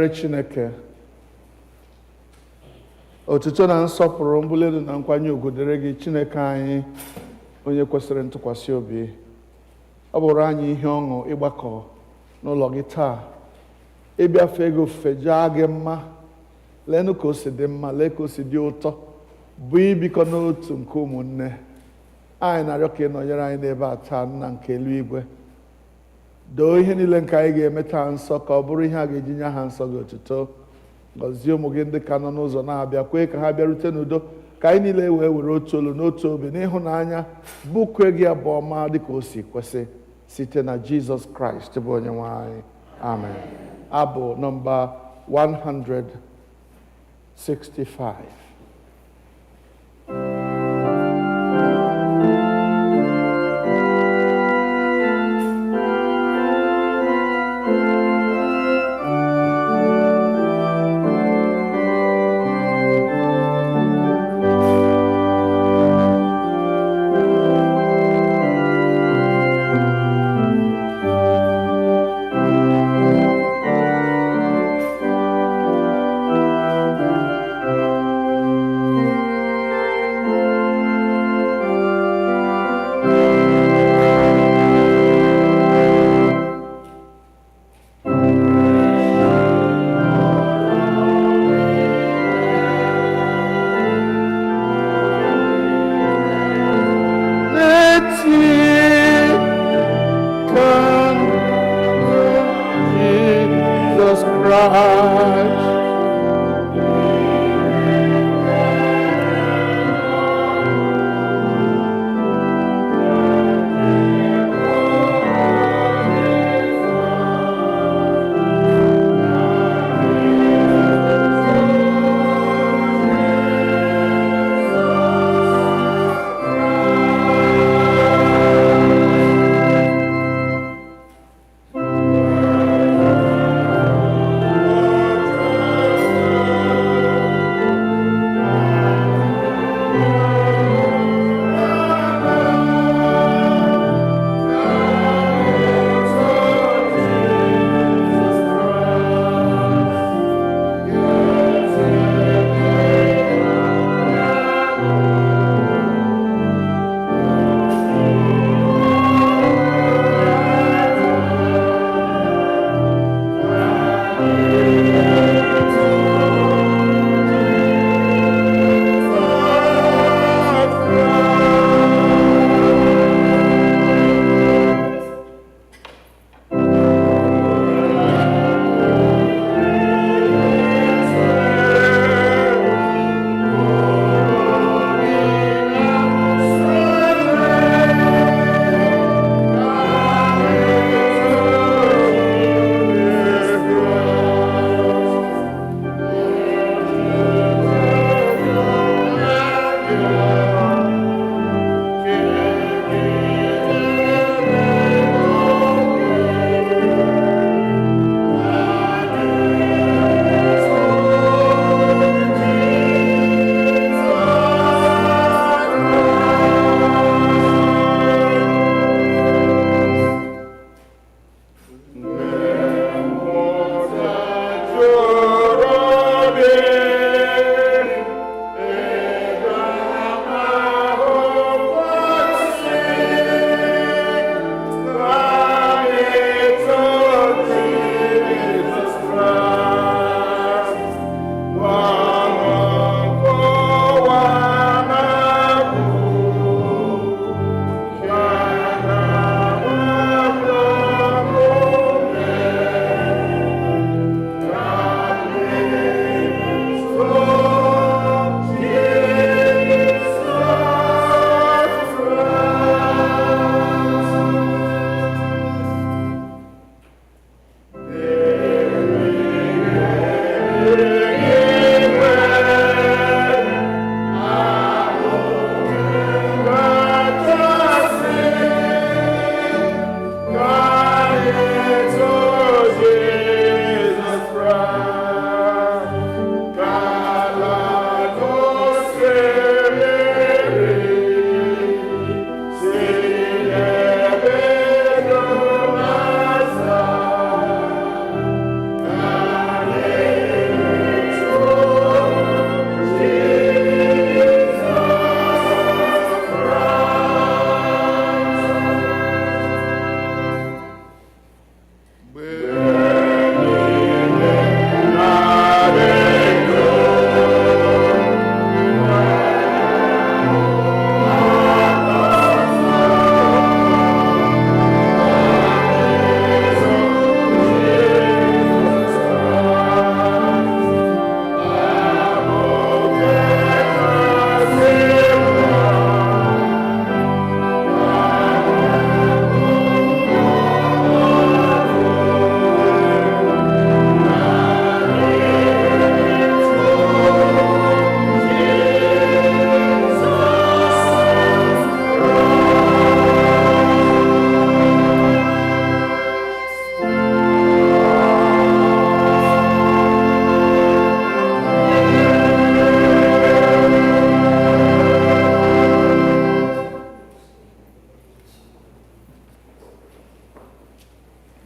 dịrị Chineke. Otuto na nsọpụrụ, mbuli elu na nkwanye ùgwù dịrị gị Chineke anyị, onye kwesịrị ntụkwasị obi. Ọ bụrụ anyị ihe ọṅụ ịgbakọ n'ụlọ gị taa, ịbịafe gị ofufe jaa gị mma. Leenụ ka o si dị mma, lee ka o si dị ụtọ, bụ ibikọ n'otu nke ụmụnne. Anyị na-arịọ ka ị nọnyere anyị n'ebe a taa, Nna nke eluigwe. Doo ihe niile nke anyị ga-eme taa nsọ, ka ọ bụrụ ihe a ga-eji nye aha nsọ gị otuto. Gọzie ụmụ gị ndị ka nọ n'ụzọ na-abịa, kwee ka ha bịarute n'udo, ka anyị niile wee were otu olu n'otu obi n'ịhụnanya bụkwe gị Abu-Ọma dịka o si kwesị, site na Jizọs Kraịst bụ onye nwe anyị. Amen. Abụ nọmba 165.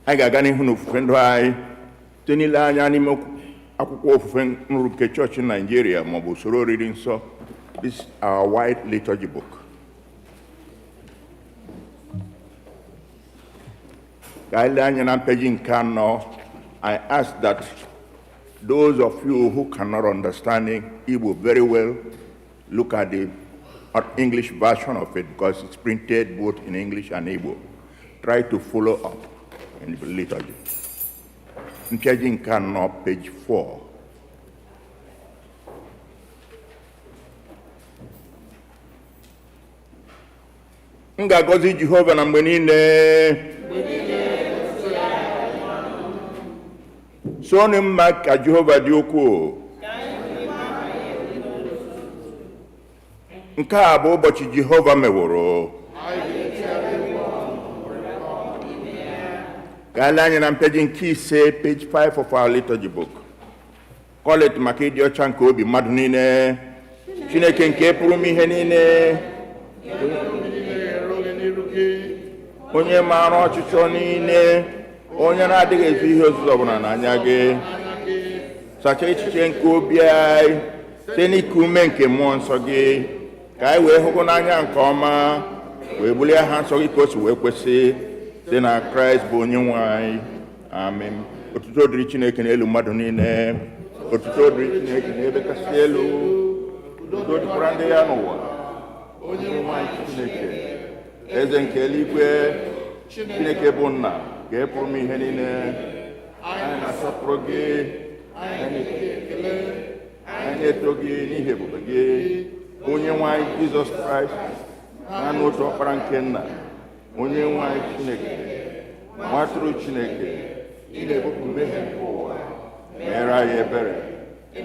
anyị ga-aga n'ihu n'ofufe ndụ anyị site n'ile anya n'ime akwụkwọ ofufe nrụ nke chọọchị Nigeria maọbụ usoro oriri nsọ. This is our white liturgy book. Ka anyị lee anya na mpeji nke anọ, I ask that those of you who cannot understand Igbo very well, look at the English version of it because it's printed both in English and Igbo. Try to follow up in the liturgy. Mpeji nke anọ, page 4. M ga-agọzi Jehova na mgbe niile. Sonu mma ka Jehova dị ukwuu. Nke a bụ ụbọchị Jehova meworo. Gaala anyị na mpeji nke ise, page 5 of our liturgy book. Kolekt maka ịdị ọcha nke obi mmadụ niile. Chineke nke pụrụ ime ihe niile. Onye maara ọchịchọ niile. Onye na-adịghị ezu ihe ozuzo ọbụla n'anya gị. Sachaa echiche nke obi anyị site n'iku ume nke mmụọ nsọ gị, ka anyị wee hụgụ n'anya nke ọma, wee bulie aha nsọ gị ka o si wee kwesị, site na Kraịst bụ onye nwe anyị. Amen. Otuto dịrị Chineke n'elu mmadụ niile. Otuto dịrị Chineke n'ebe kasị elu. Udo dịkwara ndị ya n'ụwa. Onye nwe anyị Chineke, eze nke eluigwe, Chineke bụ nna nke pụrụ ime ihe niile. Anyị na-asọpụrụ gị, anyị na-eto gị n'ihi ebube gị, onye nwe anyị Jizọs Kraịst, naanị otu ọkpara nke nna, onye nwe anyị Chineke, nwa atụrụ Chineke, ị na-ebupụ mmehie nke ụwa. Meere anyị ebere,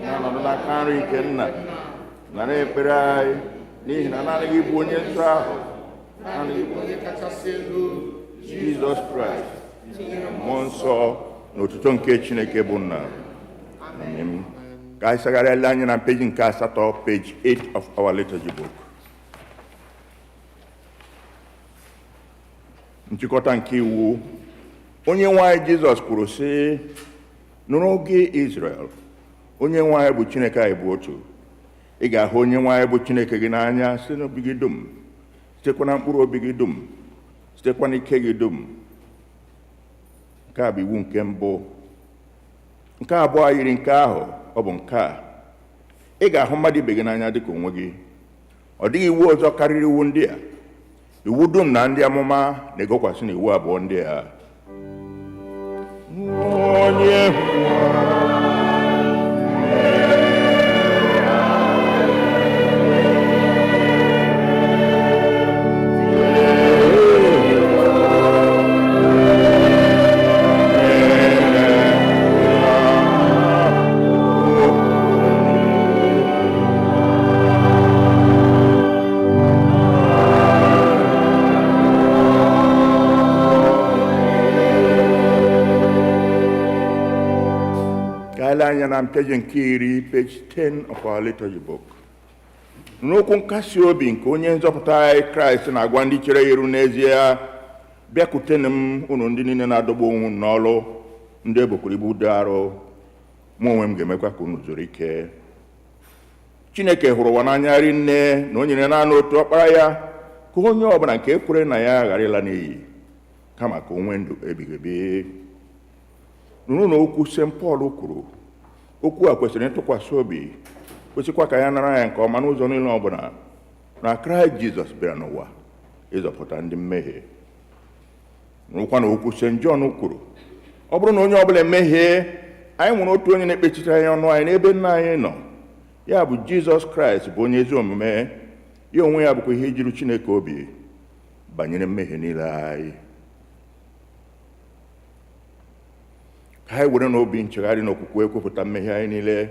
na-anọdụ n'aka nri nke nna, nara ekpere anyị, n'ihi na naanị gị bụ onye nsọ ahụ, naanị gị bụ onye kachasị elu, Jizọs Kraịst, mmụọ nsọ na otuto nke Chineke bụ nna. Amen. Ka anyị sagharịala anyị na mpeji nke asatọ, page 8 of our liturgy book. Nchikọta nke iwu. Onye nwe anyị Jizọs kwuru sị, nụrụ gị Israel, onye nwe anyị bụ Chineke anyị bụ otu. Ị ga-ahụ onye nwe anyị bụ Chineke gị n'anya site n'obi gị dum, sitekwa na mkpụrụ obi gị dum, sitekwa n'ike gị dum. Nke a bụ iwu nke mbụ. Nke abụọ yiri nke ahụ, ọ bụ nke a: ị ga-ahụ mmadụ ibe gị n'anya dịka onwe gị. Ọ dịghị iwu ọzọ karịrị iwu ndị a. Iwu dum na ndị amụma na-egokwasị n'iwu abụọ ndị a. Onye anya na mpeji nke iri, page 10 of our liturgy book. N'okwu nkasi obi nke onye nzọpụta anyị Kraịst na-agwa ndị chere iru n'ezie, bịakwutenụ m unu ndị niile na-adọgbu onwe n'ọlụ, ndị ebokwuru ibu dị arọ, mụ onwe m ga-emekwa ka unu zuru ike. Chineke hụrụ ụwa n'anya rinne na o nyere naanị otu ọkpara ya, ka onye ọbụla nke ekwere na ya ghara ịla n'iyi, kama ka o nwee ndụ ebighị ebi. Nụrụ na okwu St. Paul kwuru. Okwu a kwesịrị ntụkwasị obi, kwesịkwa ka ya nara ya nke ọma n'ụzọ niile ọbụla, na Kraịst Jizọs bịara n'ụwa ịzọpụta ndị mmehie. Nụrụkwa na okwu St. John kwuru, ọ bụrụ na onye ọbụla emehie, anyị nwere otu onye na-ekpechite anyị ọnụ anyị n'ebe nna anyị nọ, ya bụ Jizọs Kraịst bụ onye ezi omume. Ya onwe ya bụkwa ihe ijuru Chineke obi banyere mmehie niile anyị. Ka anyị were n'obi nchegharị n'okwukwe ekwupụta mmehie anyị niile,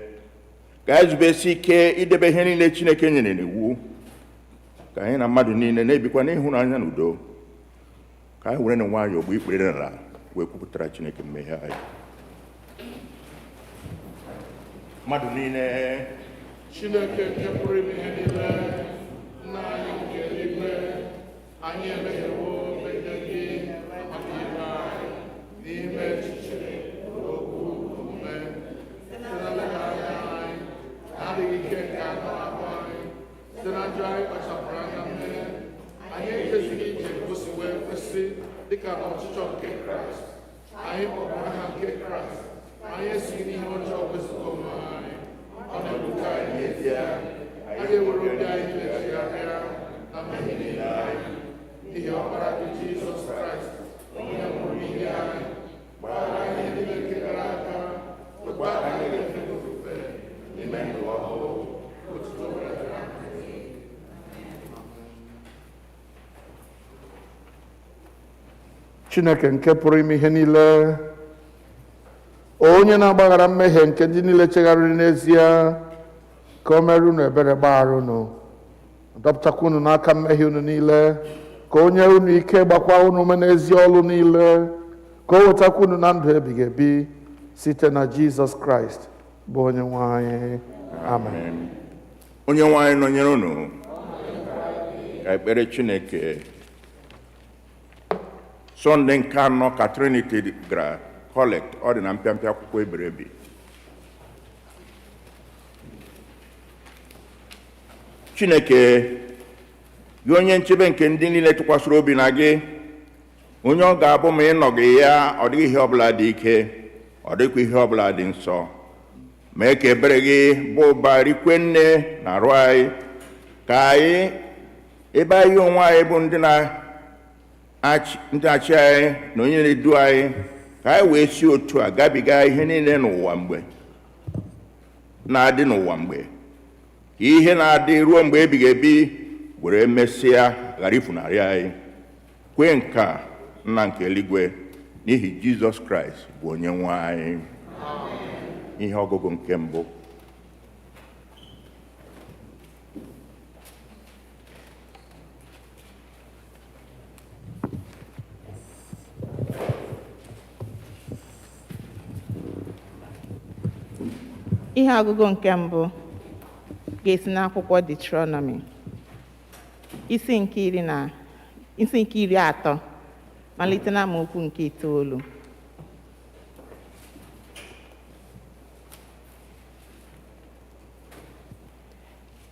ka anyị zubesi ike idebe ihe niile Chineke nyere n'iwu, ka anyị na mmadụ niile na-ebikwa n'ịhụnanya na udo. Ka anyị were na nwayọọ ogbu ikpere n'ala wee kwupụtara Chineke mmehie anyị. Mmadụ niile, Chineke nke pụrụ ime ihe niile, nna anyị nke eluigwe, anyị emehiewo megide gị maka ihe anyị. n'ime echiche okwu omume site na nleba anya anyị adịghị ike nke anụ ahụ anyị site na njọ anyị kpachapụrụ anya mmehie anyị ejezighị ije gosi wee kwesị dịka na ọchịchọ nke Kraịst anyị kpọrọ aha nke Kraịst anyị esighị n'ihe ọjọọ wezụga onwe anyị ọ na-ebute anyị n'ezie anyị ewere obi anyị lechigharịa na mmehie niile anyị n'ihi ọkpara gị Jizọs Kraịst onye nwụrụ ihe anyị gbaghara anyị ihe niile nke gara aga wekwa anyị efe ofufe n'ime ndụ ọhụụ otuto were dịrị anyị. Chineke nke pụrụ ime ihe niile, onye na-agbaghara mmehie nke ndị niile chegharịrị n'ezie, ka o mere unu ebere gbaghara unu, dọpụtakwa unu n'aka mmehie unu niile, ka o nye unu ike gbakwa unu ume n'ezi ọlụ niile, ka o wetakwa unu na ndụ ebighị ebi site na Jizọs Kraịst bụ onye nwe anyị. Amen. Onye nwe anyị nọnyere unu. Ka ekpere Chineke. Sọnde nke anọ ka Trinity gara Kolekt, ọ dị na mpịampịa akwụkwọ eberebi. Chineke, gị onye nchebe nke ndị niile tụkwasịrị obi na gị, onye ọ ga-abụ ma ị nọghị ya ọ dịghị ihe ọbụla dị ike, ọ dịkwa ihe ọbụla dị nsọ. Mee ka ebere gị bụ ụba rikwe nne na arụ anyị, ka anyị ebe anyị onwe anyị bụ ndị na-achị anyị na onye na-edu anyị, ka anyị wee si otu a gabiga ihe niile n'ụwa mgbe na-adị n'ụwa mgbe ka ihe na-adị ruo mgbe ebighị ebi were mesịa ghara ifunarị anyị. Kwe nka nna nke eluigwe n'ihi Jizọs Kraịst bụ onye nwe anyị. Ihe ọgụgụ nke mbụ. Ihe ọgụgụ nke mbụ ga-esi n'akwụkwọ Deuteronomy isi nke 30 malite na amaokwu nke 9.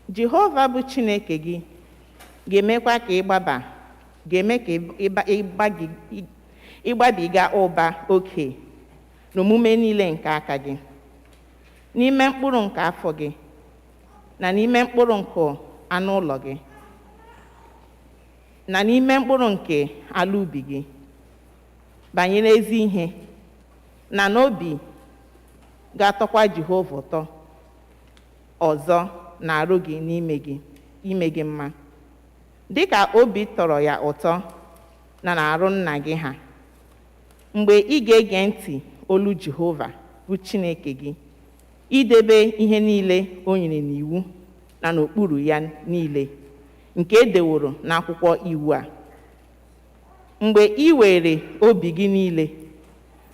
Jehova bụ Chineke gị ga-emekwa ka ga-eme ka ịgbabiga ụba oke n'omume niile nke aka gị, n'ime mkpụrụ nke afọ gị na n'ime mkpụrụ nke anụ ụlọ gị na n'ime mkpụrụ nke ala ubi gị, banyere ezi ihe na n'obi ga-atọkwa Jehova ụtọ ọzọ na-arụ gị ime gị mma, dịka obi tọrọ ya ụtọ na na-arụ nna gị ha, mgbe ị ga-ege ntị olu Jehova bụ Chineke gị, idebe ihe niile o nyere n'iwu na n'okpuru ya niile nke e deworo n'akwụkwọ iwu a. Mgbe ị were obi gị niile,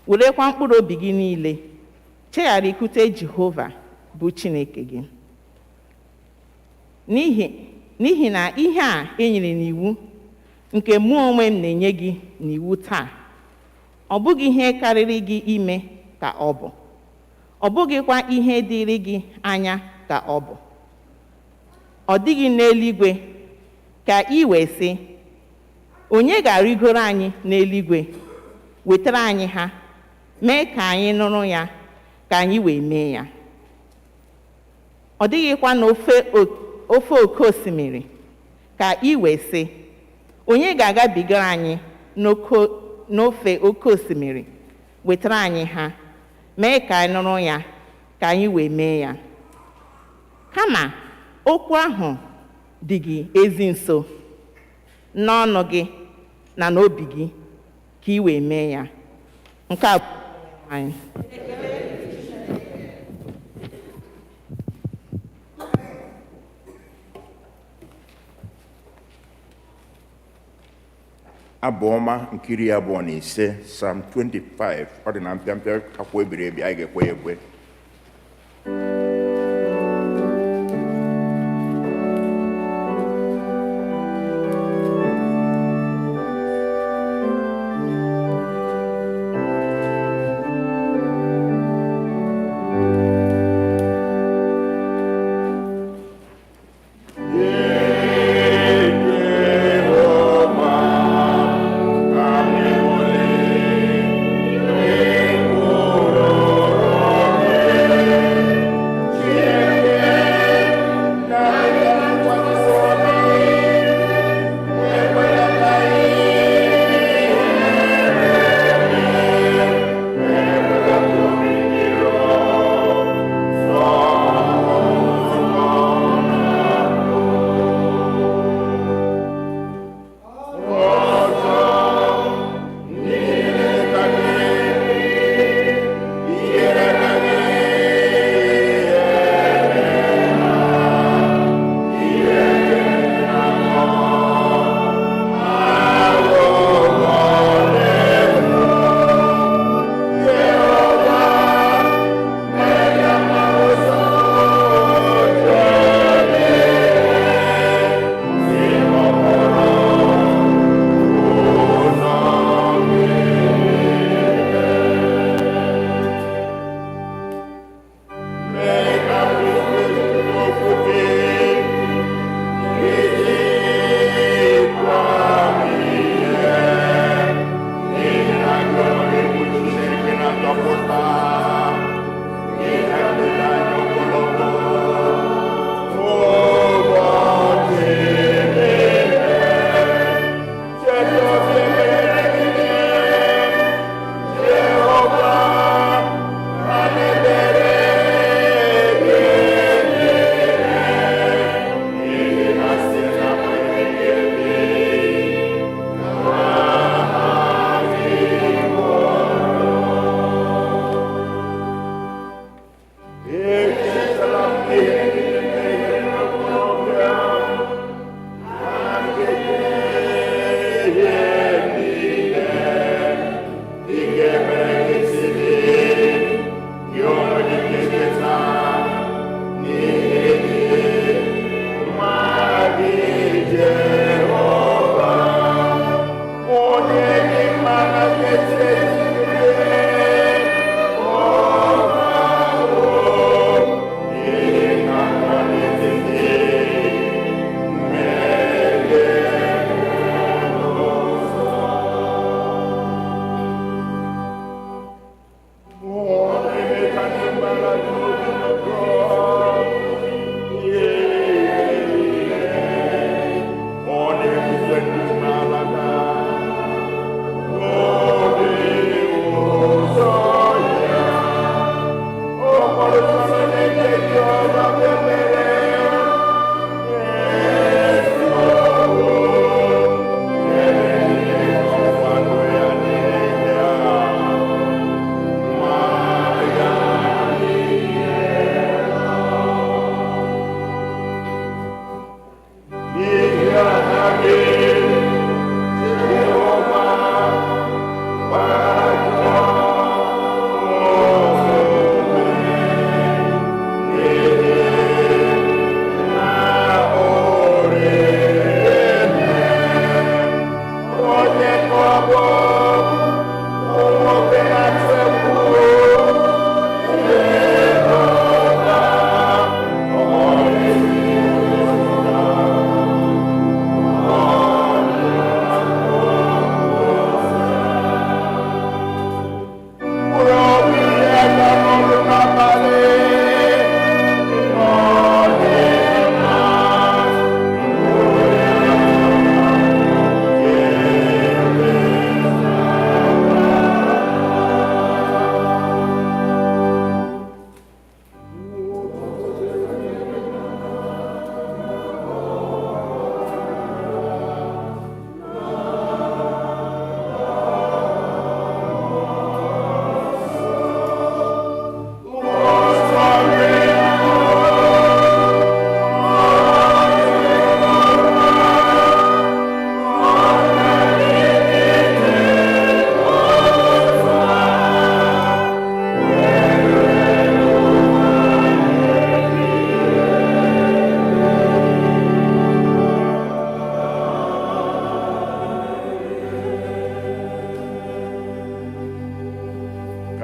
werekwa mkpụrụ obi gị niile cheghara ikwute Jehova bụ Chineke gị. N'ihi na ihe a e nyere n'iwu nke mụ onwe m na-enye gị n'iwu taa, ọ bụghị ihe karịrị gị ime ka ọ bụ, ọ bụghịkwa ihe dịrị gị anya ka ọ bụ. Ọ dịghị n'eluigwe ka ị wee sị, onye ga-arịgoro anyị n'eluigwe wetara anyị ha, mee ka anyị nụrụ ya, ka anyị wee mee ya. Ọ dịghịkwa n'ofe oke osimiri ka ị wee sị, onye ga-agabigara anyị n'ofe oke osimiri wetara anyị ha, mee ka anyị nụrụ ya, ka anyị wee mee ya. Kama okwu ahụ dị gị ezi nso n'ọnụ gị na n'obi gị, ka ị wee mee ya. Nke a bụ anyị. Abu-Ọma nke 25, Psalm 25, ọ dị na mpịampịa akwụkwọ eberebi, anyị ga-ekwe ya ekwe.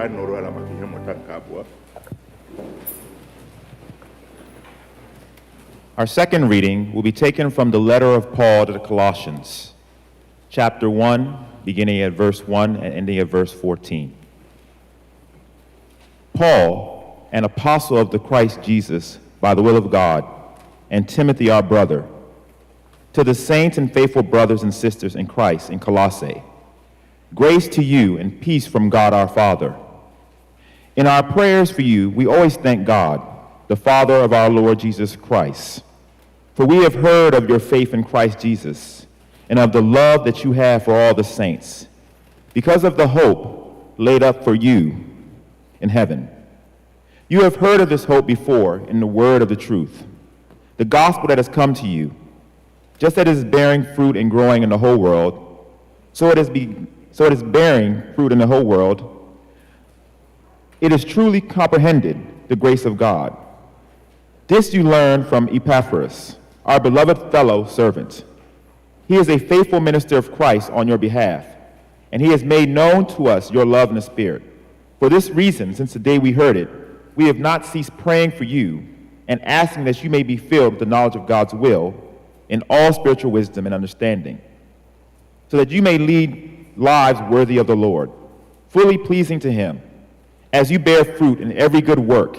ka anyị nọrọ ala maka ihe mmụta nke abụọ. Our second reading will be taken from the letter of Paul to the Colossians, chapter 1, beginning at verse 1 and ending at verse 14. Paul, an apostle of the Christ Jesus, by the will of God, and Timothy our brother, to the saints and faithful brothers and sisters in Christ in Colossae, grace to you and peace from God our Father. In our prayers for you, we always thank God, the Father of our Lord Jesus Christ. For we have heard of your faith in Christ Jesus and of the love that you have for all the saints, because of the hope laid up for you in heaven. You have heard of this hope before in the word of the truth, the gospel that has come to you, just as it is bearing fruit and growing in the whole world, so it is bearing fruit in the whole world. It is truly comprehended, the grace of God. This you learned from Epaphras, our beloved fellow servant. He is a faithful minister of Christ on your behalf, and he has made known to us your love in the Spirit. For this reason, since the day we heard it, we have not ceased praying for you and asking that you may be filled with the knowledge of God's will in all spiritual wisdom and understanding, so that you may lead lives worthy of the Lord, fully pleasing to him, as you bear fruit in every good work,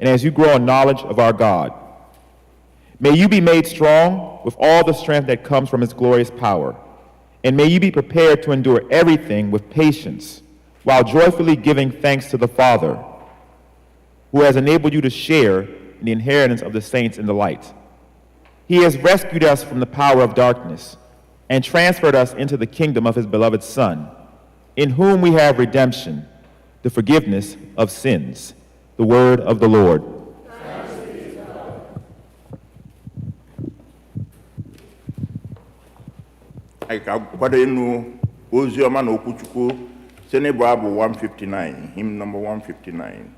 and as you grow in knowledge of our God. May you be made strong with all the strength that comes from his glorious power, and may you be prepared to endure everything with patience, while joyfully giving thanks to the Father, who has enabled you to share in the inheritance of the saints in the light. He has rescued us from the power of darkness and transferred us into the kingdom of his beloved Son, in whom we have redemption, the forgiveness of sins. The word of the Lord. Anyị ka kwado ịnụ ozi ọma na okwuchukwu site n'ịbụ abụ 159, hymn number 159.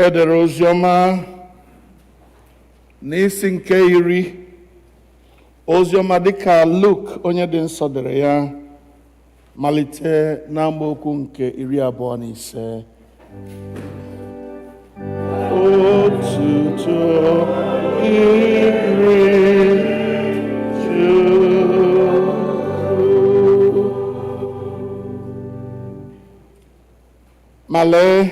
edere oziọma n'isi nke 10 oziọma dịka Luk onye dị nsọ dere ya malite n'amaokwu nke 25. otuto dịrị Chukwu. Ma lee,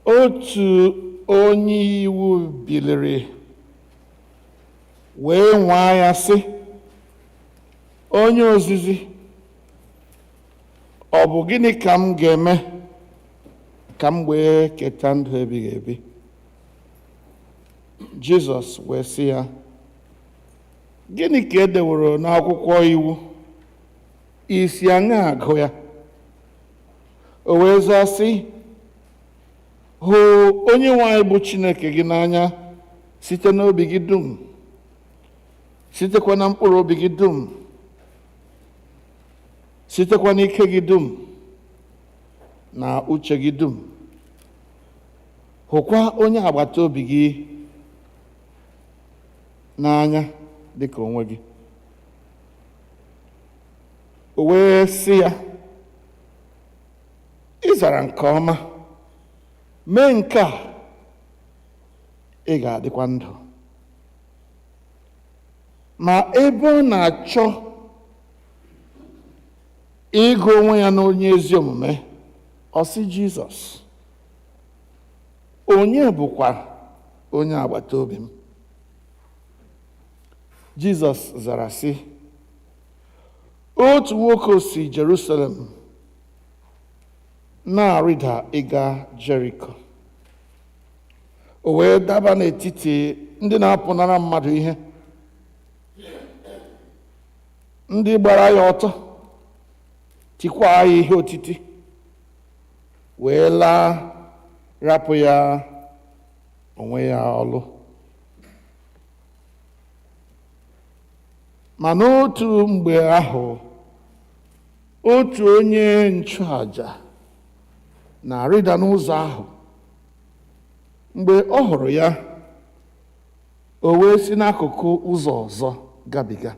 otu onye iwu biliri wee nwaa ya sị, onye ozizi, ọ bụ gịnị ka m ga-eme ka m wee keta ndụ ebighị ebi? Jizọs wee sị ya, gịnị ka e deworo n'akwụkwọ iwu, isi aṅa agụ ya? O wee zaa sị, hụ onye nwe anyị bụ Chineke gị n'anya site n'obi gị dum, sitekwa na mkpụrụ obi gị dum, sitekwa n'ike gị dum na uche gị dum. Hụkwa onye agbata obi gị n'anya dịka onwe gị. O wee sị ya, ị zara nke ọma, mee nke a, ị ga-adịkwa ndụ. Ma ebe ọ na-achọ ịgụ onwe ya n'onye ezi omume, ọ sị Jizọs, onye bụkwa onye agbata obi m? Jizọs zara sị, otu nwoke si Jerusalem na-arịda ịga Jeriko. O wee daba n'etiti ndị na-apụnara mmadụ ihe, ndị gbara ya ọtọ, tikwaa ya ihe otiti, wee laa, rapụ ya onwe ya ọlụ. Ma n'otu mgbe ahụ, otu onye nchụaja na-arịda n'ụzọ ahụ. Mgbe ọ hụrụ ya, o wee si n'akụkụ ụzọ ọzọ gabiga.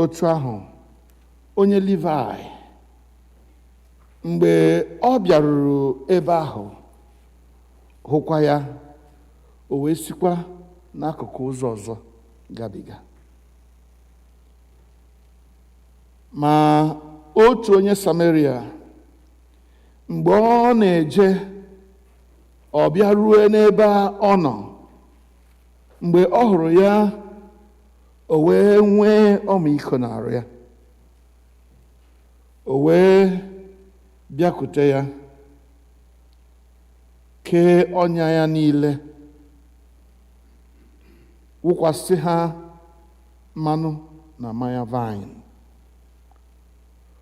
Otu ahụ, onye Livai, mgbe ọ bịaruru ebe ahụ, hụkwa ya, o wee sikwa n'akụkụ ụzọ ọzọ gabiga. Ma otu onye Sameria, mgbe ọ na-eje, ọ bịa rue n'ebe ọ nọ. Mgbe ọ hụrụ ya, o wee nwee ọmịiko n'arụ ya. O wee bịakwute ya, kee ọnya ya niile, wụkwasị ha mmanụ na mmanya vaịn.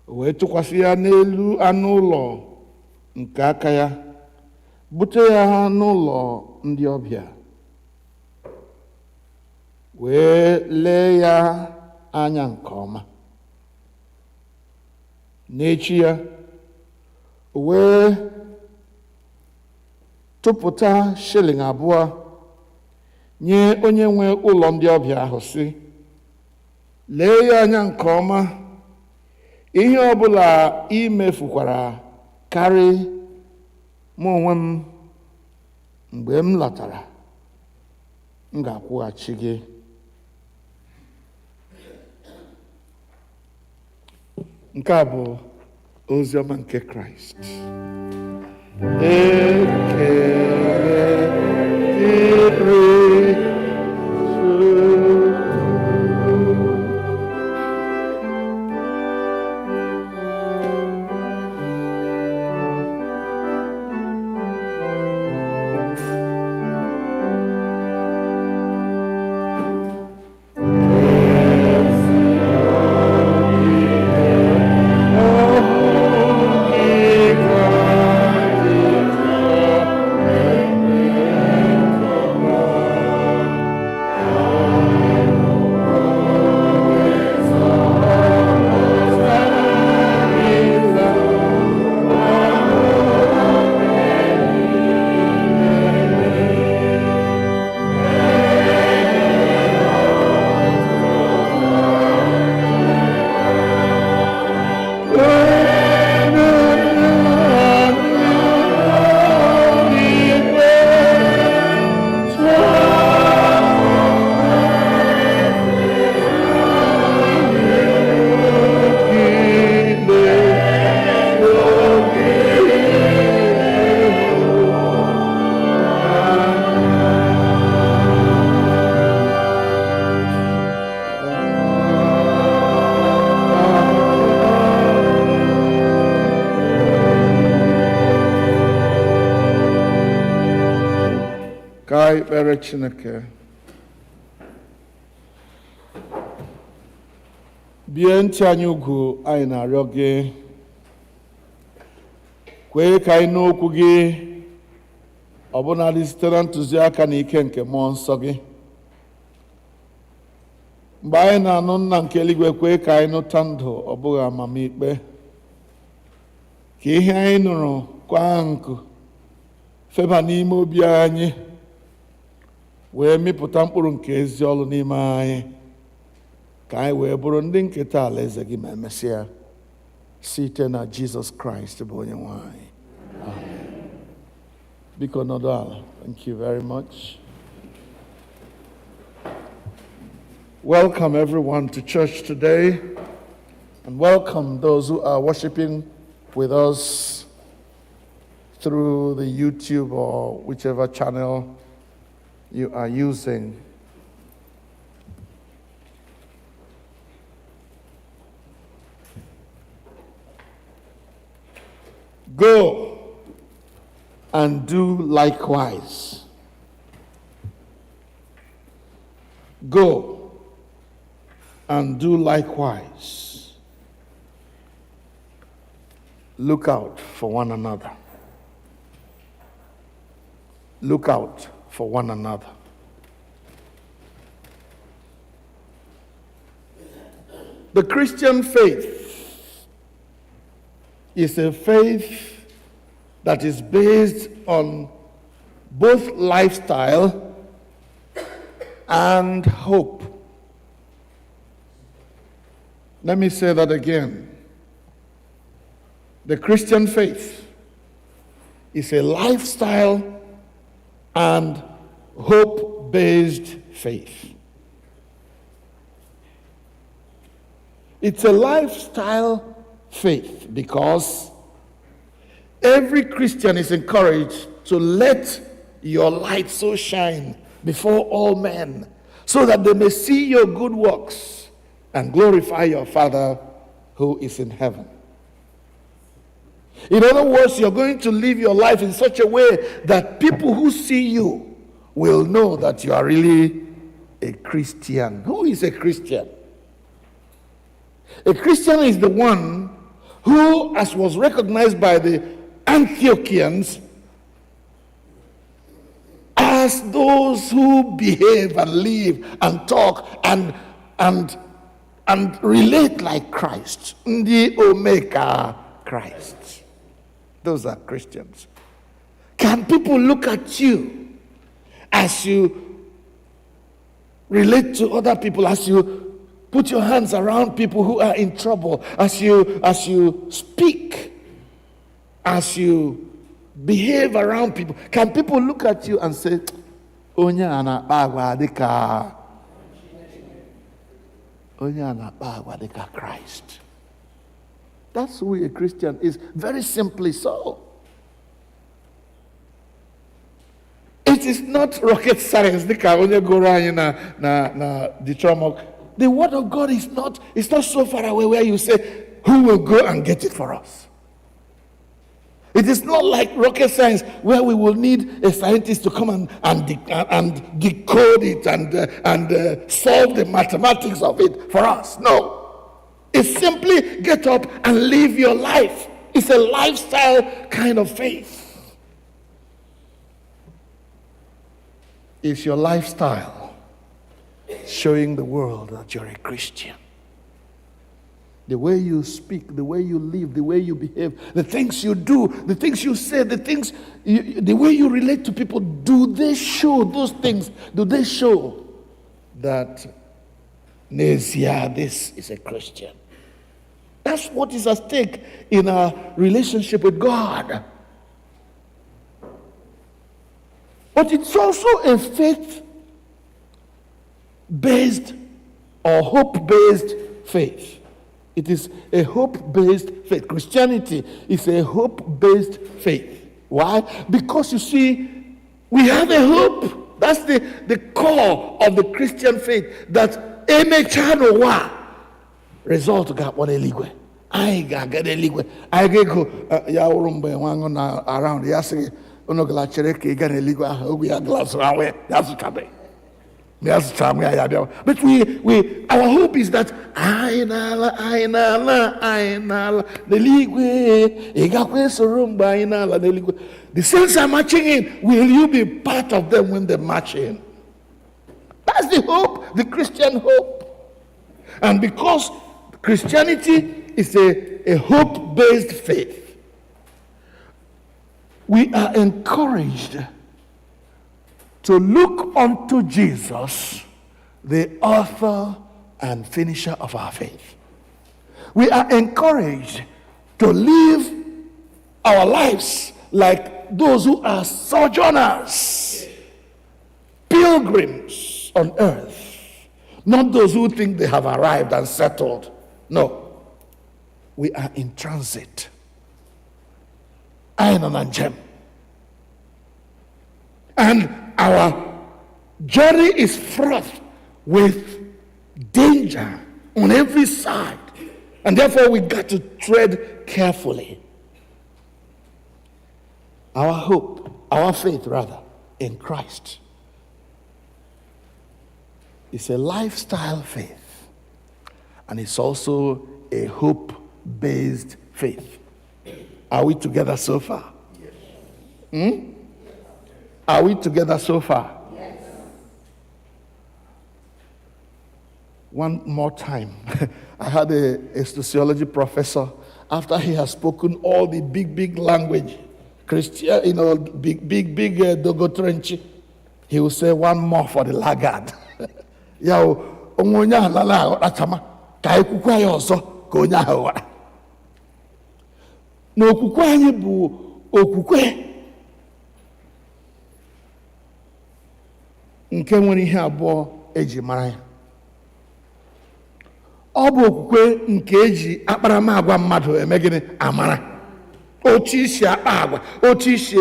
O wee tụkwasị ya n'elu anụ ụlọ nke aka ya, bute ya n'ụlọ ndị ọbịa, wee lee ya anya nke ọma. N'echi ya, o wee tụpụta shilling 2 nye onye nwe ụlọ ndị ọbịa ahụ, sị, lee ya anya nke ọma, ihe ọbụla i mefukwara karị mụ onwe m, mgbe m lọtara, m ga-akwụghachi gị. Nke a bụ ozi ọma nke Kraịst. Ekele dịrị Chukwu. anyị kpere Chineke. Bie ntị anyị ugwu anyị na-arịọ gị. Kwee ka anyị n'okwu gị, ọbụnadị site na ntụziaka na ike nke mmụọ nsọ gị. Mgbe anyị na-anụ nna nke eluigwe, kwee ka anyị nụta ndụ, ọ bụghị amamikpe. Ka ihe anyị nụrụ kwa nkụ feba n'ime obi anyị, wee mịpụta mkpụrụ nke ezi ọlụ n'ime anyị, ka anyị wee bụrụ ndị nketa alaeze gị ma emesịa, site na Jizọs Kraịst bụ onye nwe anyị. Amen. Biko nọdụ ala. Thank you very much. Welcome everyone to church today, and welcome those who are worshiping with us through the YouTube or whichever channel you are using. Go and do likewise. Go and do likewise. Look out for one another. Look out for one another. The Christian faith is a faith that is based on both lifestyle and hope. Let me say that again. The Christian faith is a lifestyle and hope-based faith. It's a lifestyle faith because every Christian is encouraged to let your light so shine before all men, so that they may see your good works and glorify your Father who is in heaven. In other words, you're going to live your life in such a way that people who see you will know that you are really a Christian. Who is a Christian? A Christian is the one who, as was recognized by the Antiochians, as those who behave and live and talk and relate like Christ. Ndi omeka Christ. Those are Christians. Can people look at you as you relate to other people, as you put your hands around people who are in trouble, as you speak, as you behave around people? Can people look at you and say, Onya anakpa agwa dịka Christ? That's who a Christian is, very simply so. It is not rocket science. The word of God is not so far away where you say, who will go and get it for us? It is not like rocket science where we will need a scientist to come and decode it and solve the mathematics of it for us. No. It's simply get up and live your life. It's a lifestyle kind of faith. It's your lifestyle showing the world that you're a Christian. The way you speak, the way you live, the way you behave, the things you do, the things you say, the way you relate to people, do they show those things? Do they show that Nezia, this is a Christian? That's what is at stake in our relationship with God. But it's also a faith-based or hope-based faith. It is a hope-based faith. Christianity is a hope-based faith. Why? Because you see, we have a hope. That's the core of the Christian faith, that emechanowa result ga what eligwe. I ga get eligwe. I go ya urumbe wango na around ya say onogala chere ka ị ga n'eluigwe ahụ ogwe ya glasụ ahụ ya zụchabe. But our hope is that the saints are marching in. Will you be part of them when they march in? That's the hope, the Christian hope. And because Christianity is a hope-based faith, we are encouraged to look unto Jesus, the author and finisher of our faith. We are encouraged to live our lives like those who are sojourners, pilgrims on earth, not those who think they have arrived and settled. No, we are in transit. And our journey is fraught with danger on every side. And therefore we got to tread carefully. Our hope, our faith rather, in Christ is a lifestyle faith. And it's also a hope-based faith. Are we together so far? Yes. Are we together so far? Yes. One more time. I had a sociology professor, after he has spoken all the big language, Christian, big Dogotrenchi, he will say one more for the laggard. Yao, ongonya lala atama, kai kukwa yoso, konya hawa. No kukwa anyị bụ okwukwe nke nwere ihe abụọ eji mara ya. Ọ bụ okwukwe nke eji akparamagwa mmadụ eme gịnị amara. Otu isi akpa agwa, otu isi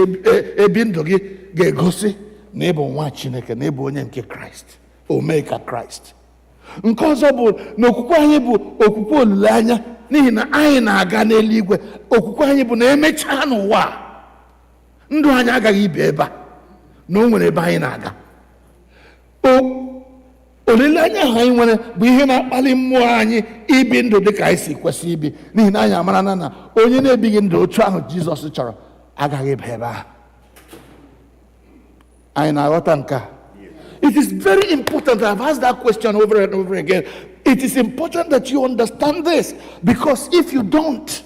ebi ndụ gị ga-egosi na ị bụ nwa Chineke, na ị bụ onye nke Kraịst, omee ka Kraịst. Nke ọzọ bụ na okwukwe anyị bụ okwukwe olileanya, n'ihi na anyị na-aga n'eluigwe. Okwukwe anyị bụ na emechaa n'ụwa ndụ anyị agaghị ibe ebe a, na o nwere ebe anyị na-aga. Olileanya ahụ anyị nwere bụ ihe na-akpali mmụọ anyị ibi ndụ dị ka anyị si kwesị ibi, n'ihi na anyị amara na onye na-ebighị ndụ otu ahụ Jizọs chọrọ agaghị ebe ebe ahụ. Anyị na-aghọta nke a. It is very important. I've asked that question over and over again. It is important that you understand this, because if you don't,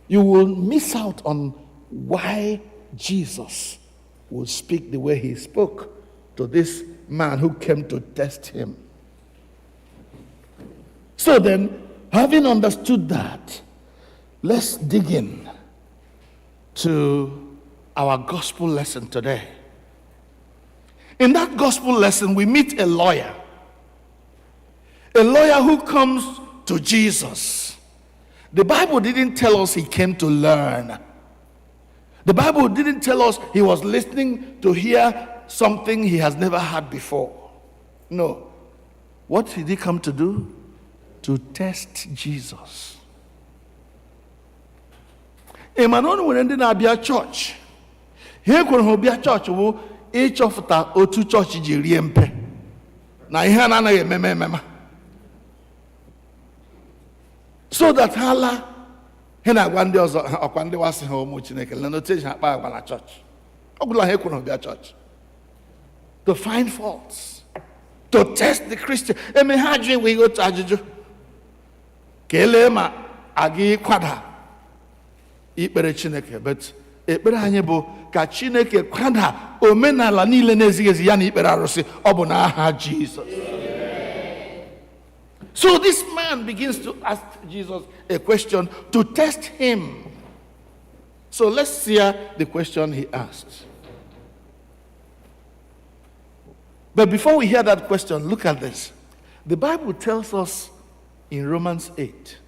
you will miss out on why Jesus will speak the way he spoke to this man who came to test him. So then, having understood that, let's dig in to our gospel lesson today. In that gospel lesson, we meet a lawyer who comes to Jesus. The Bible didn't tell us he came to learn. The Bible didn't tell us he was listening to hear something he has never heard before. No. What did he come to do? To test Jesus. Emmanuel nwere ndị na-abịa chọọchị. Ihe kwere ha bịa chọọchị bụ ịchọpụta otu chọọchị ji rie mpe na ihe a na-anaghị ememe. So that ha la he na-agwa ndị ọzọ ọkwa ndị wasị ha ụmụ Chineke na otu eji akpa agwa na chọọchị. Ọ bụla ha kwere ha bịa chọọchị. To find faults, to test the Christian. Eme ha ajụ enweghị otu ajụjụ. Ka elee ma aga ịkwada ikpere Chineke, but ekpere anyị bụ ka Chineke kwada omenala niile na-ezighị ezi ya na ikpere arụsị, ọ bụ n'aha Jesus. So this man begins to ask Jesus a question to test him. So let's hear the question he asked. But before we hear that question, look at this. The Bible tells us in Romans 8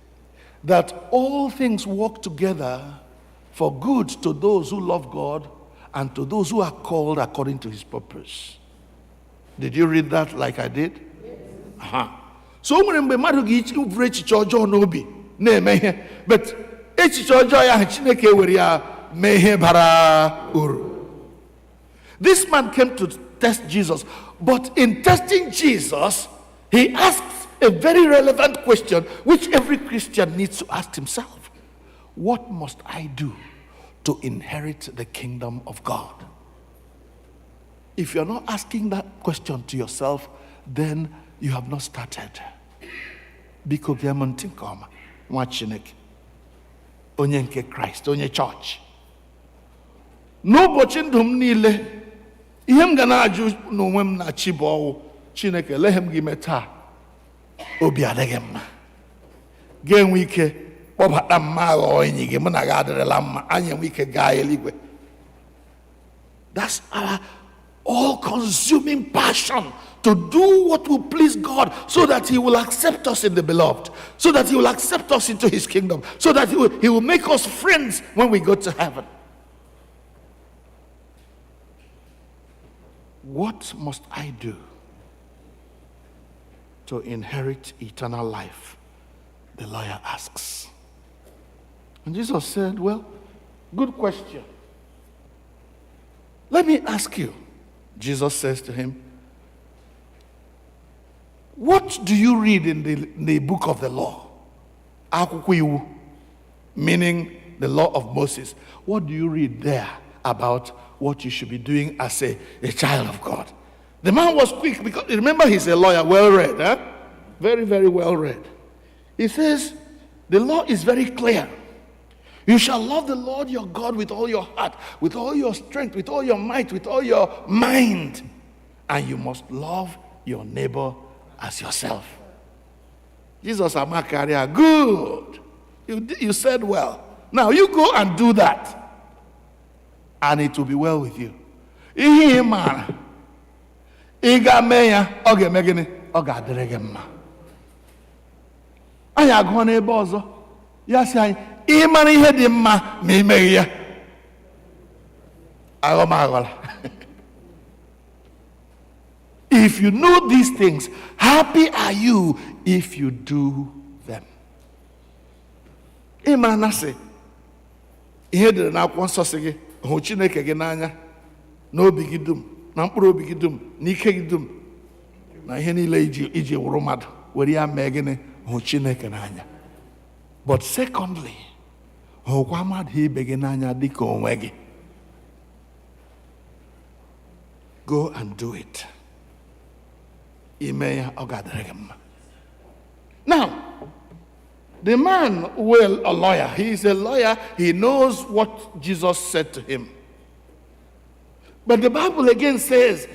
that all things work together for good to those who love God and to those who are called according to his purpose. Did you read that like I did? Yes. So when mgbe mmadụ ga-uvere echiche ọjọọ n'obi na-eme ihe, but echiche ọjọọ ya Chineke were ya mee ihe bara uru. This man came to test Jesus, but in testing Jesus, he asks a very relevant question which every Christian needs to ask himself. What must I do to inherit the kingdom of God? If you're not asking that question to yourself, then you have not started. Biko bịa m ntị nke ọma, nwa Chineke, onye nke Kraịst, onye chọọchị. N'ụbọchị ndụ m niile, ihe m ga na-ajụ n'onwe m na chi bụ ọwụ, Chineke leghe m gị mee taa, obi adịghị mma. Ga-enwe ike kpọbata mma aghọọ enyi gị, mụ na gị adịrịla mma, anyị enwe ike gaa eluigwe. That's our all-consuming passion, to do what will please God, so that he will accept us in the beloved, so that he will accept us into his kingdom, so that he will make us friends when we go to heaven. What must I do to inherit eternal life? The lawyer asks. And Jesus said, well, good question. Let me ask you. Jesus says to him, what do you read in the book of the law? Akwụkwọ Iwu, meaning the law of Moses. What do you read there about what you should be doing as a child of God? The man was quick, because remember, he's a lawyer, well read, huh? Very, very well read. He says, the law is very clear. You shall love the Lord your God with all your heart, with all your strength, with all your might, with all your mind. And you must love your neighbor as yourself. Jesus Amakaria, good. You said well. Now you go and do that, and it will be well with you. Ihe mara, ịga mee ya, ọ ga-eme gịnị? Ọ ga-adịrị gị mma. Anyị agụọ n'ebe ọzọ, ya sị anyị, ịmara ihe dị mma ma imeghị ya, aghọm aghọla. If you know these things, happy are you if you do them. Ịmara na sị, ihe dịrị n'akwụkwọ nsọ sị gị, hụ Chineke gị n'anya, n'obi gị dum, na mkpụrụ obi gị dum, n'ike gị dum, na ihe niile iji wụrụ mmadụ, were ya mee gịnị? Hụ Chineke n'anya. But secondly, hụkwa mmadụ ibe gị n'anya dịka onwe gị. Go and do it. Ime ya, ọ ga-adịrị gị mma. Now, the man, well, a lawyer, he is a lawyer, he knows what Jesus said to him. But the Bible again says,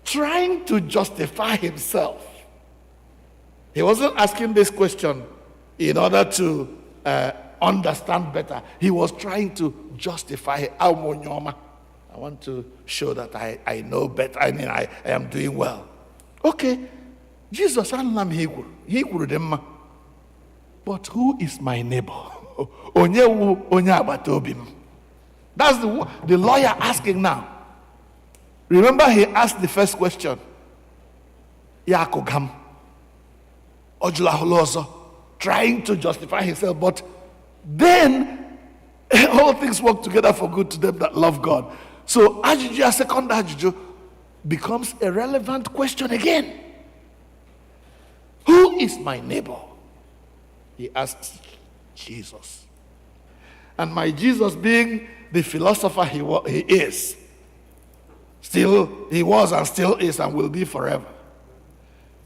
trying to justify himself. He wasn't asking this question in order to understand better. He was trying to justify. I want to show that I know better. I mean, I am doing well. Okay, Jesus, he could them. But who is my neighbor? That's the lawyer asking now. Remember, he asked the first question. Yakogam. Trying to justify himself, but then all things work together for good to them that love God. So Ajuju, second Ajuju, becomes a relevant question again. Who is my neighbor? He asks Jesus. And my Jesus, being the philosopher he is, still he was and still is and will be forever.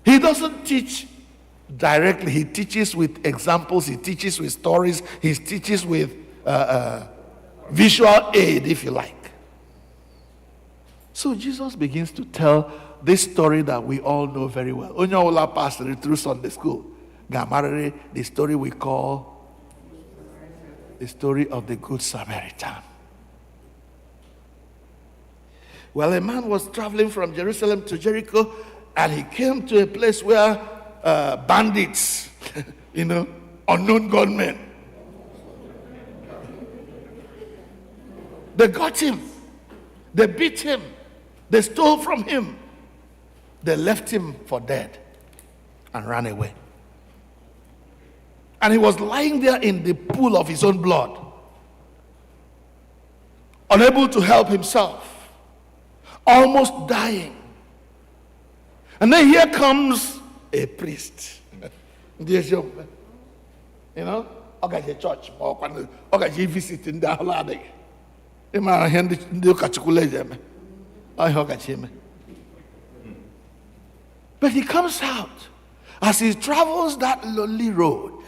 He doesn't teach directly. He teaches with examples, he teaches with stories, he teaches with visual aid, if you like. So Jesus begins to tell this story that we all know very well. Onyaola passed it through Sunday school. Gamarere, the story we call the story of the Good Samaritan. Well, a man was traveling from Jerusalem to Jericho, and he came to a place where bandits, unknown gunmen, they got him, they beat him, they stole from him, they left him for dead and ran away. And he was lying there in the pool of his own blood, unable to help himself. almost dying. And then here comes a priest. You know, I got a church, I got a visit in the holiday. But he comes out. As he travels that lonely road,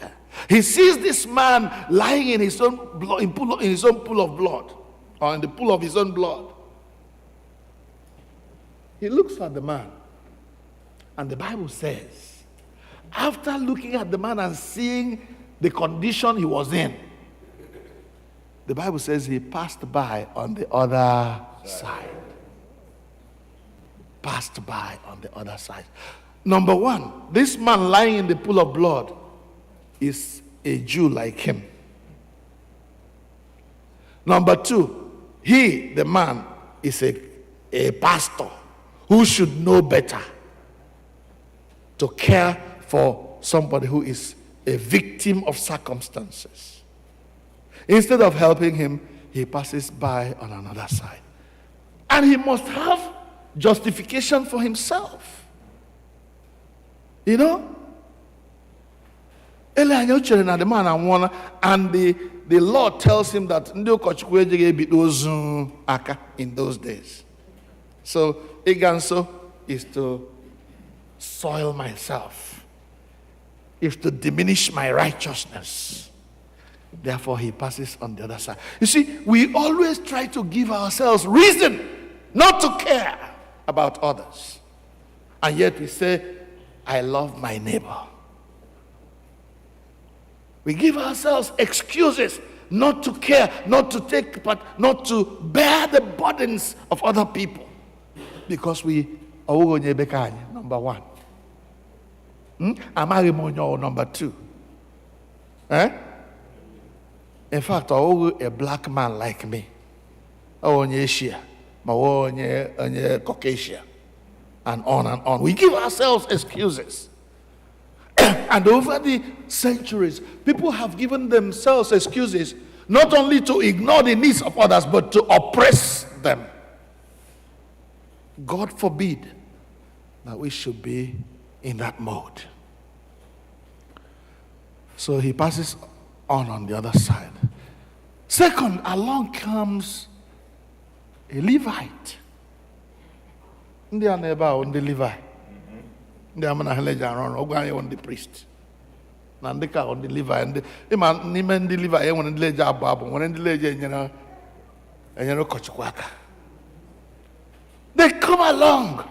he sees this man lying in his own blood, in his own pool of blood, or in the pool of his own blood. He looks at the man, and the Bible says, after looking at the man and seeing the condition he was in, the Bible says he passed by on the other side. Passed by on the other side. Number one, this man lying in the pool of blood is a Jew like him. Number two, he, the man, is a pastor who should know better to care for somebody who is a victim of circumstances. Instead of helping him, he passes by on another side. And he must have justification for himself. You know? And the Lord tells him that in those days. So, Iganso is to soil myself, is to diminish my righteousness. Therefore, he passes on the other side. You see, we always try to give ourselves reason not to care about others. And yet we say, I love my neighbor. We give ourselves excuses not to care, not to take part, not to bear the burdens of other people. Because we are number one. Number two. In fact, a black man like me, Asia, Caucasian, and on. We give ourselves excuses. And over the centuries, people have given themselves excuses not only to ignore the needs of others, but to oppress them. God forbid that we should be in that mode. So he passes on the other side. Second, along comes a Levite. Ndị a na-ebe a ndị Levi. Ndị a mana heleja arụ ọgwụ anyị ndị priest. Na ndị ka ndị Levi. Ịma n'ime ndị Levi nwere ndị leje abụ abụ, nwere ndị leje enyere ụkọchukwu aka. They come along,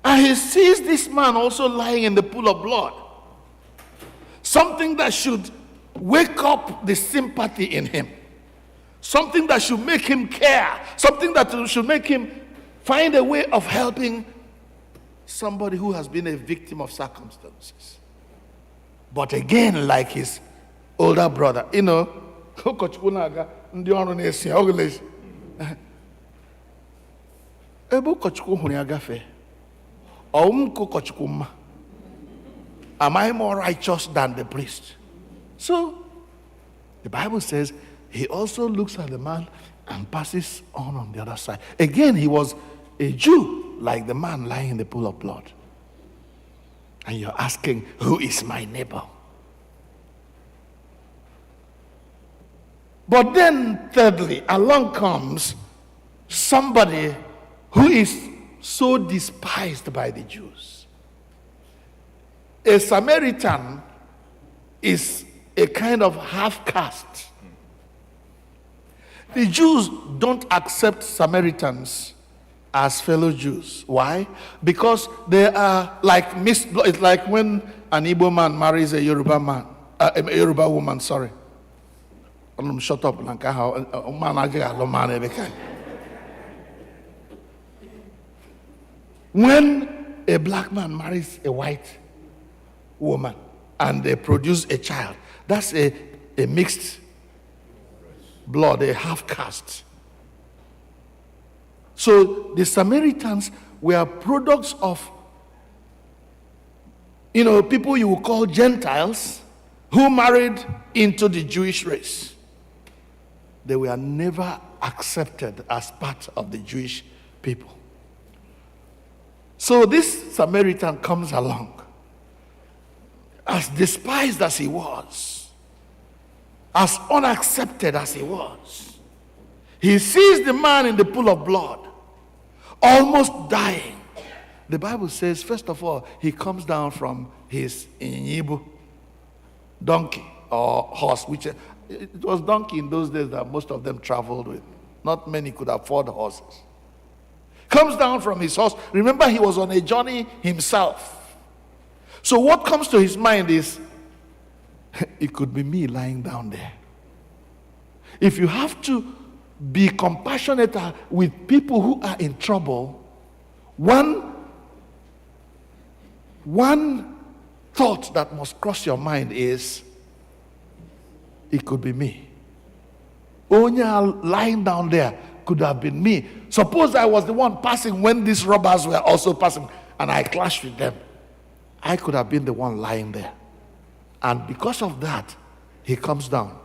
and he sees this man also lying in the pool of blood. Something that should wake up the sympathy in him. Something that should make him care. Something that should make him find a way of helping somebody who has been a victim of circumstances. But again, like his older brother, you know, am I more righteous than the priest? So, the Bible says, he also looks at the man and passes on the other side. Again, he was a Jew, like the man lying in the pool of blood. And you're asking, who is my neighbor? But then, thirdly, along comes somebody who is so despised by the Jews. A Samaritan is a kind of half-caste. The Jews don't accept Samaritans as fellow Jews. Why? Because they are like mixed blood. It's like when an Igbo man marries a Yoruba man, a Yoruba woman, sorry. Shut up, when a black man marries a white woman and they produce a child, that's a mixed blood, a half caste. So the Samaritans were products of, people you would call Gentiles who married into the Jewish race. They were never accepted as part of the Jewish people. So this Samaritan comes along, as despised as he was, as unaccepted as he was. He sees the man in the pool of blood, almost dying. The Bible says, first of all, he comes down from his inyibu, donkey or horse, which it was donkey in those days that most of them traveled with. Not many could afford horses. Comes down from his horse. Remember, he was on a journey himself. So what comes to his mind is, it could be me lying down there. If you have to be compassionate with people who are in trouble, one thought that must cross your mind is, it could be me. Onya lying down there could have been me. Suppose I was the one passing when these robbers were also passing and I clashed with them. I could have been the one lying there. And because of that, he comes down.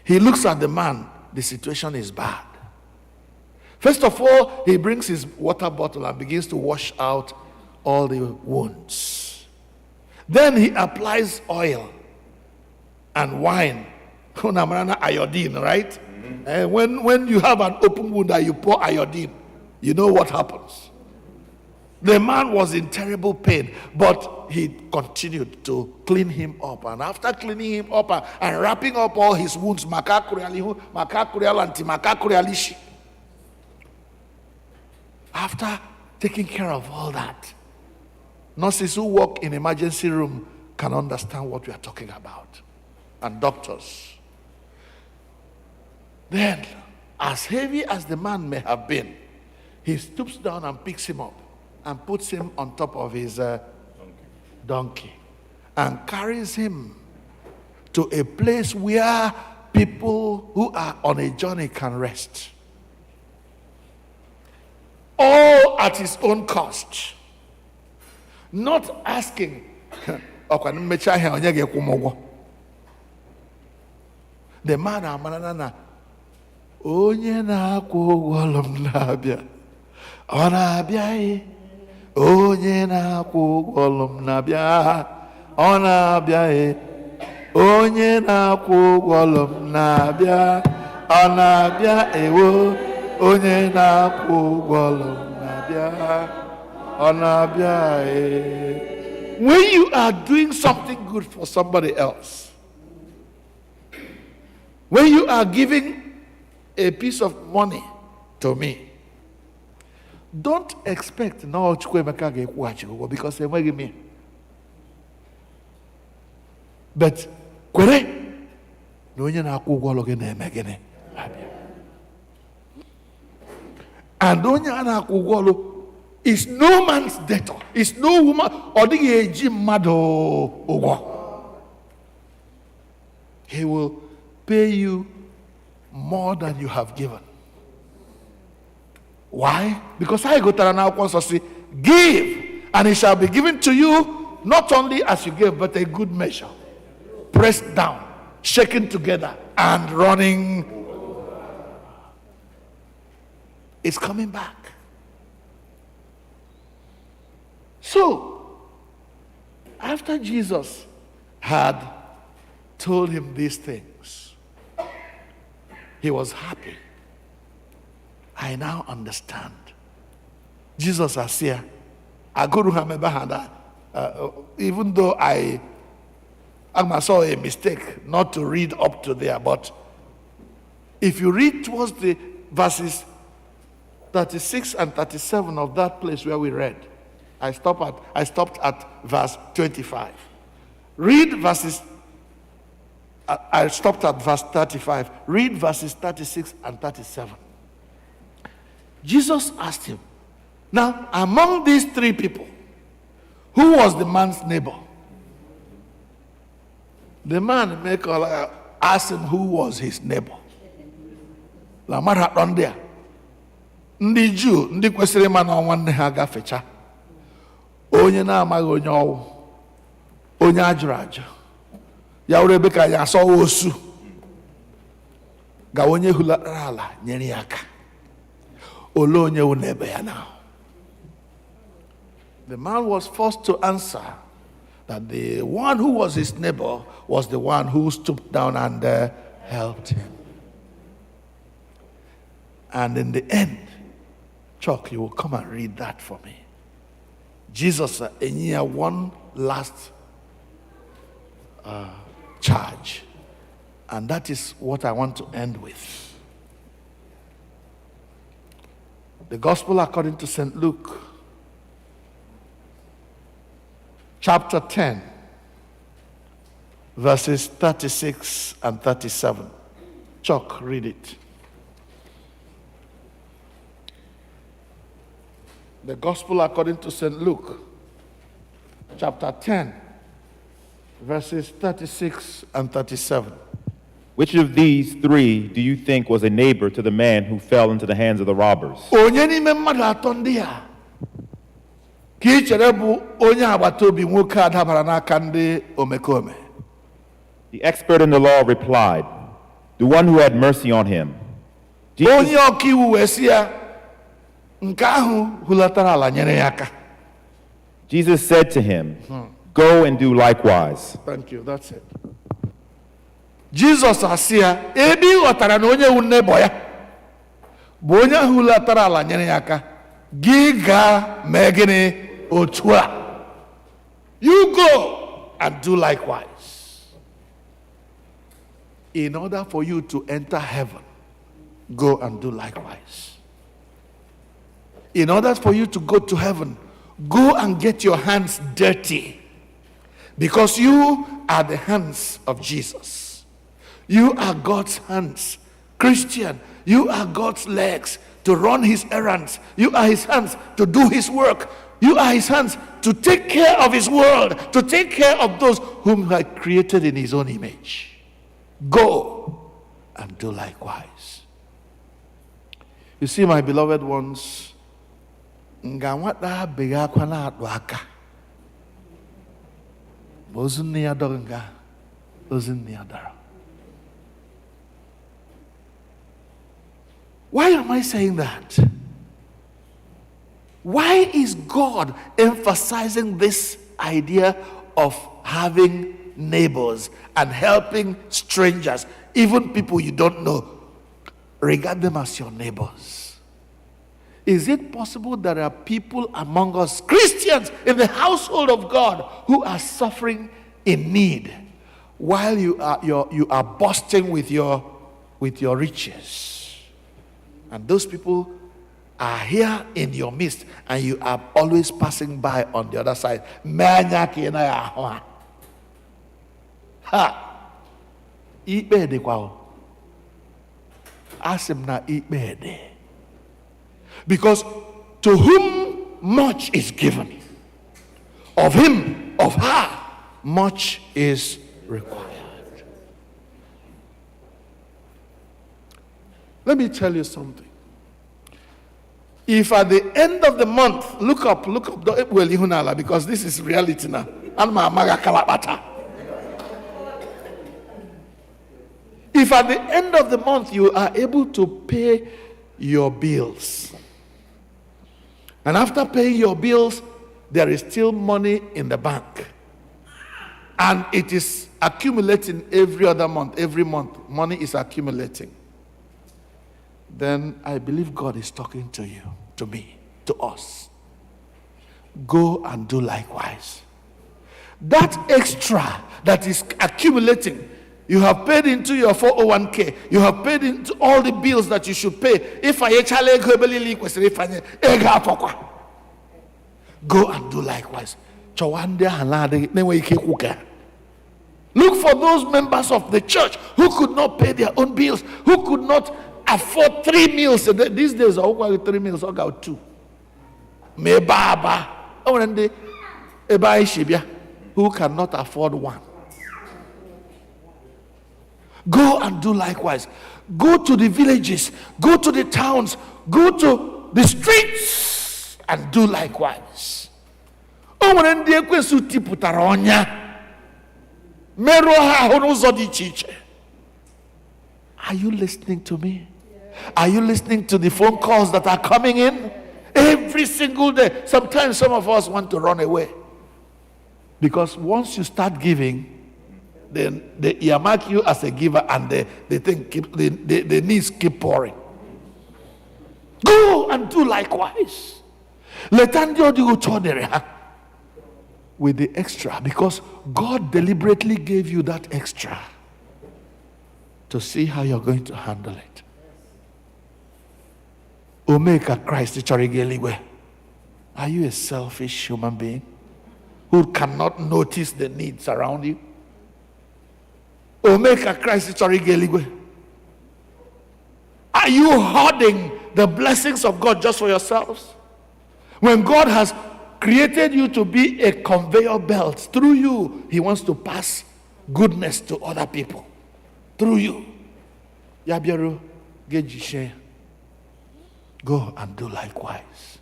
He looks at the man. The situation is bad. First of all, he brings his water bottle and begins to wash out all the wounds. Then he applies oil and wine. Iodine, right? And when you have an open wound and you pour iodine, you know what happens. The man was in terrible pain, but he continued to clean him up. And after cleaning him up and wrapping up all his wounds, after taking care of all that, nurses who work in emergency room can understand what we are talking about, and doctors. Then, as heavy as the man may have been, he stoops down and picks him up and puts him on top of his donkey and carries him to a place where people who are on a journey can rest. All at his own cost. Not asking, the man onye na-akwụ ụgwọ ọlụ m na-abịa, ọ na-abịa, onye na-akwụ ụgwọ ọlụ m na-abịa, ọ na-abịa, onye na-akwụ ụgwọ ọlụ m na-abịa, ọ na-abịa, ewo, onye na-akwụ ụgwọ ọlụ m na-abịa, ọ na-abịa. When you are doing something good for somebody else, when you are giving a piece of money to me, don't expect no Chukwemeka ga-ekwughachi because enweghị me. But kwere na onye na-akwụ ụgwọ ọlụ gị na-eme gịnị? And onye a na-akwụ ụgwọ ọlụ is no man's debtor. Is no woman. Ọ dịghị eji mmadụ ụgwọ. He will pay you more than you have given. Why? Because I go to an outcome say, give, and it shall be given to you, not only as you give, but a good measure, pressed down, shaken together, and running. It's coming back. So, after Jesus had told him these things, he was happy. I now understand. Jesus has here. I go to him even though I saw a mistake not to read up to there, but if you read towards the verses 36 and 37 of that place where we read, I stopped at verse 25. Read verses. I stopped at verse 35. Read verses 36 and 37. Jesus asked him, now, among these three people, who was the man's neighbor? The man asked him who was his neighbor. La mara run there. Ndị Jew, ndị kwesịrị ma na nwanne ha gafecha. Onye na-amaghị onye ọwụ, onye ajụrụ ajụ. Ya urebe ka ya asọ osu. Ga onye hulara ala nyere ya aka. Ole onye wu n'ebe ya now? The man was forced to answer that the one who was his neighbor was the one who stooped down and helped him. And in the end, Chuck, you will come and read that for me. Jesus, one last charge. And that is what I want to end with. The Gospel according to St. Luke, chapter 10, verses 36 and 37. Chuck, read it. The Gospel according to St. Luke, chapter 10, verses 36 and 37. Which of these three do you think was a neighbor to the man who fell into the hands of the robbers? Onye n'ime mmadụ atọ ndị a ka ị chere bụ onye agbata obi nwoke a dabara n'aka ndị omekome? The expert in the law replied, the one who had mercy on him. Onye ọkaiwu wee sị ya, nke ahụ hulatara ala nyere ya aka. Jesus said to him, go and do likewise. Thank you, that's it. Jesus asị ya, ebe ị ghọtara na onye wu nnebọ ya bụ onye ahụ hulatara ala nyere ya aka, gị gaa mee gịnị otu a? You go and do likewise. In order for you to enter heaven, go and do likewise. In order for you to go to heaven, go and get your hands dirty, because you are the hands of Jesus. You are God's hands. Christian, you are God's legs to run his errands. You are his hands to do his work. You are his hands to take care of his world, to take care of those whom he had created in his own image. Go and do likewise. You see, my beloved ones, nga nwata bega akwa na atụ aka ma ozu nne ya dọrọ nga ozu nne ya dọrọ. Why am I saying that? Why is God emphasizing this idea of having neighbors and helping strangers, even people you don't know? Regard them as your neighbors. Is it possible there are people among us, Christians in the household of God, who are suffering in need while you are bursting with your riches? And those people are here in your midst, and you are always passing by on the other side. Ha! Ikpe kwa. Asim na ikpe. Because to whom much is given, of him, of her, much is required. Let me tell you something. If at the end of the month, look up, well, because this is reality now. If at the end of the month you are able to pay your bills, and after paying your bills, there is still money in the bank, and it is accumulating every month, money is accumulating, then I believe God is talking to you, to me, to us. Go and do likewise. That extra that is accumulating, you have paid into your 401k, you have paid into all the bills that you should pay. Go and do likewise. Look for those members of the church who could not pay their own bills, who could not afford 3 meals. These days, I got 3 meals, I got 2. Who cannot afford 1. Go and do likewise. Go to the villages, go to the towns, go to the streets and do likewise. Are you listening to me? Are you listening to the phone calls that are coming in? Every single day. Sometimes some of us want to run away. Because once you start giving, then they earmark you as a giver, and the needs keep pouring. Go and do likewise. With the extra, because God deliberately gave you that extra to see how you're going to handle it. Omeka Christ, are you a selfish human being who cannot notice the needs around you? Omeka Christ, are you hoarding the blessings of God just for yourselves? When God has created you to be a conveyor belt, through you, He wants to pass goodness to other people. Through you. Yabiru Gejishe. Go and do likewise.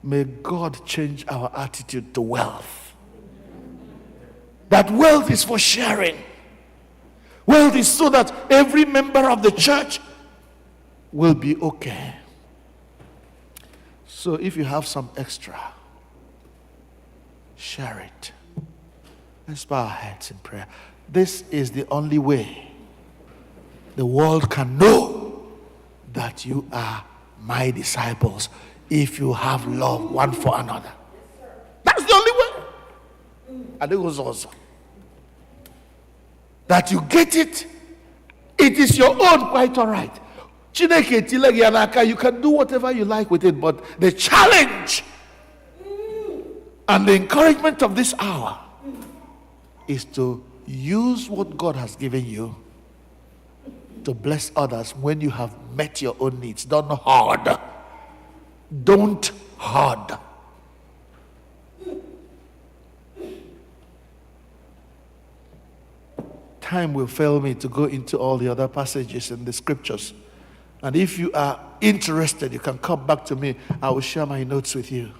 May God change our attitude to wealth. That wealth is for sharing. Wealth is so that every member of the church will be okay. So if you have some extra, share it. Let's bow our heads in prayer. This is the only way the world can know that you are my disciples, if you have love one for another. That's the only way. And it was also that you get it. It is your own, quite all right. You can do whatever you like with it, but the challenge and the encouragement of this hour is to use what God has given you to bless others when you have met your own needs. Don't hoard. Don't hoard. Time will fail me to go into all the other passages in the scriptures. And if you are interested, you can come back to me. I will share my notes with you.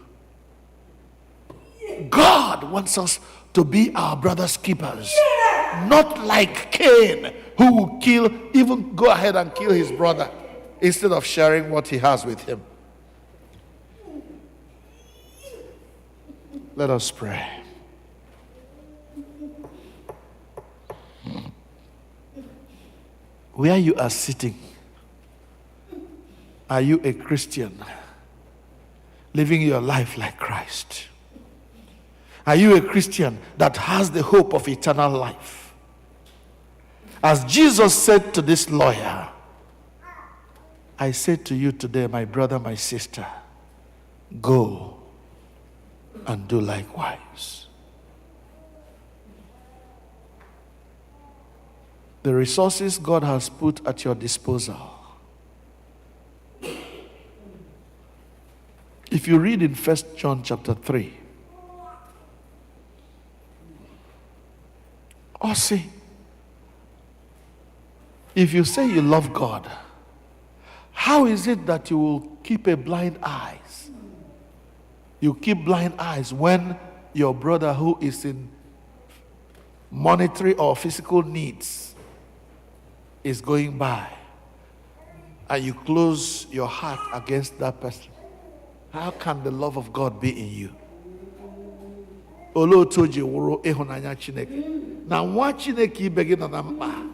God wants us to be our brother's keepers. Not like Cain, who will even go ahead and kill his brother instead of sharing what he has with him. Let us pray. Where you are sitting, are you a Christian living your life like Christ? Are you a Christian that has the hope of eternal life? As Jesus said to this lawyer, I say to you today, my brother, my sister, go and do likewise. The resources God has put at your disposal. If you read in 1 John chapter 3, see, if you say you love God, how is it that you will keep a blind eye? You keep blind eyes when your brother who is in monetary or physical needs is going by, and you close your heart against that person. How can the love of God be in you? Olo toji wuro ehunanya Chineke. Na nwa Chineke ibegi na mkpa.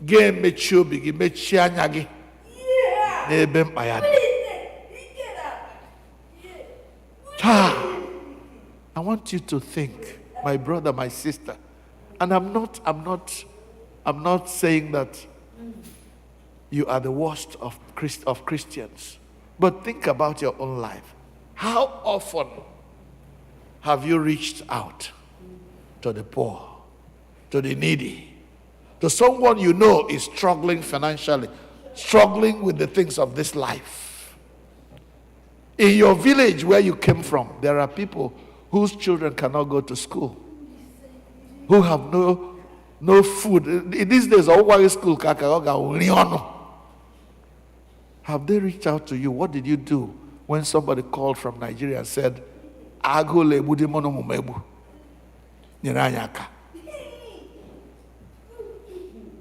Ge mechi obi gi, mechi anya gi. N'ebe mkpa ya dị. I want you to think, my brother, my sister, and I'm not saying that you are the worst of Christians, but think about your own life. How often have you reached out to the poor, to the needy, to someone you know is struggling financially, struggling with the things of this life? In your village where you came from, there are people whose children cannot go to school, who have no food. In these days, school. Have they reached out to you? What did you do when somebody called from Nigeria and said,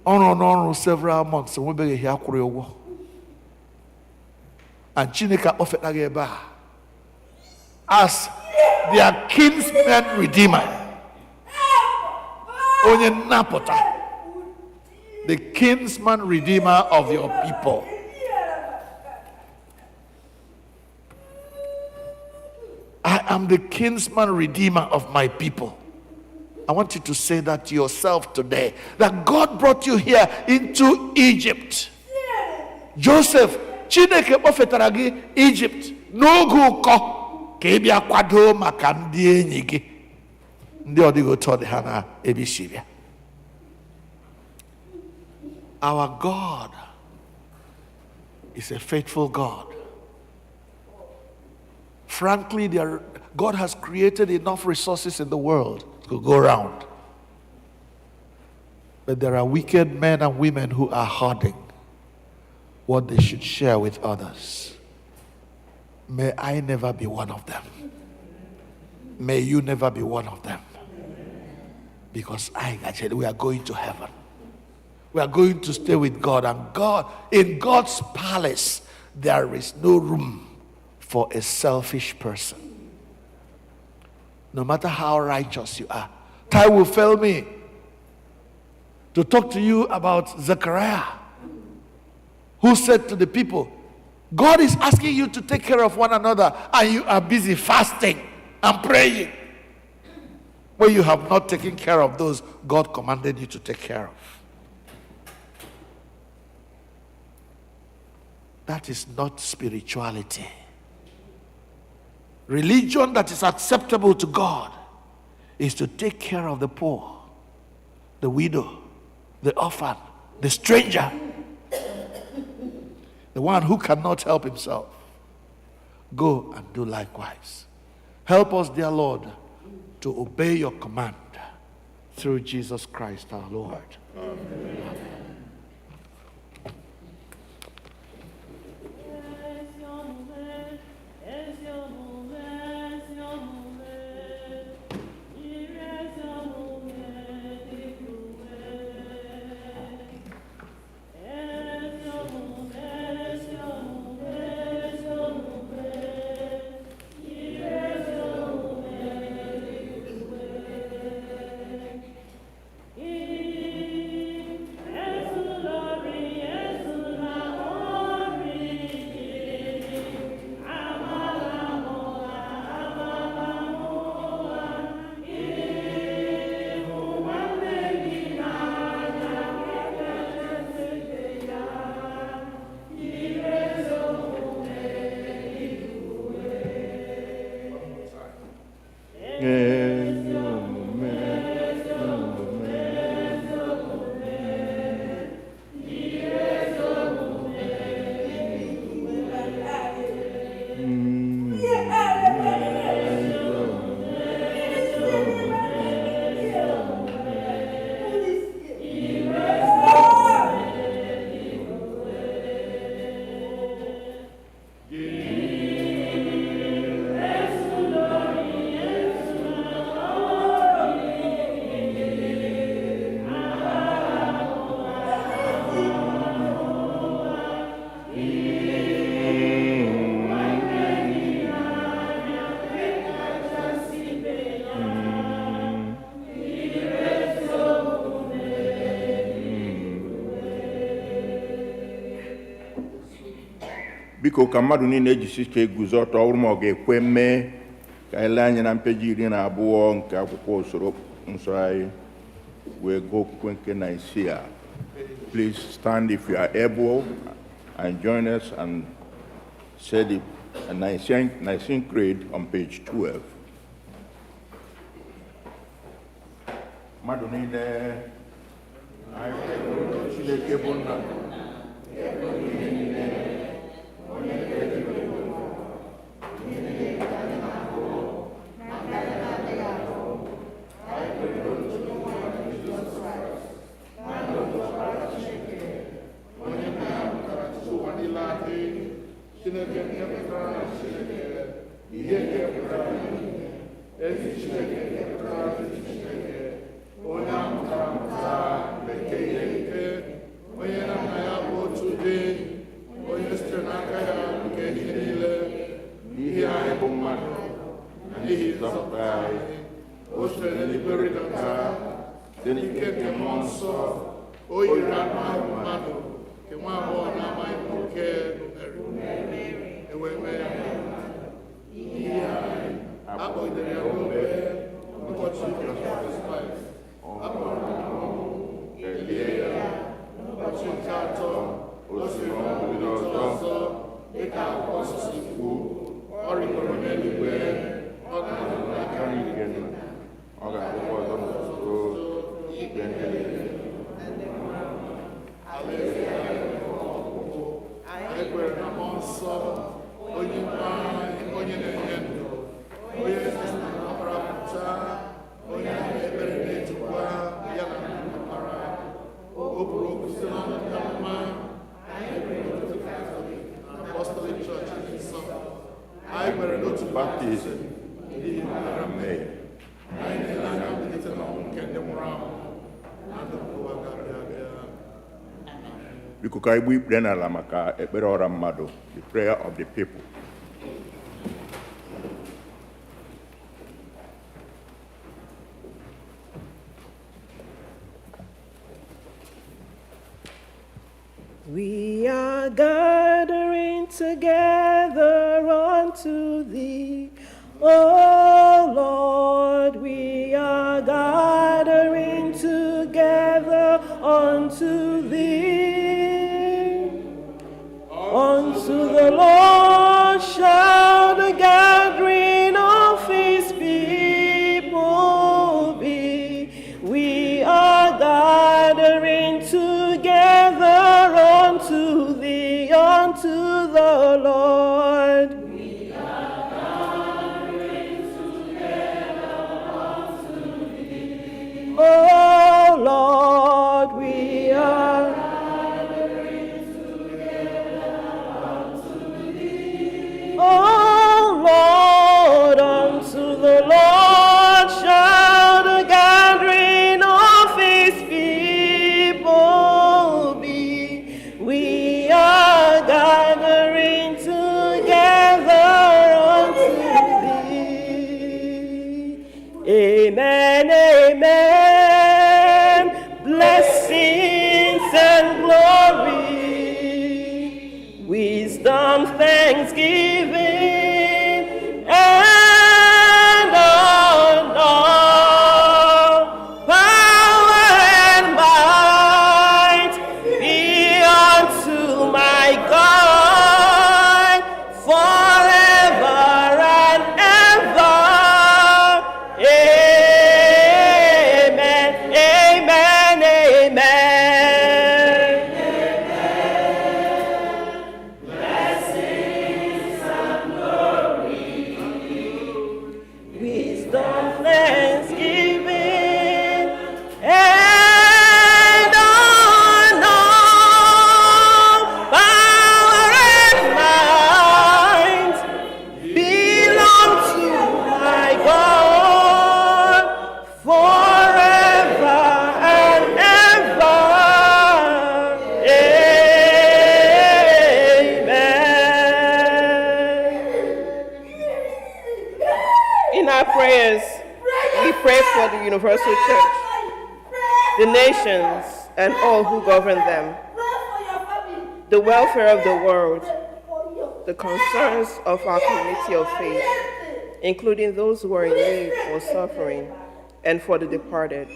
on several months, and we be here kurewo. And Chineke offered eba as their kinsman redeemer. Onye napota, the kinsman redeemer of your people. I am the kinsman redeemer of my people. I want you to say that to yourself today, that God brought you here into Egypt. Joseph, Chineke kpọfetara gị Egypt n'oge ụkọ ka ị bịa kwado maka ndị enyi gị ndị ọdịgo tọdị ha na ebe isi bịa. Our God is a faithful God. Frankly, God has created enough resources in the world to go around. But there are wicked men and women who are hoarding what they should share with others. May I never be one of them. May you never be one of them. Because we are going to heaven. We are going to stay with God, and God, in God's palace, there is no room for a selfish person. No matter how righteous you are. Time will fail me to talk to you about Zechariah, who said to the people, God is asking you to take care of one another, and you are busy fasting and praying when you have not taken care of those God commanded you to take care of. That is not spirituality. Religion that is acceptable to God is to take care of the poor, the widow, the orphan, the stranger, the one who cannot help himself. Go and do likewise. Help us, dear Lord, to obey your command through Jesus Christ our Lord. Amen. biko ka mmadụ niile ejisi ike guzo ọtọ ọrụ ma ọ ga-ekwe mee ka ele anya na mpeji 12 nke akwụkwọ usoro nsọ anyị wee go kwenke na isi a. Please stand if you are able and join us and say the Nicene Creed on page 12. Mmadụ niile anyị Chineke bụ nna o yiri anụ ahụ mmadụ nke nwa agbọghọ na-amaghị nwoke mere ewee mee ya ihe anyị akpọgidere ya n'obe ụbọchị Jizọs Kraịst akpọrọ ya n'ọnwụ elie ya n'ụbọchị nke atọ o siri n'ọnwụ bilite ọzọ dịka akwụkwọ nsọ si kwuo ọ rịgoro n'eluigwe ọ ga-anọ n'aka nri nke Nna ọ ga-abụkwa ọzọ n'ụtụtụ ikpe ndị niile alaeze ya bụ ọgwụgwụ anyị kwere na mmụọ nsọ onye nwe anyị onye na-enye ndụ onye si na ọbara pụta onye ahụ ekpere na-ejikwa ya na ọbara o buru okwu site n'ọnụ ndị amụma anyị kwere n'otu Katọlik na Apọstọlik Chọọchị dị nsọ anyị kwere n'otu baptizim n'ihi mgbaghara mmehie anyị na-ele anya mbilite n'ọnwụ nke ndị nwụrụ anwụ na ndụ nke ụwa ga-abịa abịa. Biko ka igbu ikpere n'ala maka ekpere ọra mmadụ, the prayer of the people. We are gathering together unto thee, O Lord. We are gathering together unto thee. Unto the Lord shall the gathering of his people be. We are gathering together unto thee, unto the Lord. We are gathering together unto thee. Oh Lord, we are gathering together unto thee. Oh Lord, unto the Lord shall the gathering of his people be. We are gathering together unto thee. Amen, amen. Blessings and glory, wisdom, thanksgiving, and honor, power and might be unto my God forever and ever. Amen, amen, amen. Blessings and glory, wisdom, thanksgiving, and honor, power and might belong to my God forever and ever. Amen. In our prayers, we pray for the universal church, the nations, and all who govern them, the welfare of the world, the concerns of our community of faith, including those who are in need or suffering, and for the departed.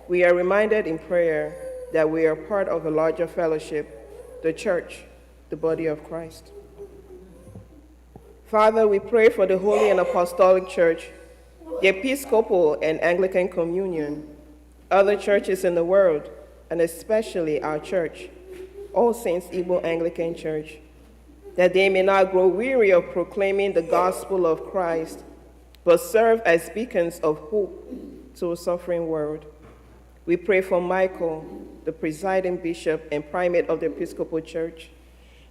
We are reminded in prayer that we are part of a larger fellowship, the church, the body of Christ. Father, we pray for the Holy and Apostolic Church, the Episcopal and Anglican Communion, other churches in the world, and especially our church, All Saints Igbo Anglican Church, that they may not grow weary of proclaiming the gospel of Christ, but serve as beacons of hope to a suffering world. We pray for Michael, the presiding bishop and primate of the Episcopal Church,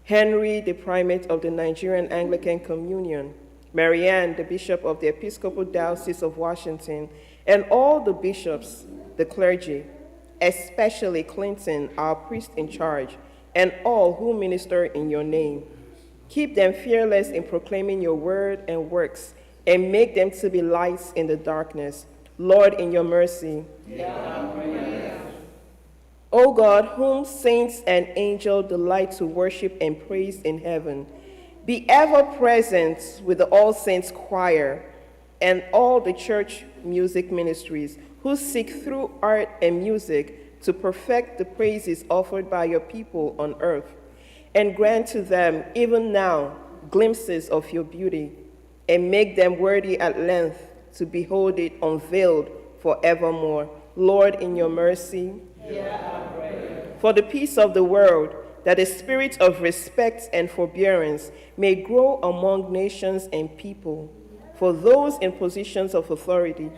Henry, the primate of the Nigerian Anglican Communion, Marianne, the bishop of the Episcopal Diocese of Washington, and all the bishops, the clergy, especially Clinton, our priest in charge, and all who minister in your name. Keep them fearless in proclaiming your word and works, and make them to be lights in the darkness. Lord, in your mercy. O God, whom saints and angels delight to worship and praise in heaven, be ever present with the All Saints Choir and all the church music ministries who seek through art and music to perfect the praises offered by your people on earth, and grant to them, even now, glimpses of your beauty, and make them worthy at length to behold it unveiled forevermore. Lord, in your mercy, for the peace of the world, that a spirit of respect and forbearance may grow among nations and people, for those in positions of authority,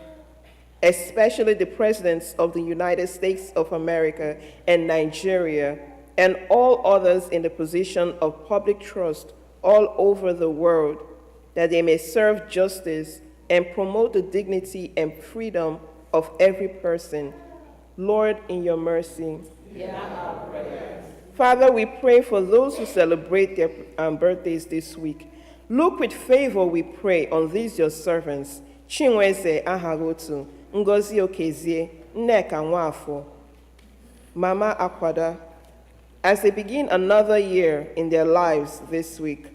especially the presidents of the United States of America and Nigeria, and all others in the position of public trust all over the world, that they may serve justice and promote the dignity and freedom of every person. Lord, in your mercy. Father, we pray for those who celebrate their birthdays this week. Look with favor, we pray, on these your servants, Chinweze Ahagotu, Ngozi Okezie, Nneka Nwafọ, Mama Akwada, as they begin another year in their lives this week.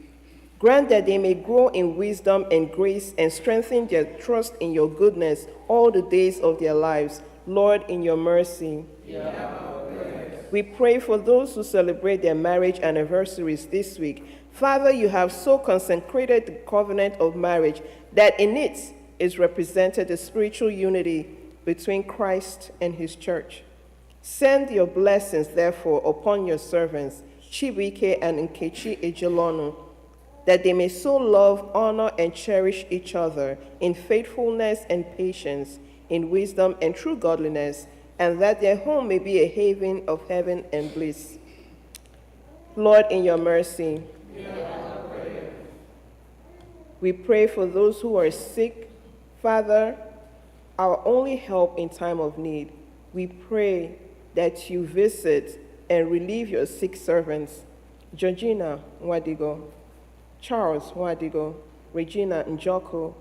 Grant that they may grow in wisdom and grace and strengthen their trust in your goodness all the days of their lives. Lord, in your mercy. We pray for those who celebrate their marriage anniversaries this week. Father, you have so consecrated the covenant of marriage that in it is represented the spiritual unity between Christ and his church. Send your blessings, therefore, upon your servants, Chibuike and Nkechi Ejelonu, that they may so love, honor, and cherish each other in faithfulness and patience, in wisdom and true godliness, and that their home may be a haven of heaven and bliss. Lord, in your mercy, we pray for those who are sick. Father, our only help in time of need, we pray that you visit and relieve your sick servants, Georgina Nwadigo, Charles Nwadigo, Regina Njoko,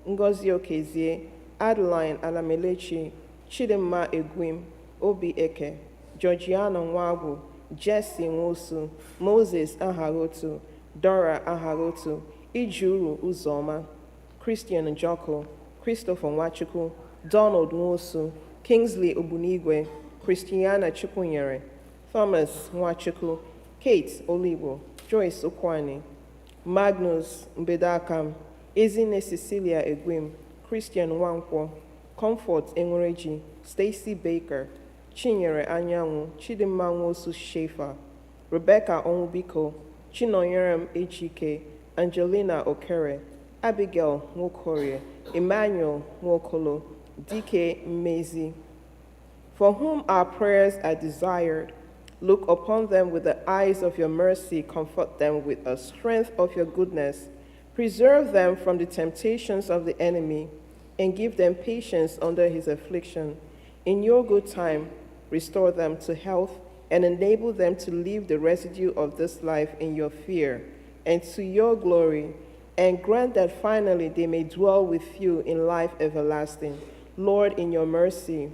Ngozi Okezie, Adeline Alamelechi, Chidimma Egwim, Obi Eke, Georgiana Nwagu, Jesse Nwosu, Moses Aharotu, Dora Aharotu, Ijuru Uzoma, Christian Njoko, Christopher Nwachukwu, Donald Nwosu, Kingsley Obunigwe, Christiana Chukwunyere, Thomas Nwachukwu, Kate Olibo, Joyce Okwani, Magnus Mbedakam, Ezine Cecilia Egwim, Christian Wankwo, Comfort Enwereji, Stacy Baker, Chinyere Anyanwu, Chidimma Nwosu Shefa, Rebecca Onwubiko, Chinoyerem Ejike, Angelina Okere, Abigail Nwokorie, Emmanuel Nwokolo, DK Mmezi, for whom our prayers are desired. Look upon them with the eyes of your mercy, comfort them with the strength of your goodness, preserve them from the temptations of the enemy, and give them patience under his affliction. In your good time, restore them to health and enable them to leave the residue of this life in your fear and to your glory, and grant that finally they may dwell with you in life everlasting. Lord, in your mercy,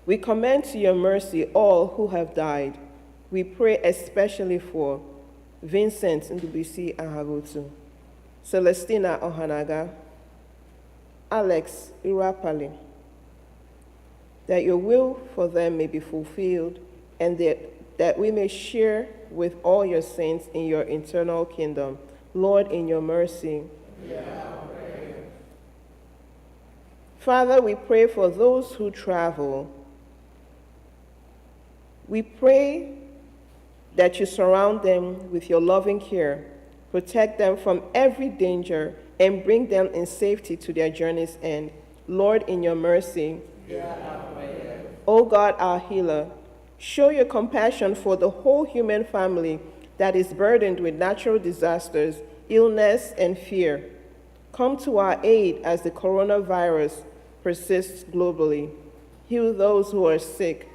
we commend to your mercy all who have died. We pray especially for Vincent Ndubisi Ahagotu, Celestina Ohanaga, Alex Irapali, that your will for them may be fulfilled, and that we may share with all your saints in your eternal kingdom. Lord, in your mercy. Father, we pray for those who travel. We pray that you surround them with your loving care, protect them from every danger, and bring them in safety to their journey's end. Lord, in your mercy. O God, our healer, show your compassion for the whole human family that is burdened with natural disasters, illness, and fear. Come to our aid as the coronavirus persists globally. Heal those who are sick.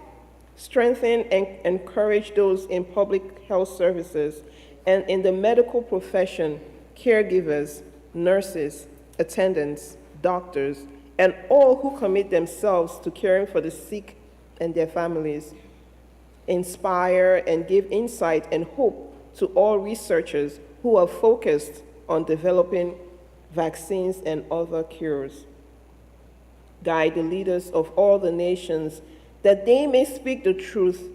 Strengthen and encourage those in public health services and in the medical profession, caregivers, nurses, attendants, doctors, and all who commit themselves to caring for the sick and their families. Inspire and give insight and hope to all researchers who are focused on developing vaccines and other cures. Guide the leaders of all the nations that they may speak the truth,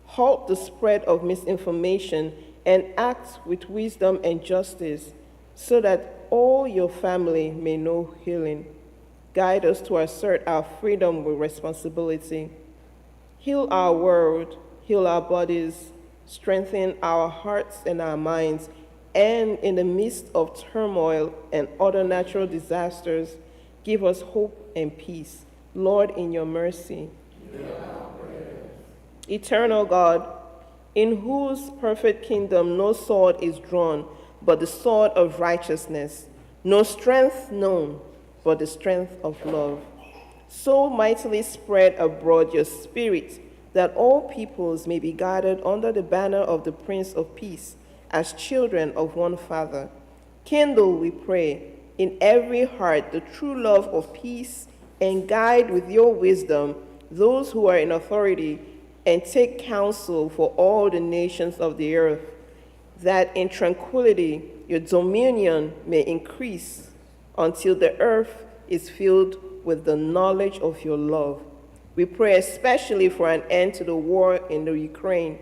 halt the spread of misinformation, and act with wisdom and justice, so that all your family may know healing. Guide us to assert our freedom with responsibility. Heal our world, heal our bodies, strengthen our hearts and our minds, and in the midst of turmoil and other natural disasters, give us hope and peace. Lord, in your mercy. Eternal God, in whose perfect kingdom no sword is drawn, but the sword of righteousness, no strength known, but the strength of love. So mightily spread abroad your spirit, that all peoples may be gathered under the banner of the Prince of Peace, as children of one Father. Kindle, we pray, in every heart the true love of peace, and guide with your wisdom those who are in authority, and take counsel for all the nations of the earth, that in tranquility your dominion may increase until the earth is filled with the knowledge of your love. We pray especially for an end to the war in the Ukraine.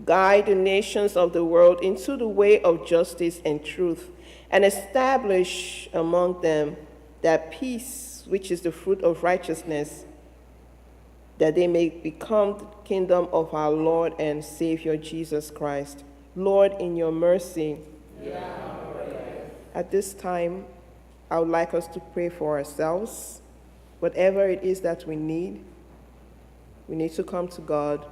Guide the nations of the world into the way of justice and truth, and establish among them that peace which is the fruit of righteousness, that they may become the kingdom of our Lord and Savior Jesus Christ. Lord, in your mercy. At this time, I would like us to pray for ourselves. Whatever it is that we need to come to God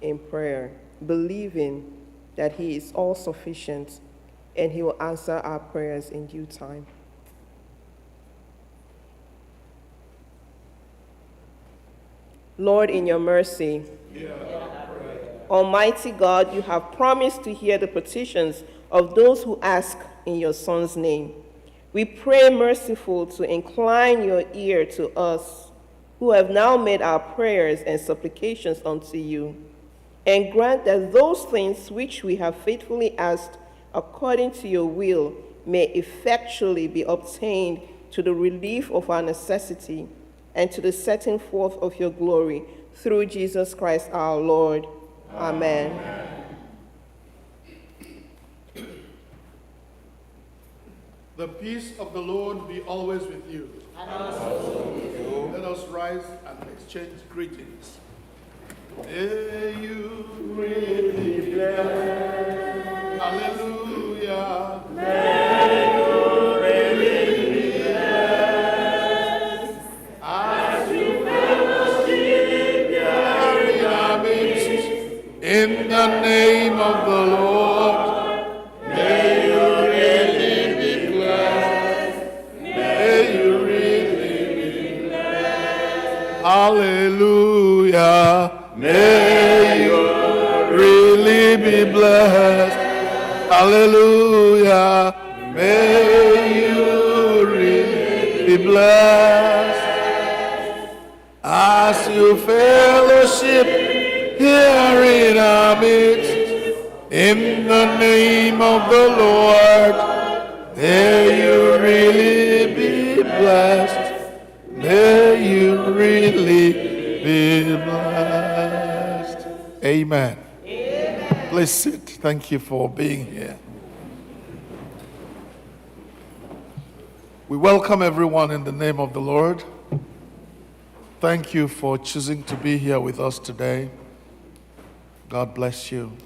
in prayer, believing that he is all sufficient and he will answer our prayers in due time. Lord, in your mercy. Almighty God, you have promised to hear the petitions of those who ask in your Son's name. We pray, merciful, to incline your ear to us, who have now made our prayers and supplications unto you, and grant that those things which we have faithfully asked according to your will may effectually be obtained to the relief of our necessity and to the setting forth of your glory, through Jesus Christ our Lord. Amen. The peace of the Lord be always with you. And also with you. Let us rise and exchange greetings. May you really be blessed. Hallelujah. May you really be blessed. As you fellowship here in our midst, in the name of the Lord, may you really be blessed. May you really be blessed. Hallelujah. May you really be blessed. Hallelujah. May you really be blessed. As you fellowship here in our midst, in the name of the Lord, may you really be blessed. May you really be blessed. Amen. Amen. Please sit. Thank you for being here. We welcome everyone in the name of the Lord. Thank you for choosing to be here with us today. God bless you.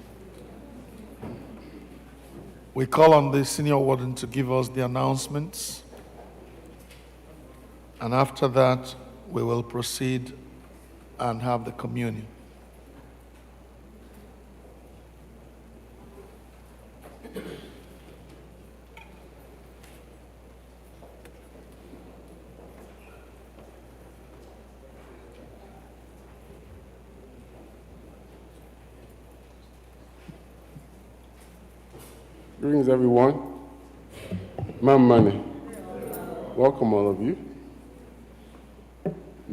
We call on the senior warden to give us the announcements. And after that, we will proceed and have the communion. Greetings, everyone. Ma'am Money. Welcome, all of you.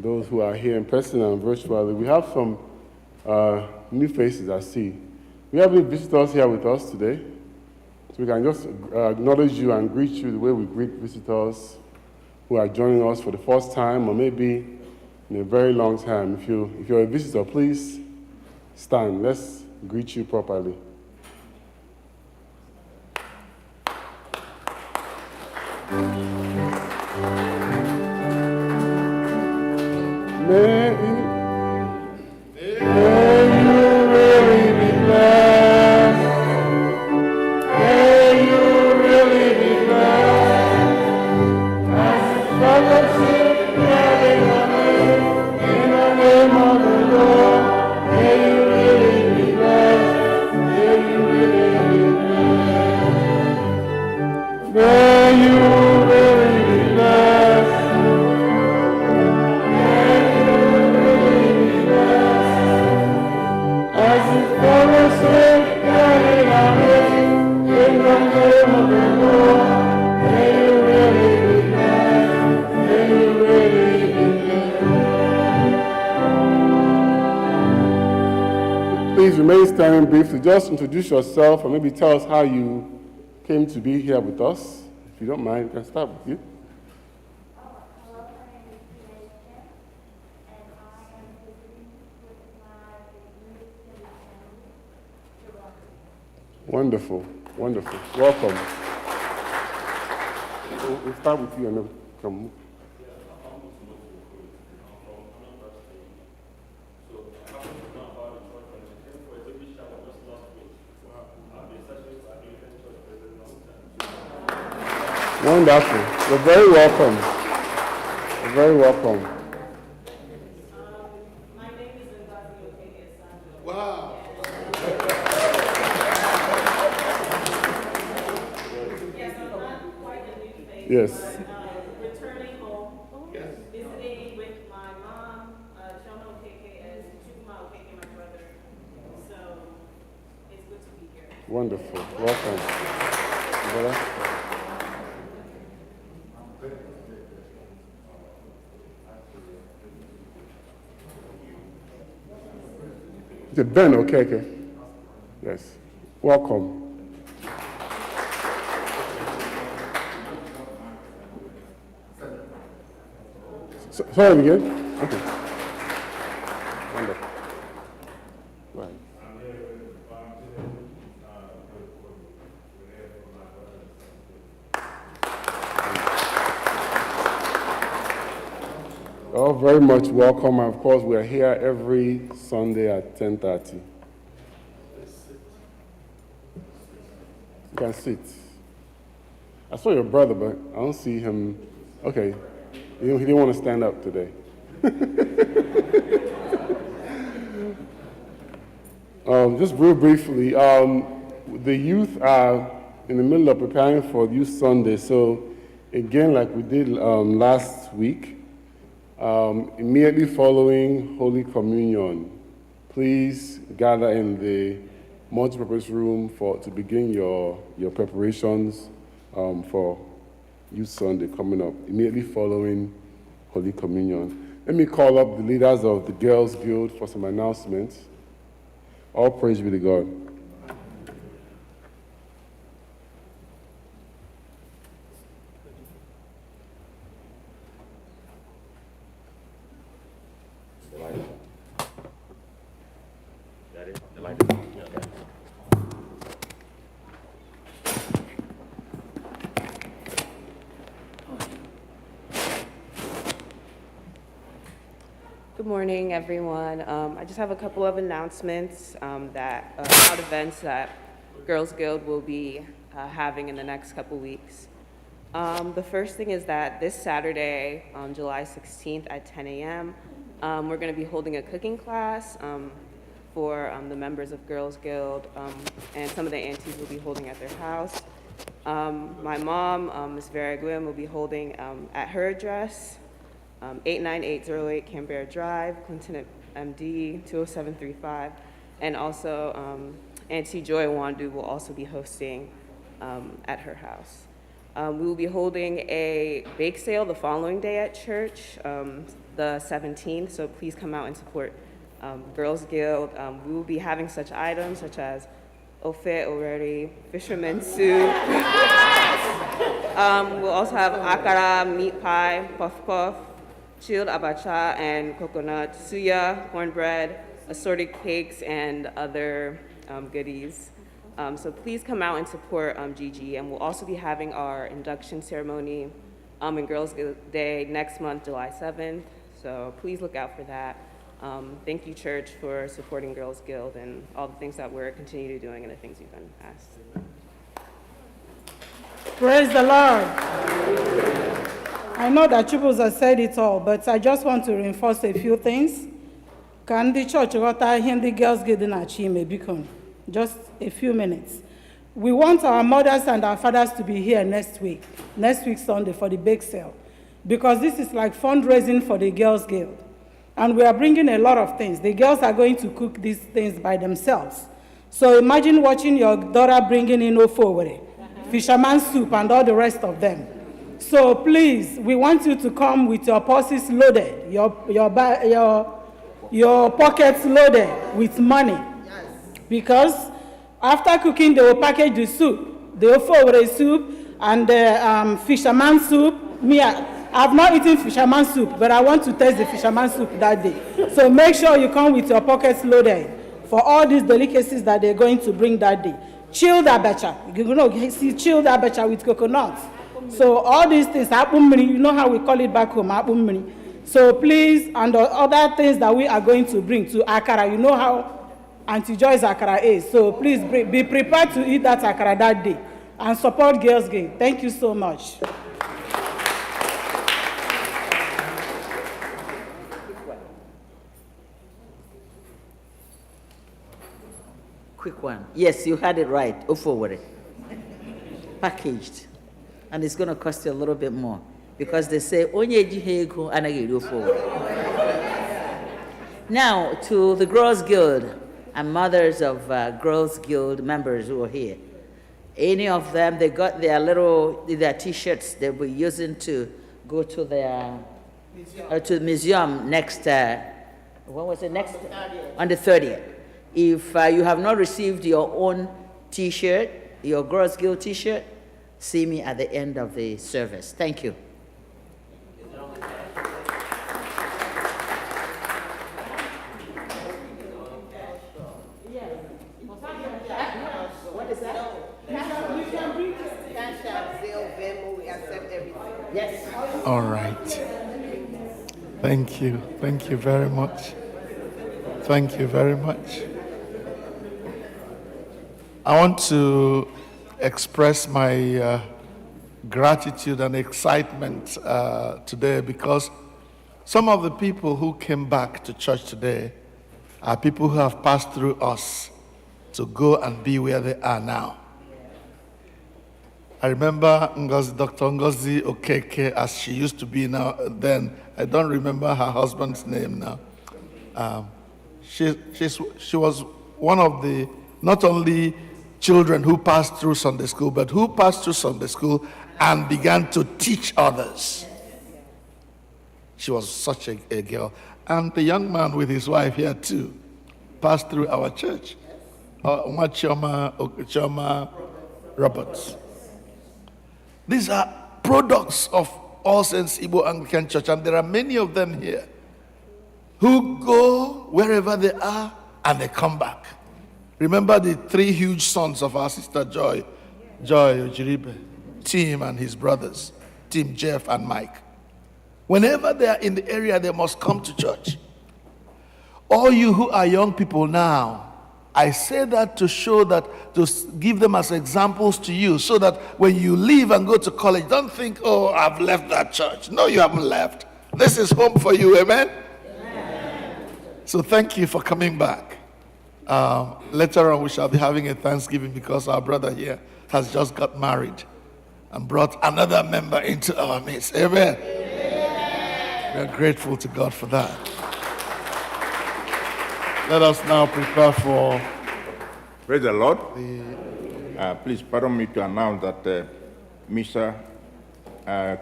those who are here in person and virtually. We have some new faces I see. We have any visitors here with us today? So we can just acknowledge you and greet you the way we greet visitors who are joining us for the first time or maybe in a very long time. If you're a visitor, please stand. Let's greet you properly. May you really be blessed. May you really be blessed. As fellowship gathering on earth in the name of the Lord. May you really be blessed. May you really be blessed. May you really be blessed. Please remain standing briefly. Just introduce yourself and maybe tell us how you came to be here with us. If you don't mind, we can start with you. Wonderful, wonderful. Welcome. We'll start with you and then come. Wonderful. You're very welcome. You're very welcome. My name is Ngbaghara. Wow. Yes, I'm not quite a new face. Yes. But, returning home, visiting with my mom, Choma Okeke, as Chuma Okeke, my brother. So it's good to be here. Wonderful. Welcome. Brother? Is it Ben Okeke? Yes. Welcome. Sorry again? Okay. Wonderful. Right. Oh, very much welcome. And of course, we're here every Sunday at 10:30. You can sit. I saw your brother, but I don't see him. Okay. He didn't want to stand up today. Just real briefly, the youth are in the middle of preparing for Youth Sunday. So again, like we did last week, immediately following Holy Communion, please gather in the multipurpose room to begin your preparations for Youth Sunday coming up, immediately following Holy Communion. Let me call up the leaders of the Girls Guild for some announcements. All praise be to God. Good morning, everyone. I just have a couple of announcements about events that Girls Guild will be having in the next couple weeks. The first thing is that this Saturday, on July 16th at 10 a.m., we're going to be holding a cooking class for the members of Girls Guild, and some of the aunties will be holding at their house. My mom, Ms. Vera Gwyn, will be holding at her address, 89808 Canberra Drive, Clinton, MD 20735, and also Auntie Joy Wandu will also be hosting at her house. We will be holding a bake sale the following day at church, the 17th, so please come out and support Girls Guild. We will be having such items such as ofe oreri, fisherman's soup. We'll also have akara, meat pie, puff puff, chilled abacha and coconut, suya, cornbread, assorted cakes, and other goodies. So please come out and support Gigi. And we'll also be having our induction ceremony and Girls Guild Day next month, July 7th. So please look out for that. Thank you, church, for supporting Girls Guild and all the things that we're continuing to doing and the things you've done in the past. Praise the Lord. I know that Chibuzo said it all, but I just want to reinforce a few things. Can the church ghọta ihe ndị Girls Guild na-achọ ime biko? Just a few minutes. We want our mothers and our fathers to be here next week Sunday, for the bake sale, because this is like fundraising for the Girls Guild. And we are bringing a lot of things. The girls are going to cook these things by themselves. So imagine watching your daughter bringing in ofowere, fisherman's soup, and all the rest of them. So please, we want you to come with your purses loaded, your pockets loaded with money. Because after cooking, they will package the soup, the ofowere soup, and the fisherman's soup. I've not eaten fisherman soup, but I want to taste the fisherman soup that day. So make sure you come with your pockets loaded for all these delicacies that they're going to bring that day. Chilled abacha. You see chilled abacha with coconut. So all these things, you know how we call it back home, so please, and the other things that we are going to bring to akara, you know how Auntie Joy's akara is. So please be prepared to eat that akara that day and support Girls Guild. Thank you so much. Quick one. Yes, you had it right. Ofowere. Packaged. And it's going to cost you a little bit more because they say, onye jihego anagiri ofowere. Now, to the Girls Guild and mothers of Girls Guild members who are here, any of them, they got their T-shirts they were using to go to their to the museum next, what was it, next? On the 30th. If you have not received your own T-shirt, your Girls Guild T-shirt, see me at the end of the service. Thank you. What is that? You can bring Cash App, Zelle, Venmo, we accept everything. Yes. All right. Thank you. Thank you very much. Thank you very much. I want to express my gratitude and excitement today because some of the people who came back to church today are people who have passed through us to go and be where they are now. I remember Dr. Ngozi Okeke as she used to be now. Then I don't remember her husband's name now. She was one of the not only children who passed through Sunday school, but who passed through Sunday school and began to teach others. She was such a girl. And the young man with his wife here too passed through our church. Chioma Roberts. These are products of All Saints Igbo Anglican Church, and there are many of them here who go wherever they are and they come back. Remember the three huge sons of our sister Joy Ojiribe, Tim and his brothers, Tim, Jeff, and Mike. Whenever they are in the area, they must come to church. All you who are young people now, I say that to show that, to give them as examples to you, so that when you leave and go to college, don't think, oh, I've left that church. No, you haven't left. This is home for you, amen? Amen. So thank you for coming back. Later on, we shall be having a Thanksgiving because our brother here has just got married and brought another member into our midst. Amen. Amen. We are grateful to God for that. Let us now prepare for... Praise the Lord. Please pardon me to announce that Mr.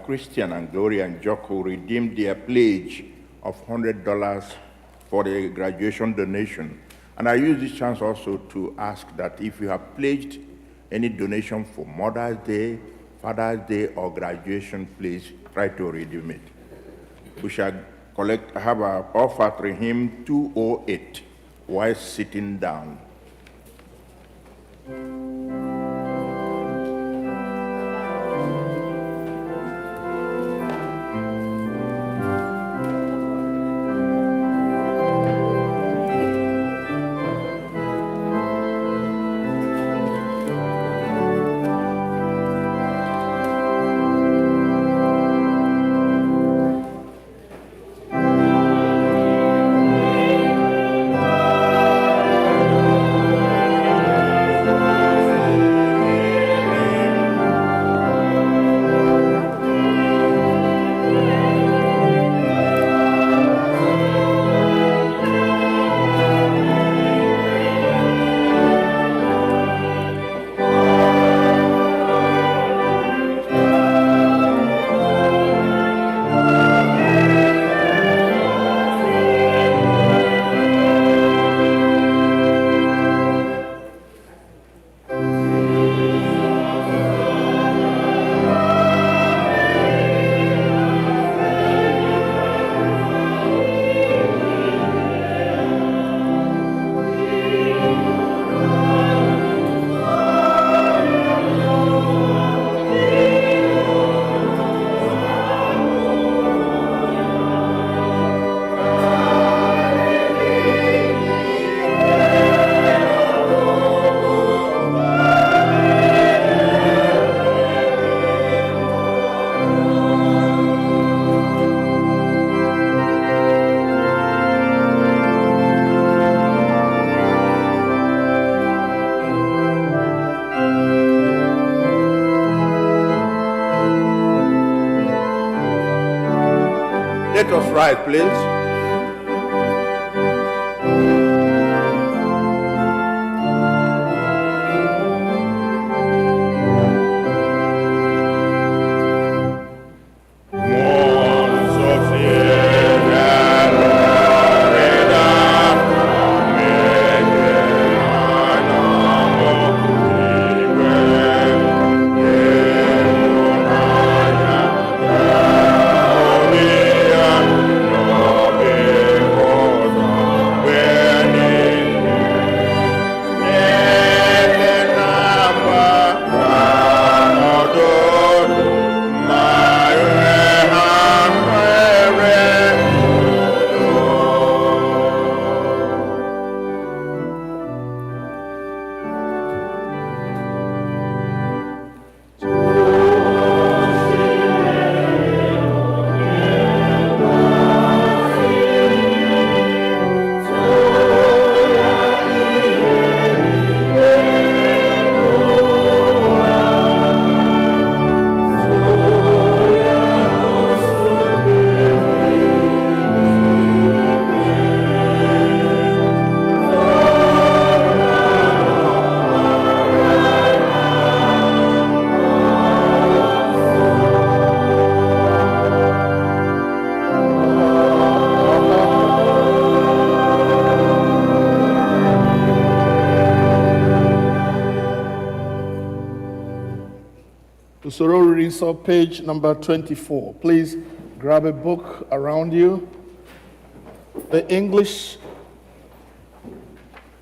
Christian and Gloria and Joko redeemed their pledge of $100 for the graduation donation. And I use this chance also to ask that if you have pledged any donation for Mother's Day, Father's Day, or graduation, please try to redeem it. We shall have an offer to him 208 while sitting down. Let us rise, please. Usoro reads on page number 24. Please grab a book around you. The English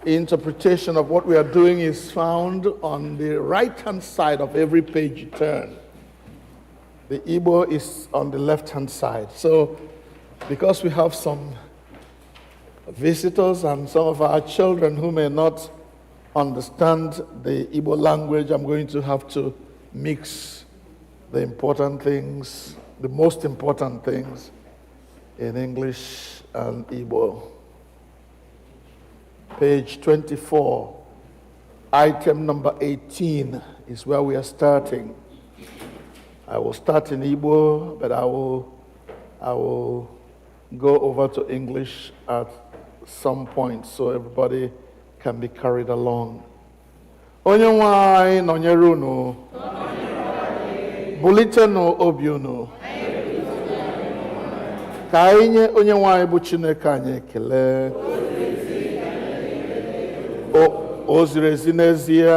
interpretation of what we are doing is found on the right-hand side of every page you turn. The Igbo is on the left-hand side. So because we have some visitors and some of our children who may not understand the Igbo language, I'm going to have to mix the important things, the most important things in English and Igbo. Page 24, item number 18 is where we are starting. I will start in Igbo, but I will go over to English at some point so everybody can be carried along. Onye nwe anyị nọnyere unu, bulitenụ obi unu. ka anyị nye onye nwe anyị bụ Chineke anyị ekele. O ziri ezi n'ezie,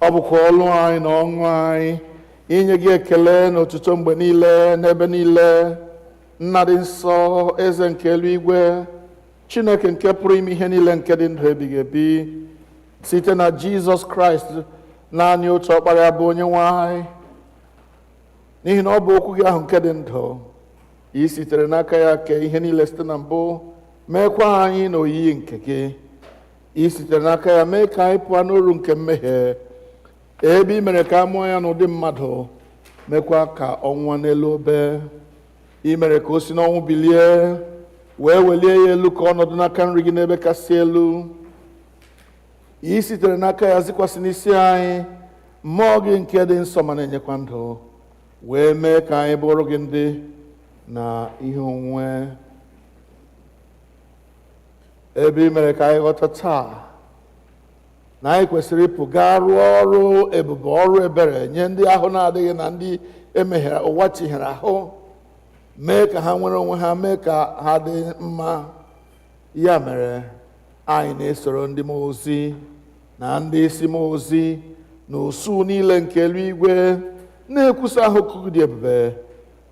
ọ bụkwa ọlụ anyị na ọṅụ anyị inye gị ekele na otuto mgbe niile n'ebe niile. Nna dị nsọ, eze nke eluigwe, Chineke nke pụrụ ime ihe niile nke dị ndụ ebighị ebi, site na Jizọs Kraịst naanị otu ọkpara ya bụ onye nwe anyị, n'ihi na ọ bụ okwu gị ahụ nke dị ndụ, i sitere n'aka ya kee ihe niile site na mbụ, meekwa anyị na oyiyi nke gị. I sitere n'aka ya mee ka anyị pụọ n'oru nke mmehie, ebe i mere ka a mụọ ya n'ụdị mmadụ, mekwa ka ọ nwụọ n'elu obe. I mere ka o si n'ọnwụ bilie, wee welie ya elu ka ọ nọdụ n'aka nri gị n'ebe kasị elu. I sitere n'aka ya zikwasị n'isi anyị mmụọ gị nke dị nsọ ma na-enyekwa ndụ, wee mee ka anyị bụrụ gị ndị na ihe onwunwe. Ebe i mere ka anyị ghọta taa na anyị kwesịrị ịpụ gaa rụọ ọrụ ebube, ọrụ ebere nye ndị ahụ na-adịghị na ndị emeghere ụwa tinyere ahụ, mee ka ha nwere onwe ha, mee ka ha dị mma. Ya mere anyị na-esoro ndị mmụọ ozi na ndị isi mmụọ ozi na usuu niile nke eluigwe na-ekwusa ahụhụ dị ebube,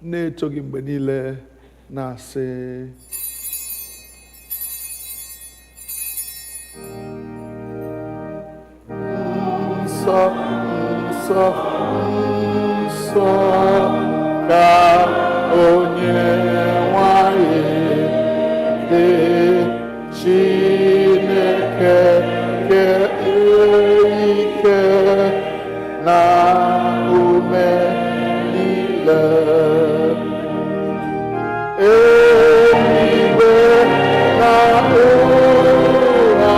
na-eto gị mgbe niile, na-asị: nsọ, nsọ, nsọ ka onye nwanyị dị, Chineke nke ike na ume niile. Eluigwe na ụwa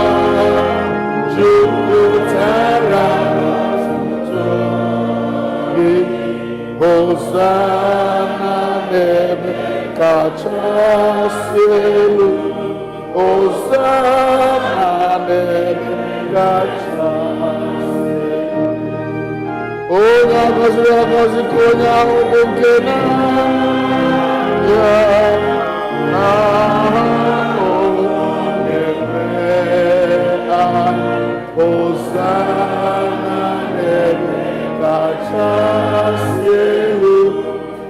jupụtara n'otuto gị. Hosanna n'ebe kachasị elu, Hosanna n'ebe kachasị elu. Onye agọziri agọzi ka onye ahụ bụ nke na-ya n'aha onye nwe anyị. Hosanna n'ebe kachasị elu,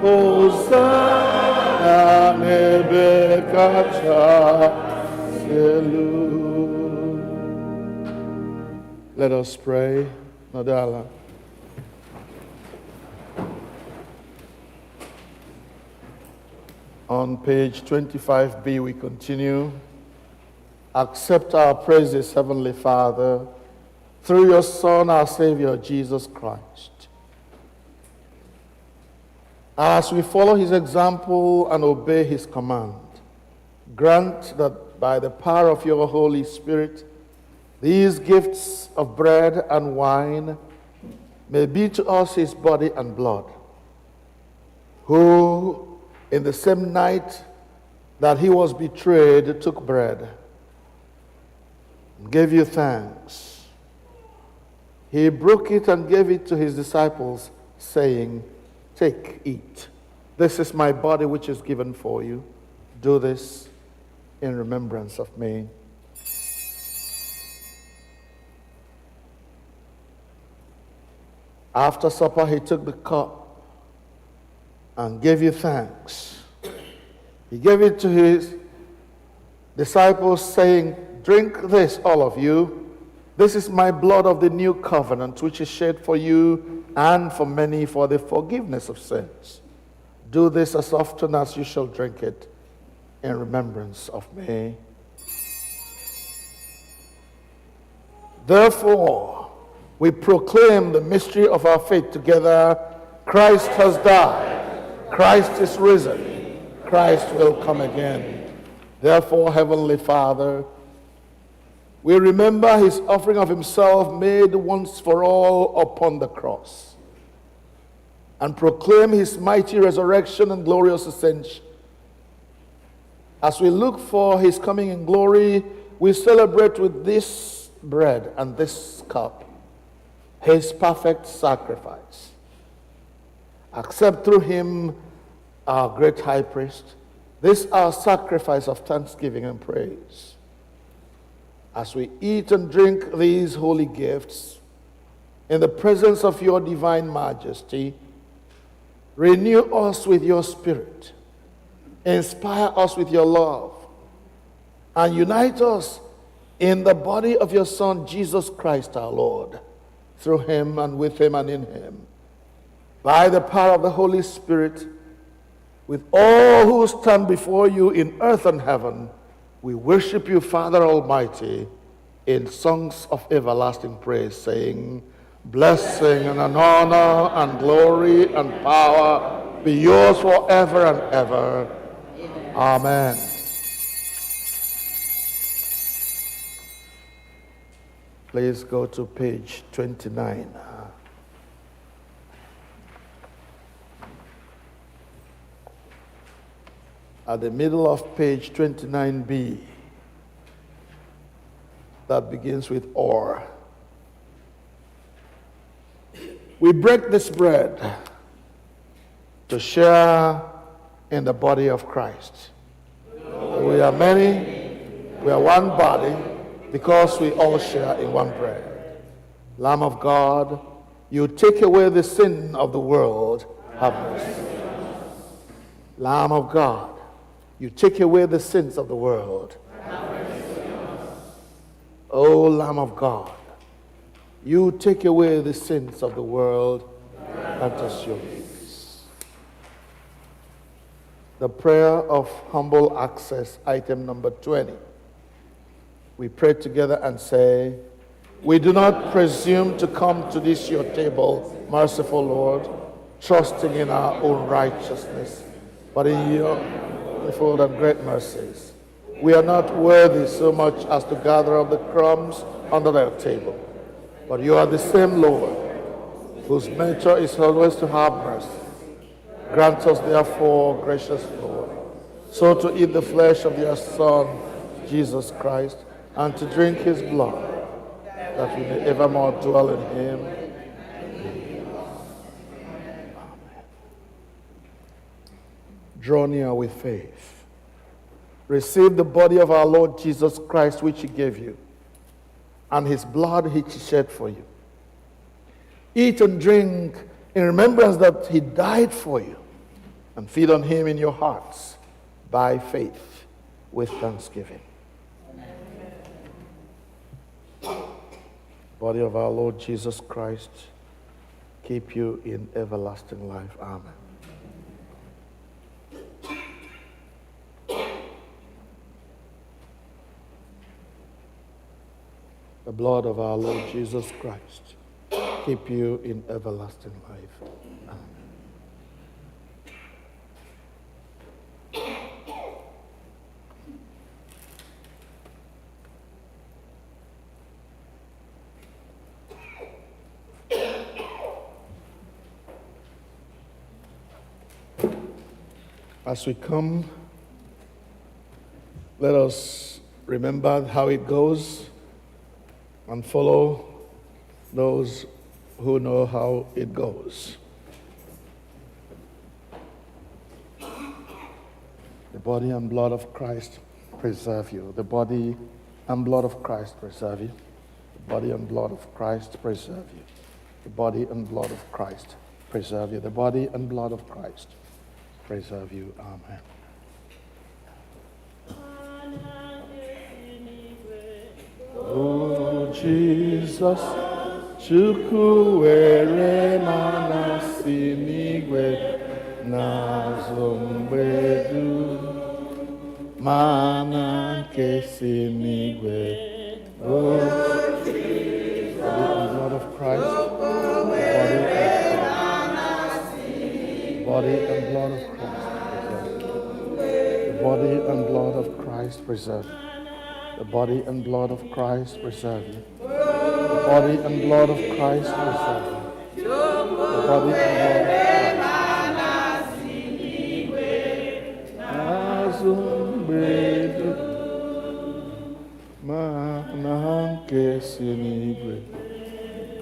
Hosanna n'ebe kachasị elu. Let us pray. Nadala. On page 25b, we continue. Accept our praises, Heavenly Father, through your Son, our Savior, Jesus Christ. As we follow his example and obey his command, grant that by the power of your Holy Spirit, these gifts of bread and wine may be to us his body and blood, who in the same night that he was betrayed took bread and gave you thanks. He broke it and gave it to his disciples, saying, "Take, eat. This is my body which is given for you. Do this in remembrance of me." After supper, he took the cup and gave you thanks. He gave it to his disciples, saying, "Drink this, all of you. This is my blood of the new covenant, which is shed for you and for many for the forgiveness of sins. Do this as often as you shall drink it in remembrance of me." Therefore, we proclaim the mystery of our faith together. Christ has died. Christ is risen. Christ will come again. Therefore, Heavenly Father, we remember his offering of himself made once for all upon the cross, and proclaim his mighty resurrection and glorious ascension. As we look for his coming in glory, we celebrate with this bread and this cup his perfect sacrifice. Accept through him, our great high priest, this our sacrifice of thanksgiving and praise. As we eat and drink these holy gifts in the presence of your divine majesty, renew us with your spirit, inspire us with your love, and unite us in the body of your Son, Jesus Christ our Lord, through him and with him and in him. By the power of the Holy Spirit, with all who stand before you in earth and heaven, we worship you, Father Almighty, in songs of everlasting praise, saying, blessing and an honor and glory and power be yours forever and ever. Amen. Please go to page 29. At the middle of page 29b, that begins with or. We break this bread to share in the body of Christ. We are many, we are one body, because we all share in one bread. Lamb of God, you take away the sin of the world, have mercy. Lamb of God, you take away the sins of the world. O Lamb of God, you take away the sins of the world. Grant us your peace. The prayer of humble access, item number 20. We pray together and say, we do not presume to come to this your table, merciful Lord, trusting in our own righteousness, but in your manifold and great mercies. We are not worthy so much as to gather up the crumbs under their table, but you are the same Lord, whose nature is always to have mercy. Grant us therefore, gracious Lord, so to eat the flesh of your Son, Jesus Christ, and to drink his blood, that we may evermore dwell in him. Amen. Draw near with faith. Receive the body of our Lord Jesus Christ, which he gave you, and his blood which he shed for you. Eat and drink in remembrance that he died for you, and feed on him in your hearts by faith with thanksgiving. Body of our Lord Jesus Christ, keep you in everlasting life. Amen. The blood of our Lord Jesus Christ, keep you in everlasting life. Amen. As we come, let us remember how it goes and follow those who know how it goes. The body and blood of Christ preserve you. The body and blood of Christ preserve you. The body and blood of Christ preserve you. The body and blood of Christ preserve you. The body and blood of Christ preserve you. Amen. Oh Jesus, Chukwu were mana si n'igwe n'azụ mgbe dum, mana nke si n'igwe. Oh Jesus, the blood of Christ, body and blood of Christ, the body and blood of Christ preserve you. The body and blood of Christ preserve you. The body and blood of Christ preserve you. The body and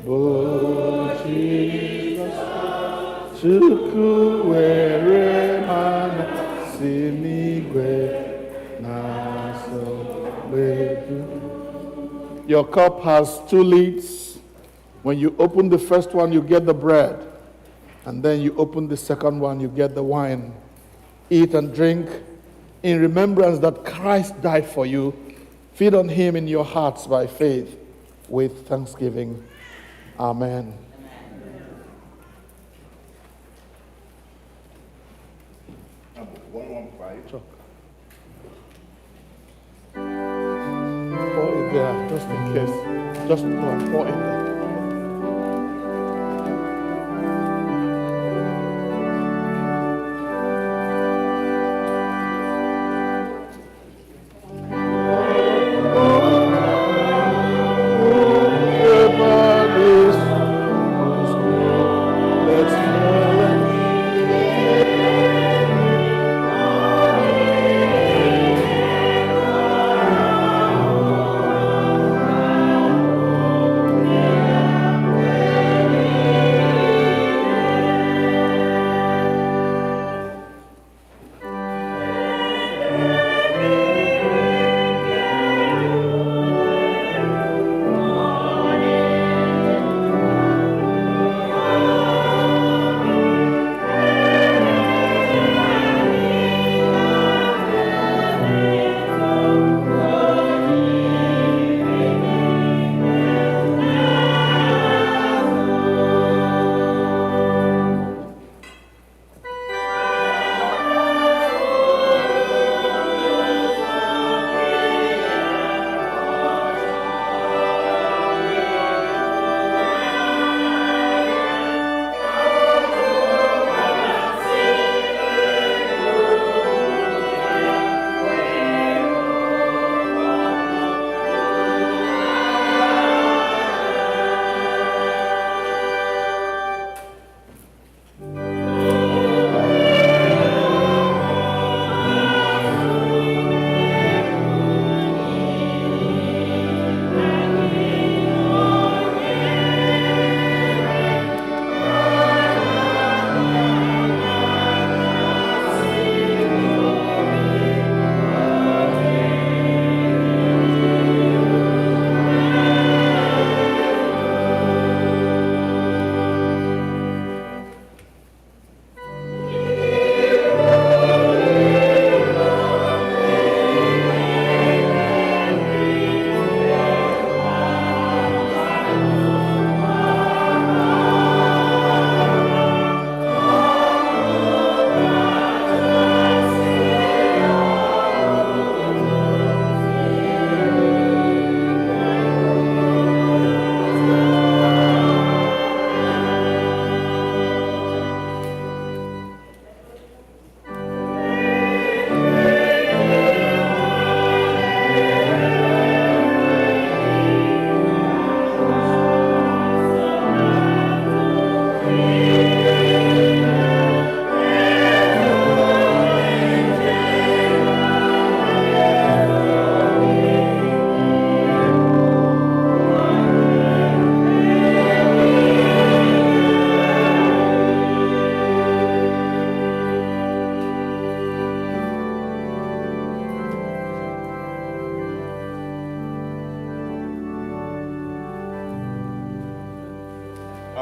blood of Jesus, Chukwu were mana si n'igwe na-asọ mgbedu. Your cup has 2 lids. When you open the first one, you get the bread. And then you open the second one, you get the wine. Eat and drink in remembrance that Christ died for you. Feed on him in your hearts by faith with thanksgiving. Amen. Sure. Pour it there, just in case. Just pour it there.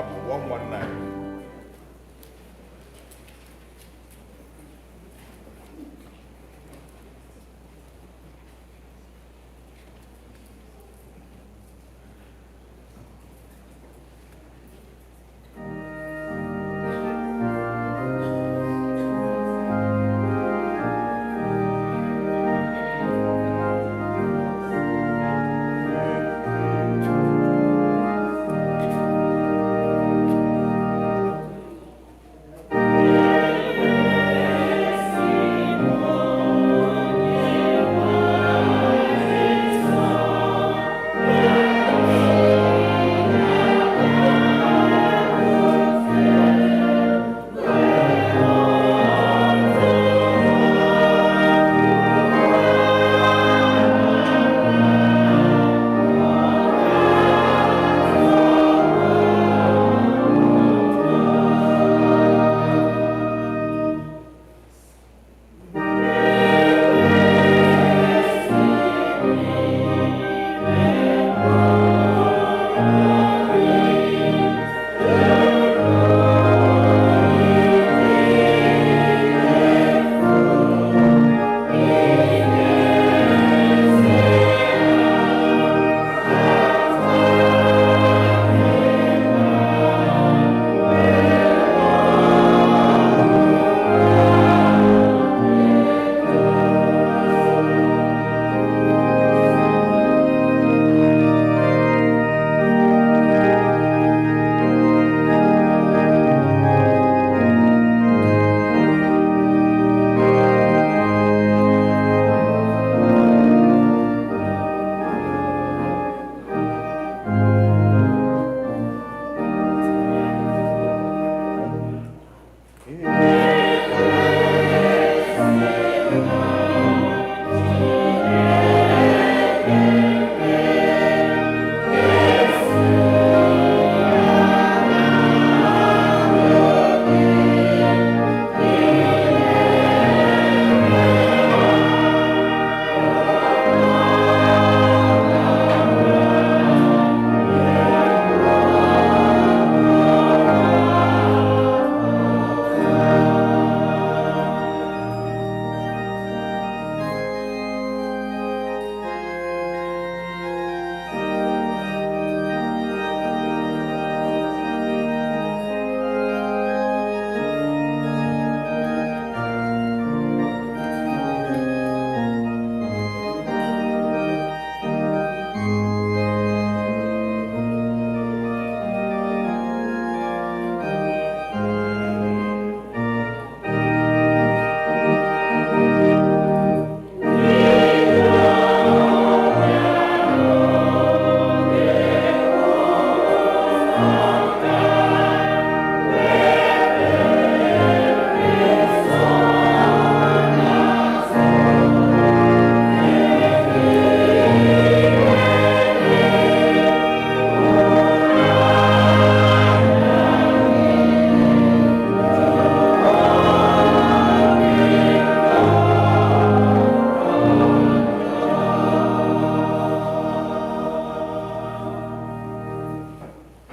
Abu-Ọma.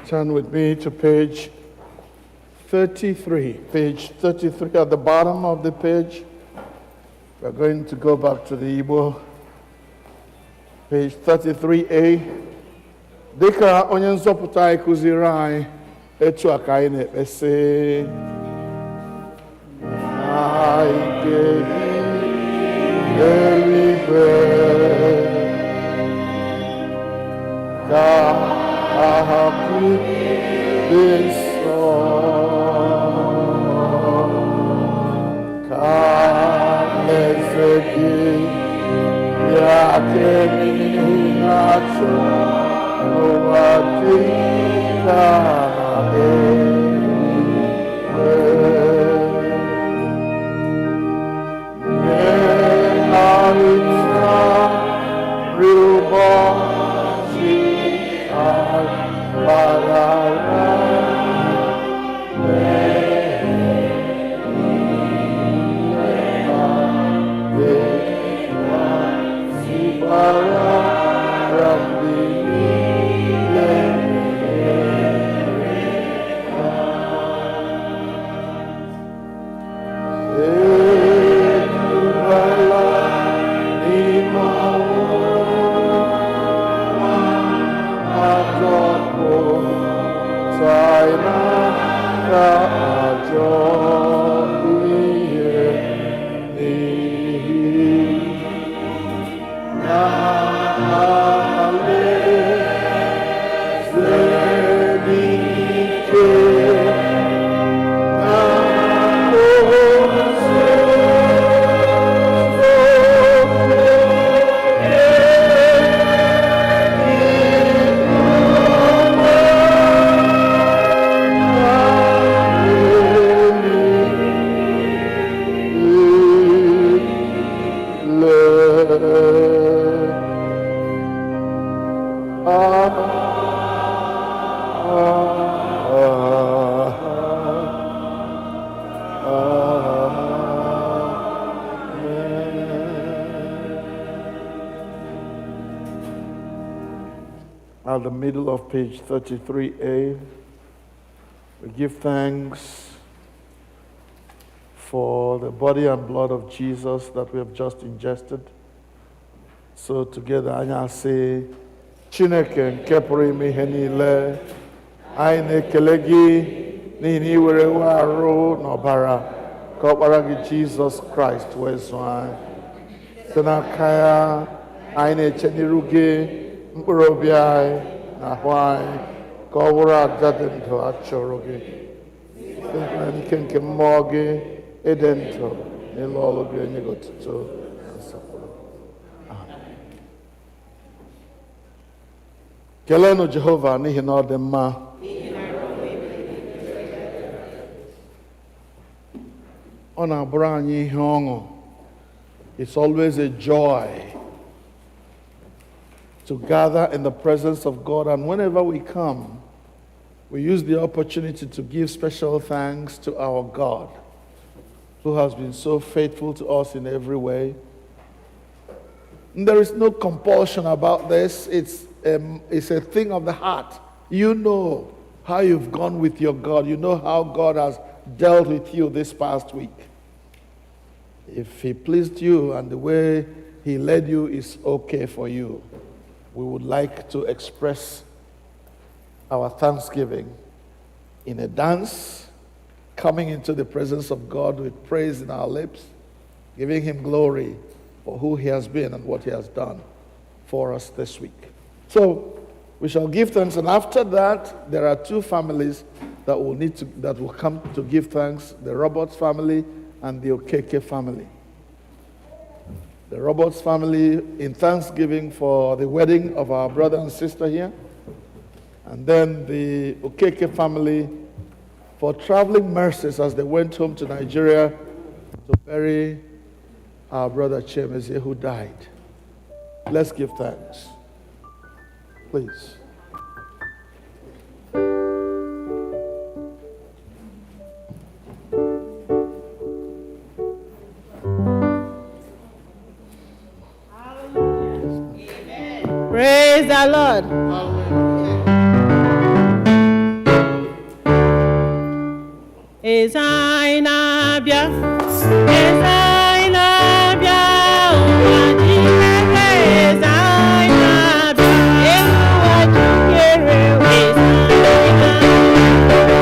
Turn with me to page 33. Page 33 at the bottom of the page. We're going to go back to the Igbo. Page 33A. Dịka onye nzọpụta anyị kụziri anyị etu a ka anyị na-ekpesị eluigwe ka aha gị dị nsọ ka eze gị bịa kere na-achọ n'ụwa dị ka eluigwe. Ubọchi Mgbaghara At the middle of page 33A, we give thanks for the body and blood of Jesus that we have just ingested. So together, I say, Chineke nke pụrụ ime ihe niile, anyị na-ekele gị n'ihi na i were arụ n'ọbara ka ọkpara gị Jizọs Kraịst wee zụọ anyị. Site n'aka ya, anyị na-eche n'iru gị mkpụrụ obi anyị na ahụ anyị ka ọ bụrụ aja dị ndụ a chọrọ gị. Site n'ike nke mmụọ gị ịdị ndụ n'ịlụ ọrụ gị enye gị otuto na nsọpụrụ. Keleenụ Jehova n'ihi na ọ dị mma. Ọ na-abụrụ anyị ihe ọṅụ. It's always a joy to gather in the presence of God, and whenever we come, we use the opportunity to give special thanks to our God, who has been so faithful to us in every way. And there is no compulsion about this. It's a thing of the heart. You know how you've gone with your God. You know how God has dealt with you this past week. If He pleased you and the way He led you is okay for you, we would like to express our thanksgiving in a dance, coming into the presence of God with praise in our lips, giving Him glory for who He has been and what He has done for us this week. So we shall give thanks, and after that, there are two families that will come to give thanks: the Roberts family and the Okeke family. The Roberts family in thanksgiving for the wedding of our brother and sister here, and then the Okeke family for traveling mercies as they went home to Nigeria to bury our brother Chemezie, who died. Let's give thanks. Please. Praise the Lord. eze anyị na-abịa, eze anyị na-abịa, ụwa Chineke eze anyị na-abịa, ụwa Chineke eze anyị na-abịa.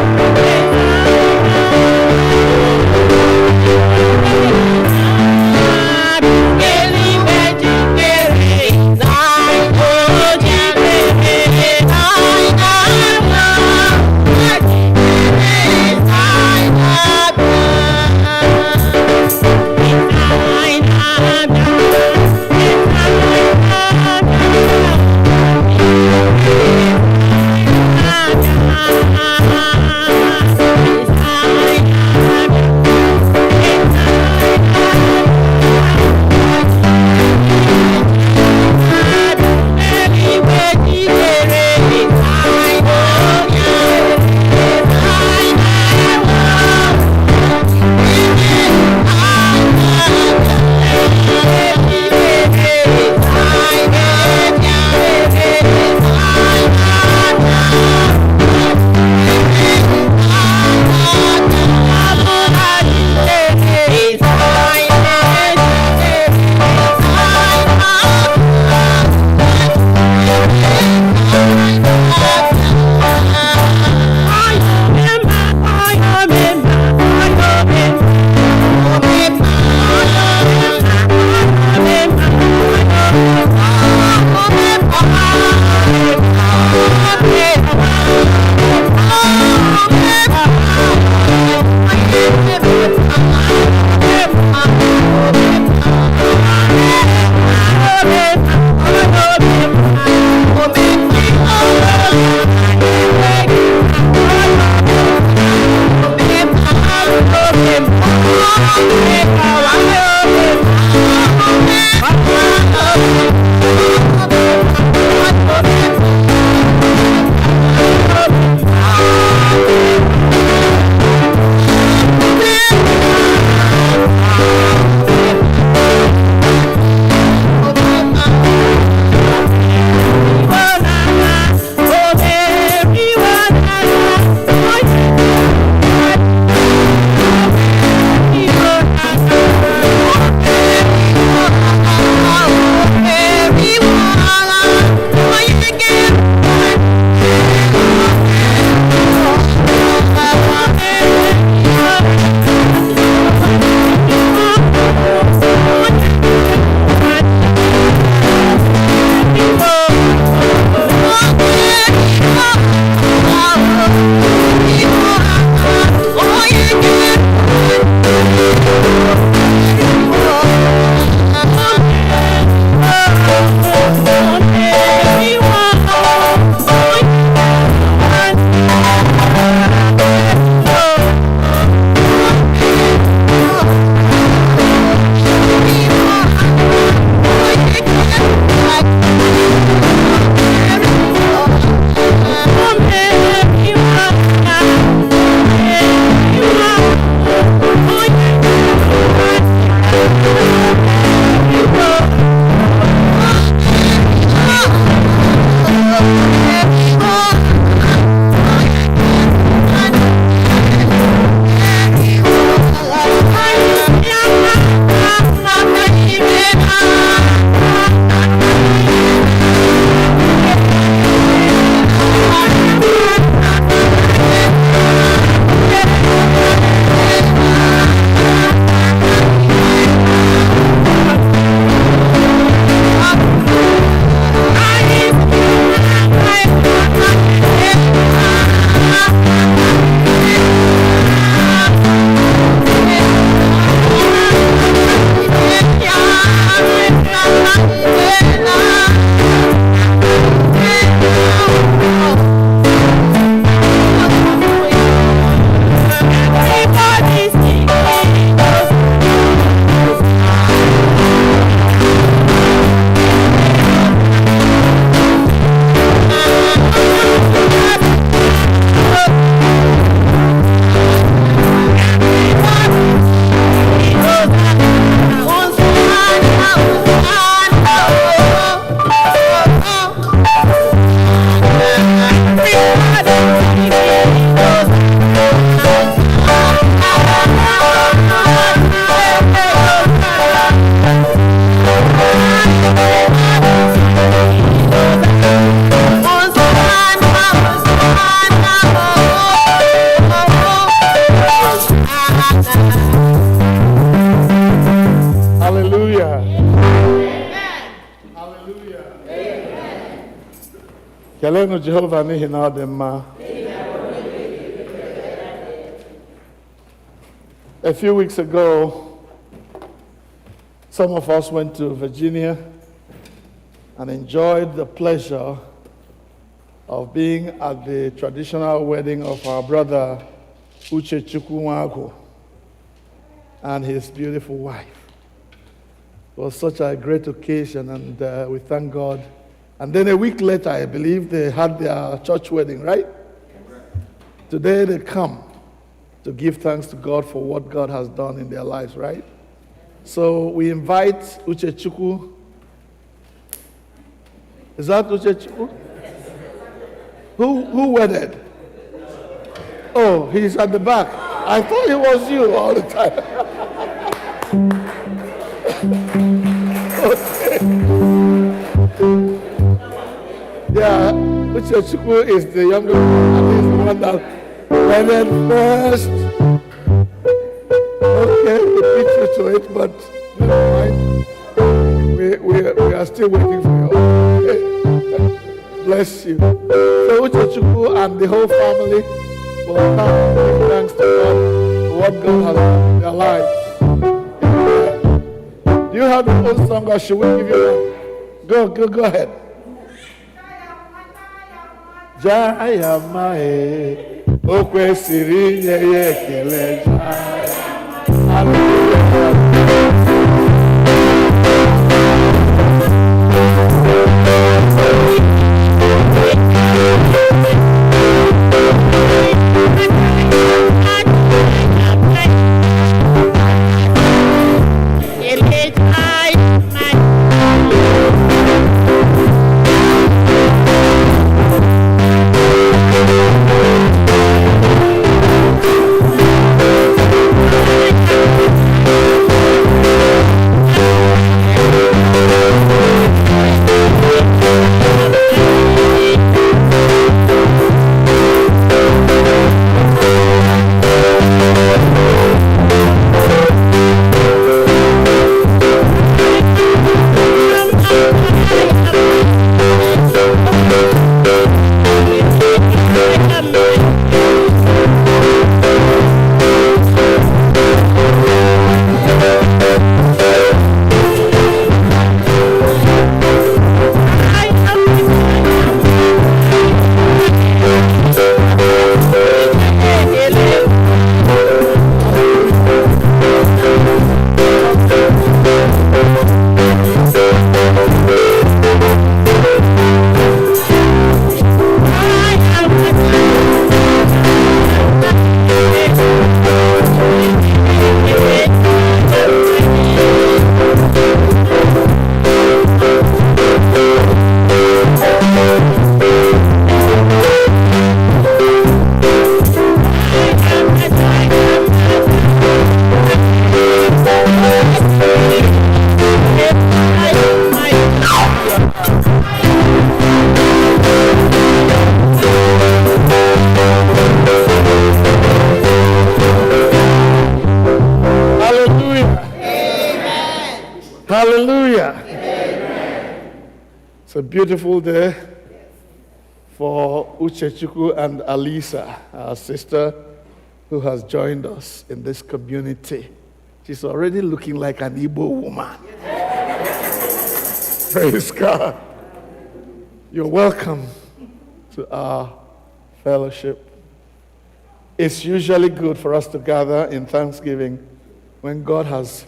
Kelenu Jehovah n'ihi na ọ dị mma. A few weeks ago, some of us went to Virginia and enjoyed the pleasure of being at the traditional wedding of our brother Uchechukwu Nwagu and his beautiful wife. It was such a great occasion, and we thank God. And then a week later, I believe, they had their church wedding, right? Today they come to give thanks to God for what God has done in their lives, right? So we invite Uchechukwu. Is that Uchechukwu? Who wedded? Oh, he's at the back. I thought it was you all the time. Okay. Yeah, Uchechukwu is the younger one, and he's the one that wedded first. Okay, we beat you to it, but never mind. We are still waiting for you. Okay. Bless you. So Uchechukwu and the whole family will come and give thanks to God for what God has done in their lives. Do you have your own song, or should we give you one? Go ahead. Jaya mae, o kwesịrị inye ya ekele. It's a beautiful day for Uchechukwu and Alisa, our sister, who has joined us in this community. She's already looking like an Igbo woman. Praise God. You're welcome to our fellowship. It's usually good for us to gather in Thanksgiving when God has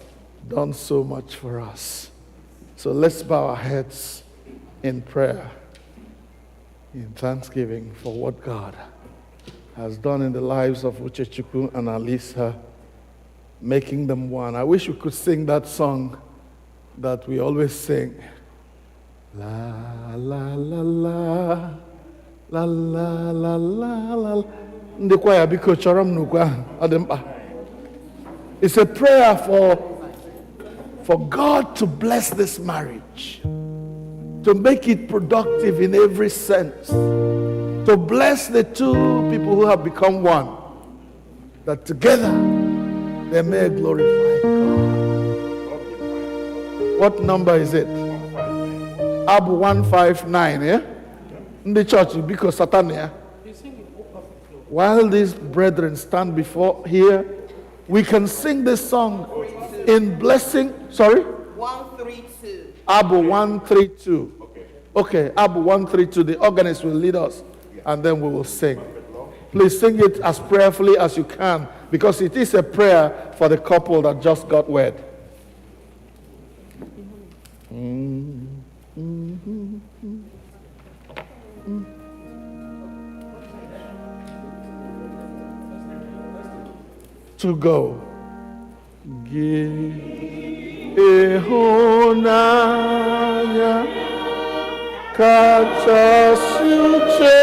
done so much for us. So let's bow our heads in prayer, in thanksgiving for what God has done in the lives of Uchechukwu and Alisa, making them one. I wish we could sing that song that we always sing. La la la la la la la la la. Ndị kwaya biko chọrọ m n'ukwu ahụ, ọ dị mkpa. It's a prayer for God to bless this marriage, to make it productive in every sense, to bless the two people who have become one, that together they may glorify God. What number is it? Abu 159, yeah? the church, because Satania. While these brethren stand before here, we can sing this song in blessing. Sorry? 132. Abu 132. Okay, Abu 132. The organist will lead us, and then we will sing. Please sing it as prayerfully as you can, because it is a prayer for the couple that just got wed. To go. Ihụnanya kachasị uche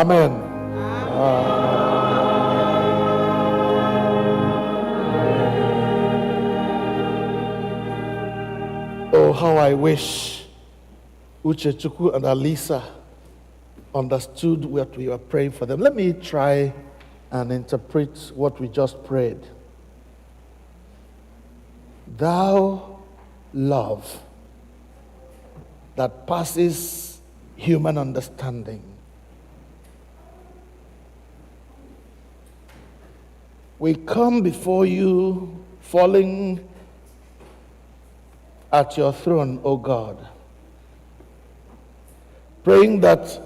Amen. Oh, how I wish Uchechukwu and Alisa understood what we were praying for them. Let me try and interpret what we just prayed. Thou love that passes human understanding, we come before you falling at your throne, O God, praying that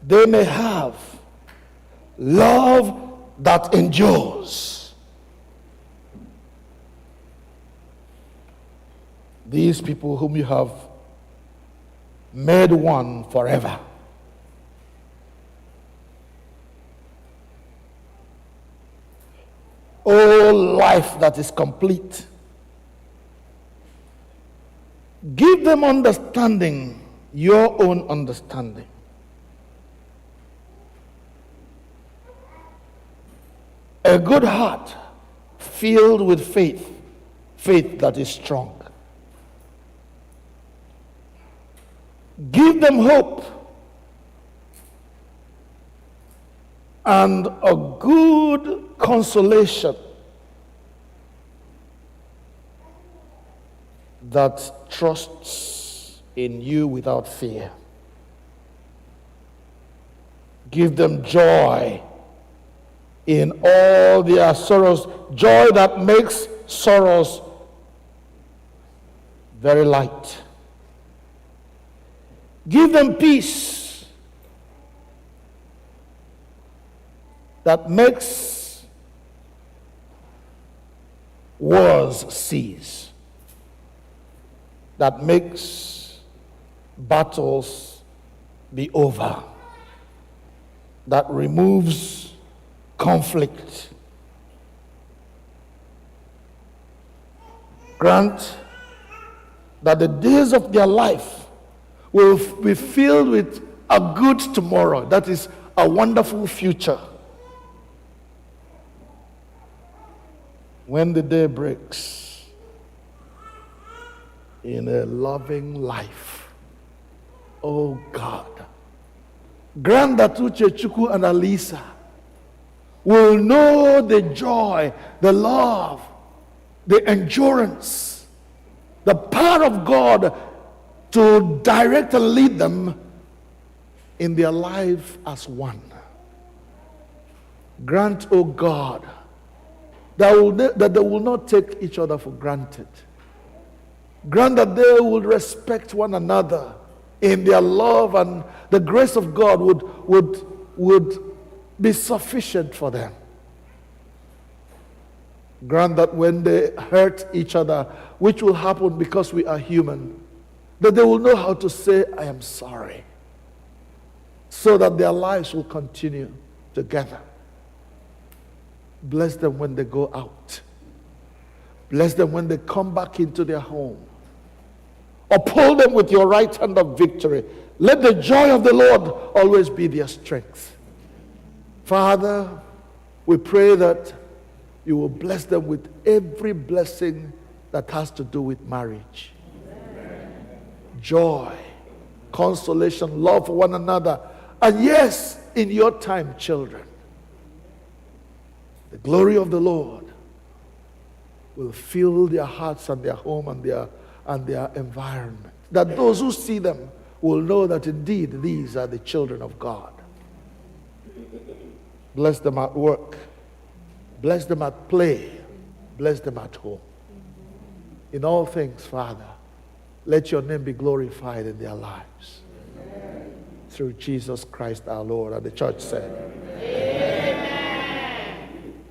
they may have love that endures. These people whom you have made one forever. Oh, life that is complete. Give them understanding, your own understanding. A good heart filled with faith, faith that is strong. Give them hope and a good consolation that trusts in you without fear. Give them joy in all their sorrows, joy that makes sorrows very light. Give them peace that makes wars cease, that makes battles be over, that removes conflict. Grant that the days of their life will be filled with a good tomorrow, that is, a wonderful future. When the day breaks, in a loving life, oh God, grant that Uchechukwu and Alisa will know the joy, the love, the endurance, the power of God to direct and lead them in their life as one. Grant, oh God, that they will not take each other for granted. Grant that they will respect one another in their love, and the grace of God would be sufficient for them. Grant that when they hurt each other, which will happen because we are human, that they will know how to say, I am sorry, so that their lives will continue together. Bless them when they go out. Bless them when they come back into their home. Uphold them with your right hand of victory. Let the joy of the Lord always be their strength. Father, we pray that you will bless them with every blessing that has to do with marriage. Amen. Joy, consolation, love for one another. And yes, in your time, children, the glory of the Lord will fill their hearts and their home and their environment. That those who see them will know that indeed these are the children of God. Bless them at work. Bless them at play. Bless them at home. In all things, Father, let your name be glorified in their lives. Amen. Through Jesus Christ our Lord. And the church said, Amen.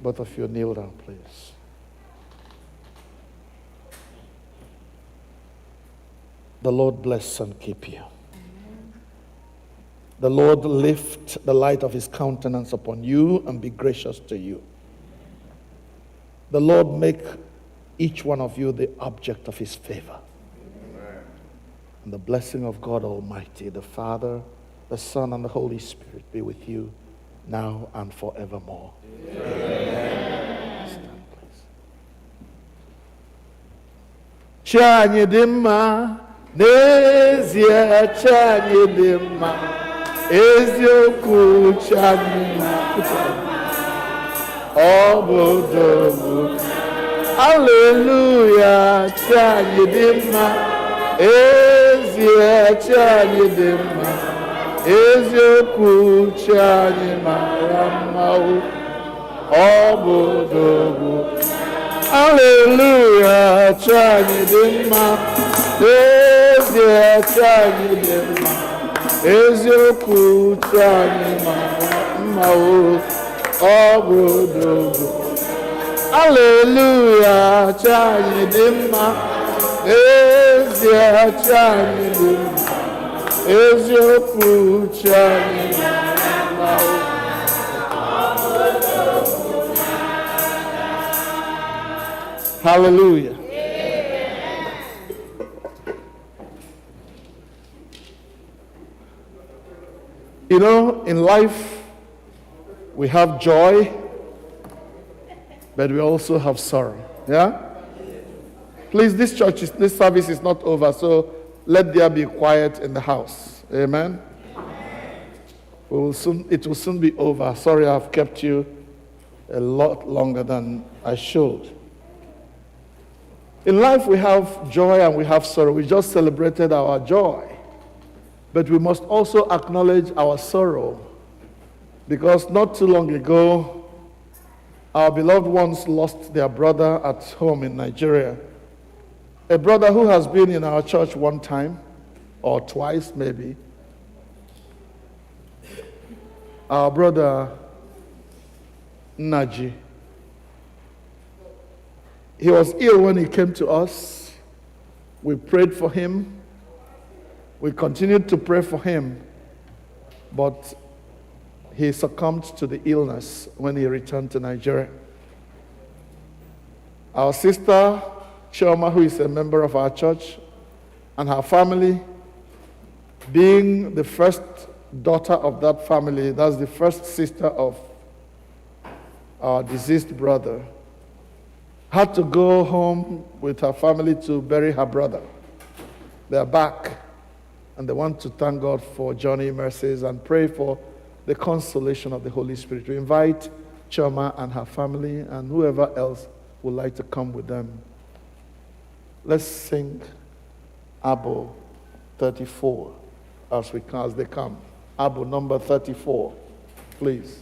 Both of you kneel down, please. The Lord bless and keep you. The Lord lift the light of his countenance upon you and be gracious to you. The Lord make each one of you the object of his favor. Amen. And the blessing of God Almighty, the Father, the Son, and the Holy Spirit be with you now and forevermore. Amen. Stand, please. Chanye dimma, nezie chanye dimma. Eziokwu chanye obodo. Hallelujah, chanye dimma. Ezie chanye dimma. Eziokwu chanye marama obodo. Hallelujah, chanye dimma. Ezie chanye dimma. Eziokwu chanye marama obodo. Hallelujah, chanye dimma. Ezie chanye dimma. Eziokwu chanye marama obodo. Hallelujah. You know, in life, we have joy, but we also have sorrow. Yeah? Please, this service is not over, so let there be quiet in the house. Amen? It will soon be over. Sorry, I've kept you a lot longer than I should. In life, we have joy and we have sorrow. We just celebrated our joy. But we must also acknowledge our sorrow, because not too long ago, Our beloved ones lost their brother at home in Nigeria. A brother who has been in our church one time or twice maybe. Our brother Naji. He was ill when he came to us. We prayed for him. We continued to pray for him, but he succumbed to the illness when he returned to Nigeria. Our sister, Chioma, who is a member of our church, and her family, being the first daughter of that family, that's the first sister of our deceased brother, had to go home with her family to bury her brother. They're back, and they want to thank God for journey mercies and pray for the consolation of the Holy Spirit. We invite Chioma and her family and whoever else would like to come with them. Let's sing Abu 34 as they come. Abu number 34, please.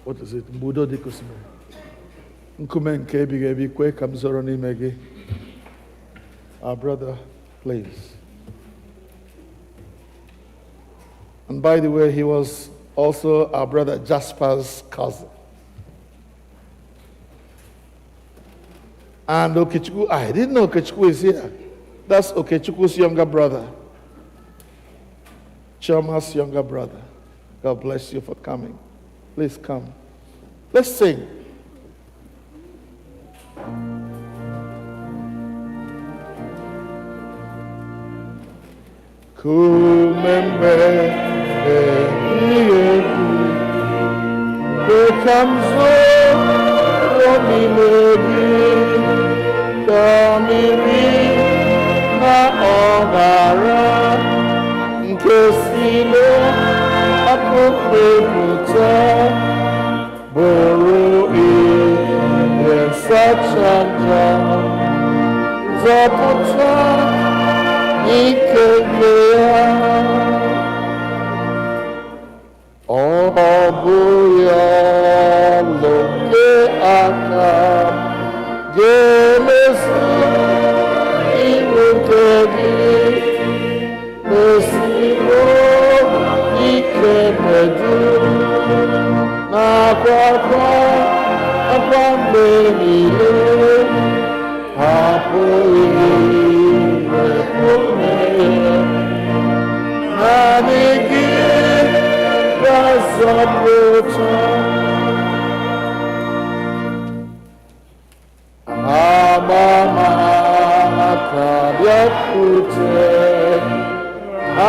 What is it? Mbudo dikusime. Nkume nke ebighị ebi kwe ka m zoro n'ime gị. Our brother, please. And by the way, he was also our brother Jasper's cousin. And Okechukwu, I didn't know Okechukwu is here. That's Okechukwu's younger brother. Chioma's younger brother. God bless you for coming. Please come. Let's sing. Kumembe ebiyeku bekamzo romimegi kamiri na ọghara nke silo akụkpepụta bụrụ ihe nsachanja zọpụta ikele ya ọ bụ ya loke aka ga-emesi iwu nke gị mesiro ike medu n'akwakwa akwa mgbe niile hapụghị naanị gị ga-azọpụta amamaka bịakwute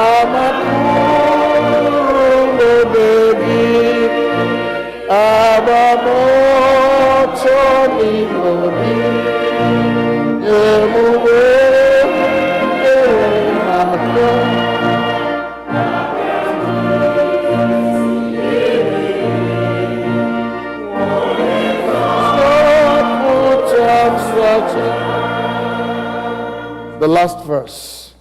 amakụrụ n'obe gị agbamọtọ n'obi emume the last verse.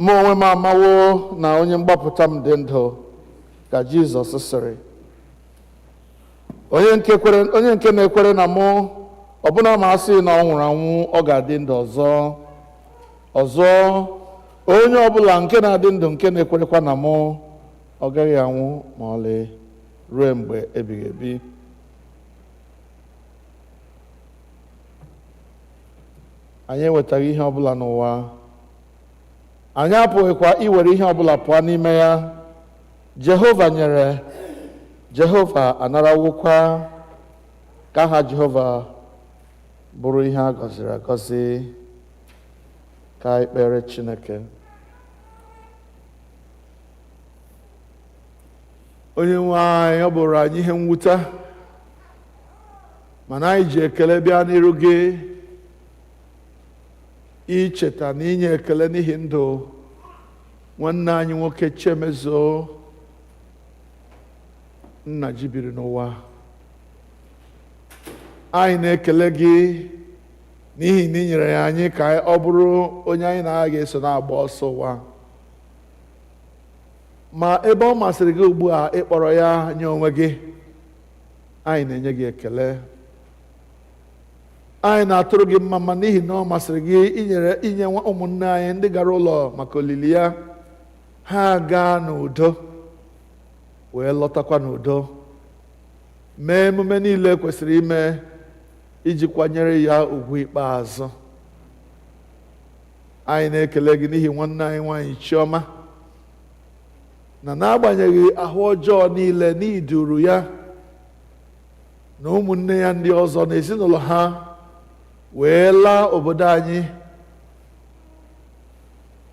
Mụ onwe m amawo na onye mgbapụta m dị ndụ ka Jizọs sịrị. Onye nke na-ekwere na mụ ọbụna ma asị na ọ nwụrụ anwụ ọ ga-adị ndụ ọzọ onye ọbụla nke na-adị ndụ nke na-ekwerekwa na mụ ọ gaghị anwụ ma ọlị ruo mgbe ebighị ebi. Anyị enwetaghị ihe ọbụla n'ụwa, anyị apụghịkwa iwere ihe ọbụla pụọ n'ime ya. Jehova nyere, Jehova anarawokwa, ka aha Jehova bụrụ ihe a gọziri agọzi. Ka anyị kpere Chineke. Onye nwe anyị, ọ bụrụ anyị ihe mwute mana anyị ji ekele bịa n'iru gị icheta na inye ekele n'ihi ndụ nwanne anyị nwoke Chemezo nna ji biri n'ụwa. Anyị na-ekele gị n'ihi na ị nyere ya anyị ka ọ bụrụ onye anyị na-agaghị eso na-agba ọsọ ụwa, ma ebe ọ masịrị gị ugbu a ịkpọrọ ya nye onwe gị, anyị na-enye gị ekele. Anyị na-atụrụ gị mma n'ihi na ọ masịrị gị inye ụmụnne anyị ndị gara ụlọ maka olili ya, ha gaa n'udo wee lọtakwa n'udo, mee emume niile kwesịrị ime iji kwanyere ya ugwu ikpeazụ. Anyị na-ekele gị n'ihi nwanne anyị nwanyị Chioma, na n'agbanyeghị ahụ ọjọọ niile n'iduru ya na ụmụnne ya ndị ọzọ na ezinụlọ ha wee laa obodo anyị,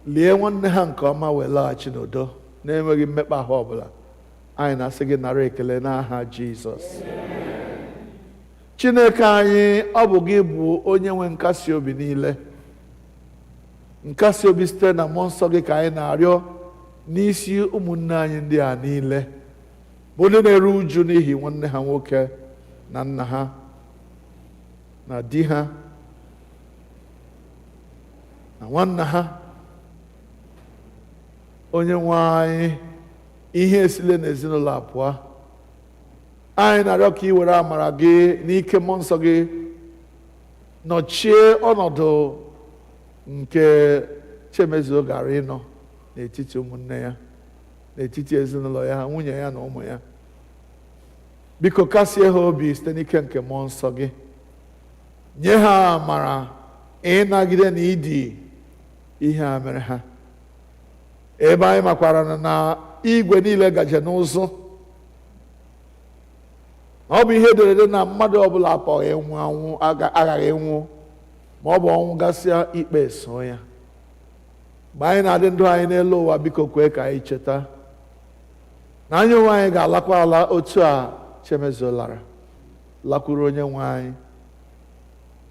lie nwanne ha nke ọma wee laghachi n'udo na-enweghị mmekpa ahụ ọbụla. Anyị na-asị gị nara ekele n'aha Jizọs. Chineke anyị, ọ bụ gị bụ onye nwe nkasi obi niile. Nkasi obi site na mmụọ nsọ gị ka anyị na-arịọ n'isi ụmụnne anyị ndị a niile bụ ndị na-eru uju n'ihi nwanne ha nwoke na nna ha na di ha na nwanna ha. Onye nwe anyị, ihe esile n'ezinụlọ apụọ, anyị na-arịọ ka ị were amara gị n'ike mmụọ nsọ gị nọchie ọnọdụ nke Chemezo gara ịnọ n'etiti ụmụnne ya, n'etiti ezinụlọ ya, nwunye ya na ụmụ ya. Biko kasie ha obi site n'ike nke mmụọ nsọ gị, nye ha amara ịnagide na ịdị ihe a mere ha. Ebe anyị makwara na igwe niile gaje n'ụzụ, ọ bụ ihe ederede na mmadụ ọbụla apụghị ịnwụ anwụ, aghaghị ịnwụ ma ọ bụ ọnwụ gasịa ikpe so ya. Mgbe anyị na-adị ndụ anyị n'elu ụwa, biko kwee ka anyị cheta na anyị onwe anyị ga-alakwa ala otu a Chemezo lara, lakwuru onye nwe anyị.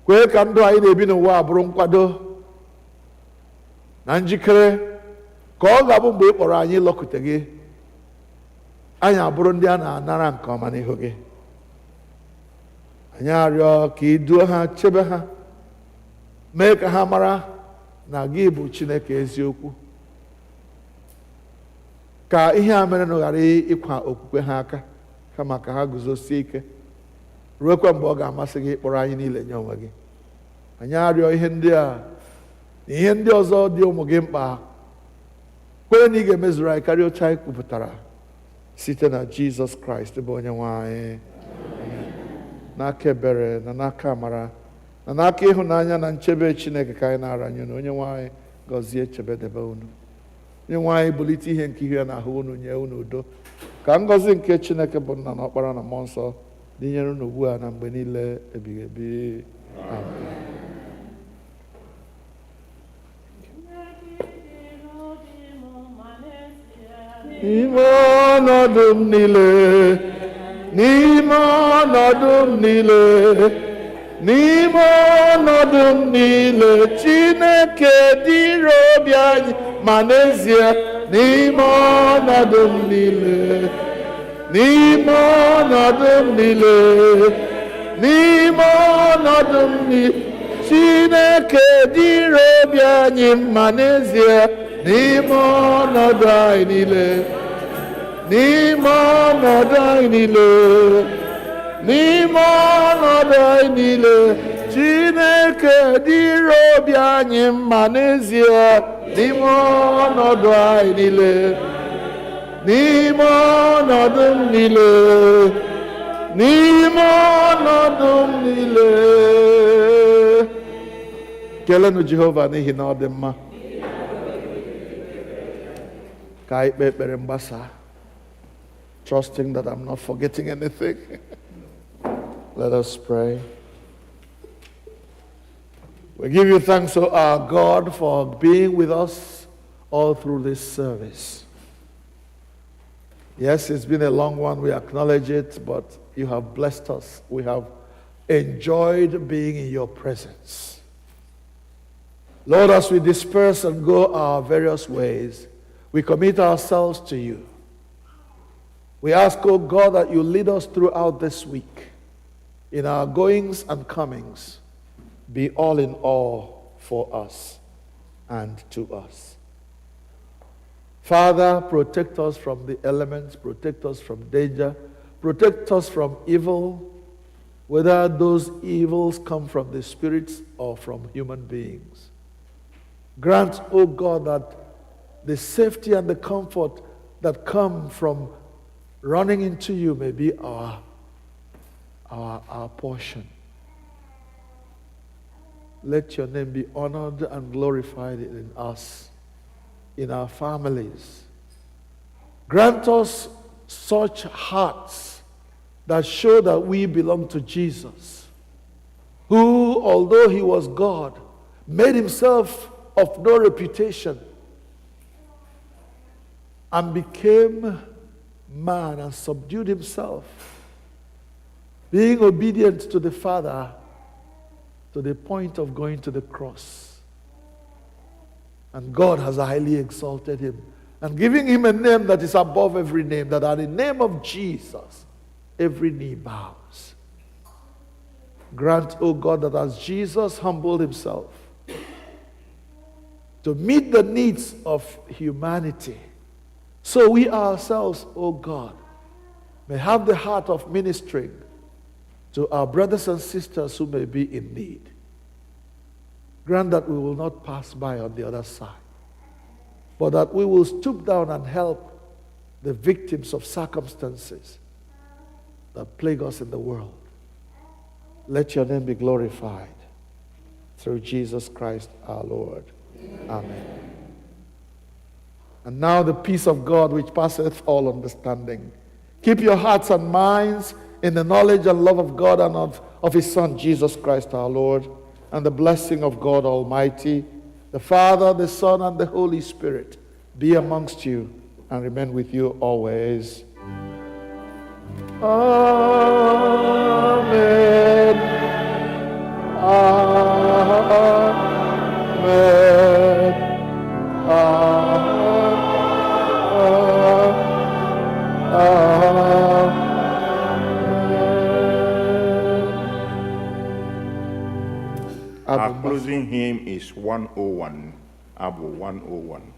Kwee ka ndụ anyị na-ebi n'ụwa bụrụ nkwado na njikere, ka ọ ga-abụ mgbe ị kpọrọ anyị ịlọkwute gị, anyị abụrụ ndị a na-anara nke ọma n'ihu gị. Anyị arịọ ka ị duo ha, chebe ha, mee ka ha mara na gị bụ Chineke eziokwu, ka ihe a mere ghara ịkwa okwukwe ha aka, kama ka ha guzosie ike ruokwa mgbe ọ ga-amasị gị ịkpọrọ anyị niile nye onwe gị. Anyị arịọ ihe ndị a na ihe ndị ọzọ dị ụmụ gị mkpa, kwere na ị ga-emezuru anyị karịa otu anyị kwupụtara, site na Jizọs Kraịst bụ onye nwe anyị. N'aka ebere na n'aka amara na n'aka ịhụnanya na nchebe Chineke ka anyị na-aranye unu. Onye nwe anyị gọzie, chebe, debe unu. Onye nwe anyị bulite ihe nke ihu ya n'ahụ unu, nye unu udo. Ka ngọzi nke Chineke bụ Nna na Ọkpara na Mmụọ Nsọ dịnyere unu ugbu a na mgbe niile ebighị ebi. Amen. N'ime ọnọdụ m niile, n'ime ọnọdụ m niile, n'ime ọnọdụ m niile, Chineke dịrị obi anyị, ma n'ezie n'ime ọnọdụ m niile, n'ime ọnọdụ m niile, n'ime ọnọdụ m niile, Chineke dịrị obi anyị, ma n'ezie n'ime ọnọdụ anyị niile, n'ime ọnọdụ anyị niile, n'ime ọnọdụ anyị niile, Chineke dịrị obi anyị mma n'ezie, n'ime ọnọdụ anyị niile, n'ime ọnọdụ m niile, n'ime ọnọdụ m niile. Kelenụ Jehova n'ihi na ọ dị mma. Ka anyị kpee ekpere mgbasa, trusting that I'm not forgetting anything. Let us pray. We give you thanks, O our God, for being with us all through this service. Yes, it's been a long one, we acknowledge it, but you have blessed us. We have enjoyed being in your presence. Lord, as we disperse and go our various ways, we commit ourselves to you. We ask, O God, that you lead us throughout this week in our goings and comings. Be all in all for us and to us. Father, protect us from the elements, protect us from danger, protect us from evil, whether those evils come from the spirits or from human beings. Grant, O God, that the safety and the comfort that come from running into you may be our portion. Let your name be honored and glorified in us, in our families. Grant us such hearts that show that we belong to Jesus, who, although he was God, made himself of no reputation and became man and subdued himself, being obedient to the Father to the point of going to the cross. And God has highly exalted him and giving him a name that is above every name, that at the name of Jesus every knee bows. Grant, O God, that as Jesus humbled himself to meet the needs of humanity, so we ourselves, O God, may have the heart of ministering to our brothers and sisters who may be in need. Grant that we will not pass by on the other side, but that we will stoop down and help the victims of circumstances that plague us in the world. Let your name be glorified through Jesus Christ our Lord. Amen. And now the peace of God, which passeth all understanding, keep your hearts and minds in the knowledge and love of God and of his Son, Jesus Christ our Lord, and the blessing of God Almighty, the Father, the Son, and the Holy Spirit be amongst you and remain with you always. Amen. Amen. Our closing hymn is 101, Abu 101.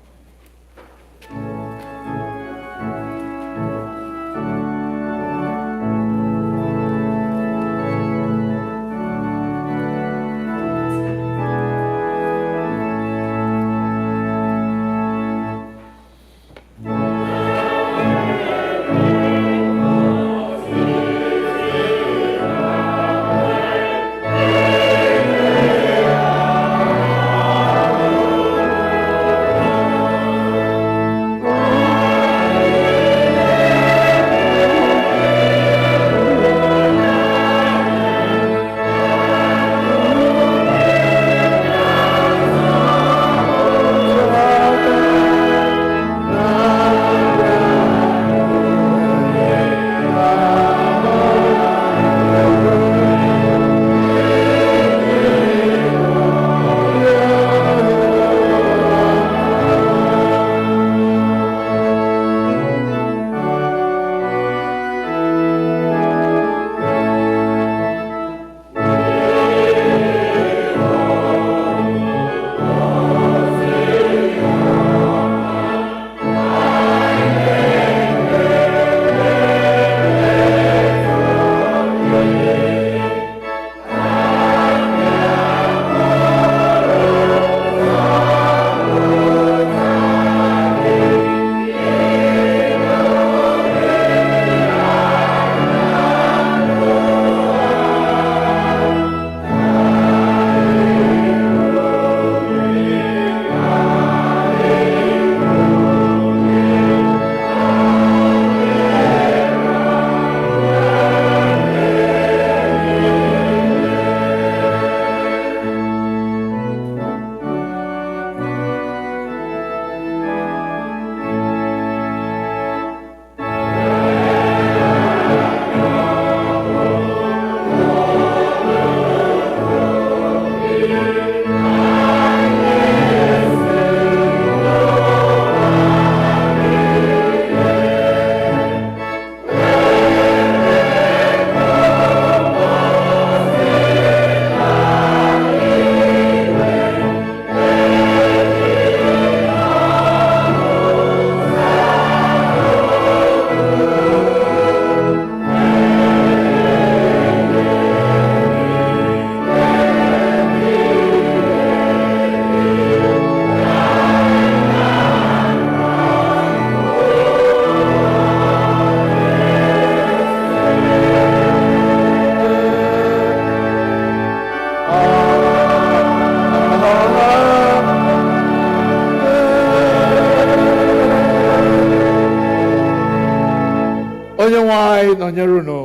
nwanyị nọnyere unu.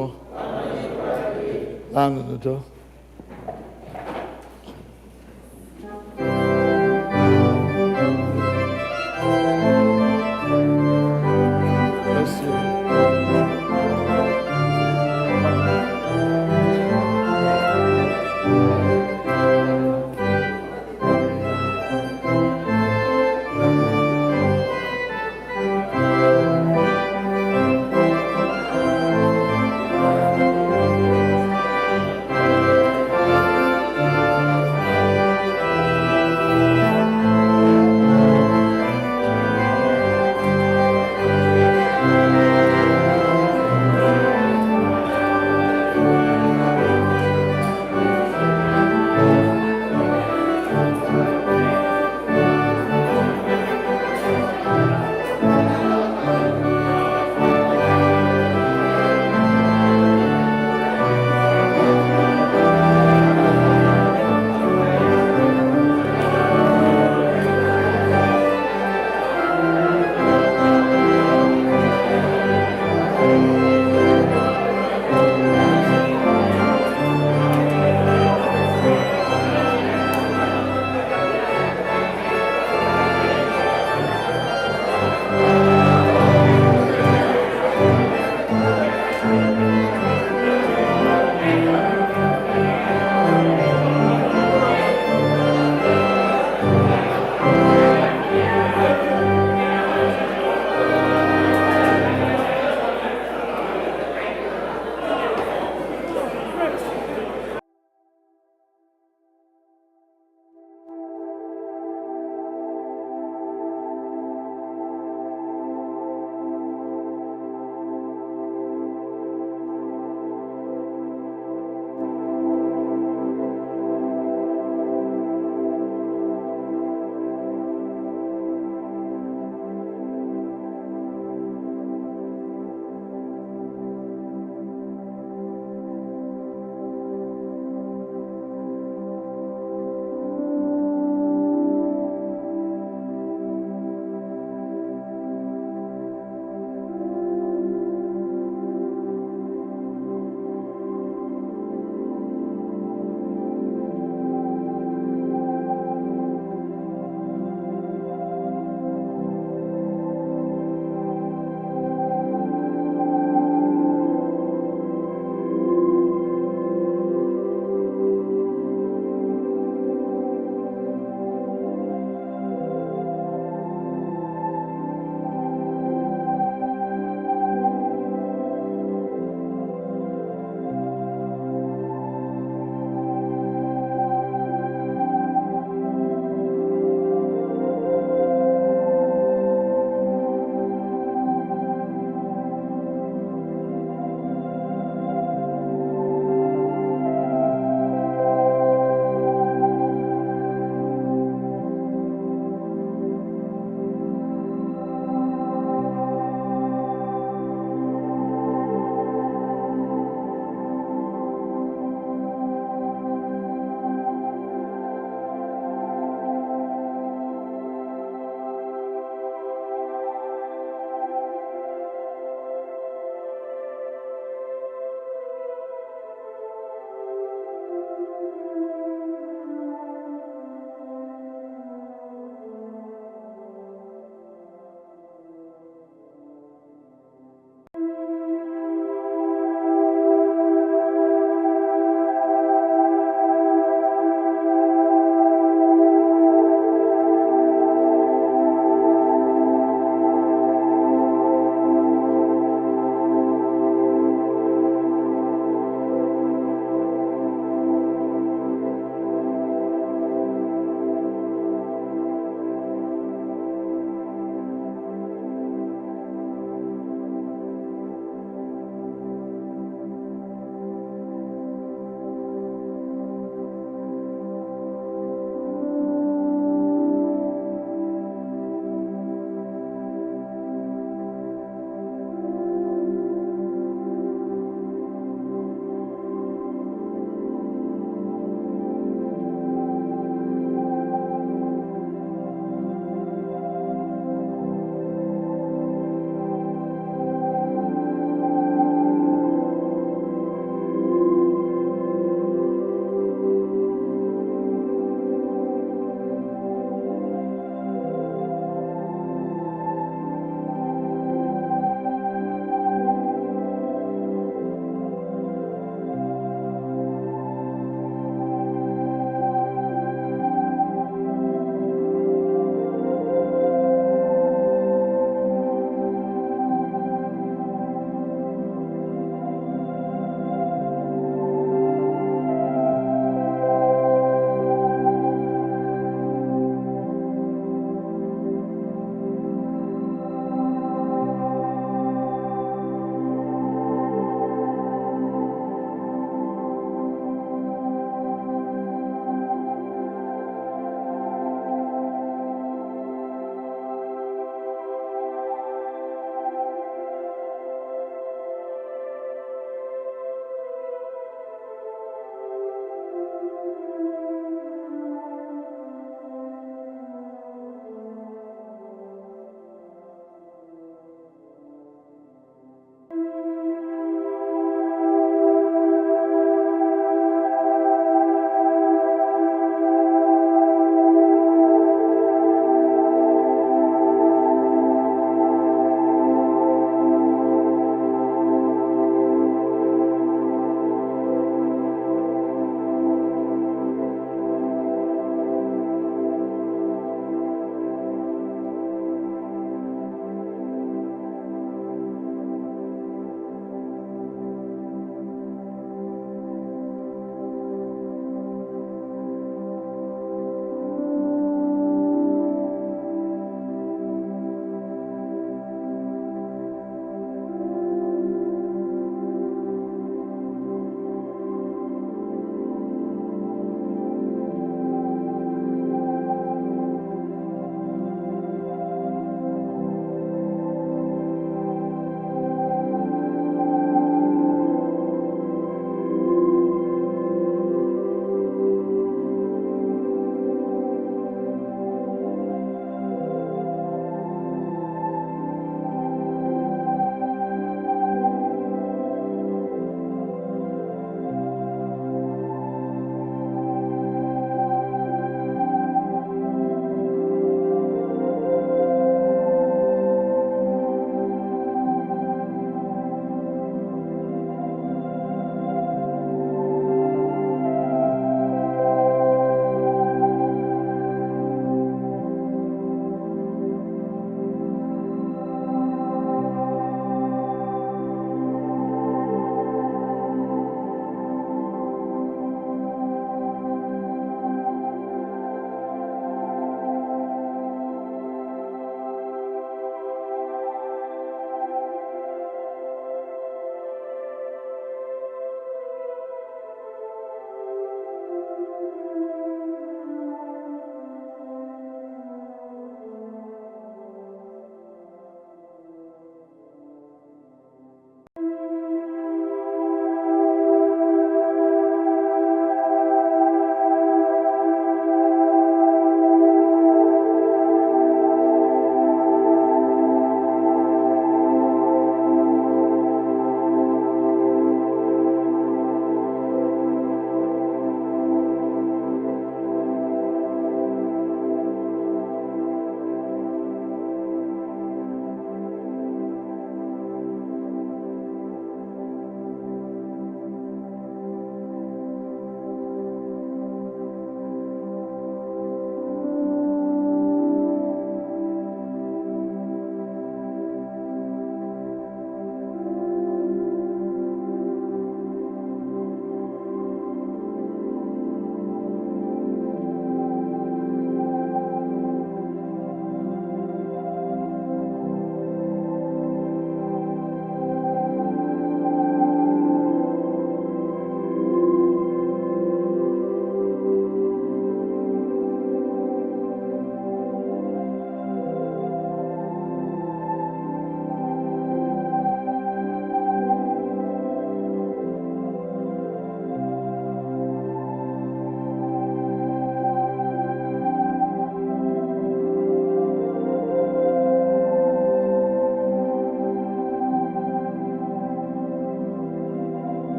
Laanụ n'udo.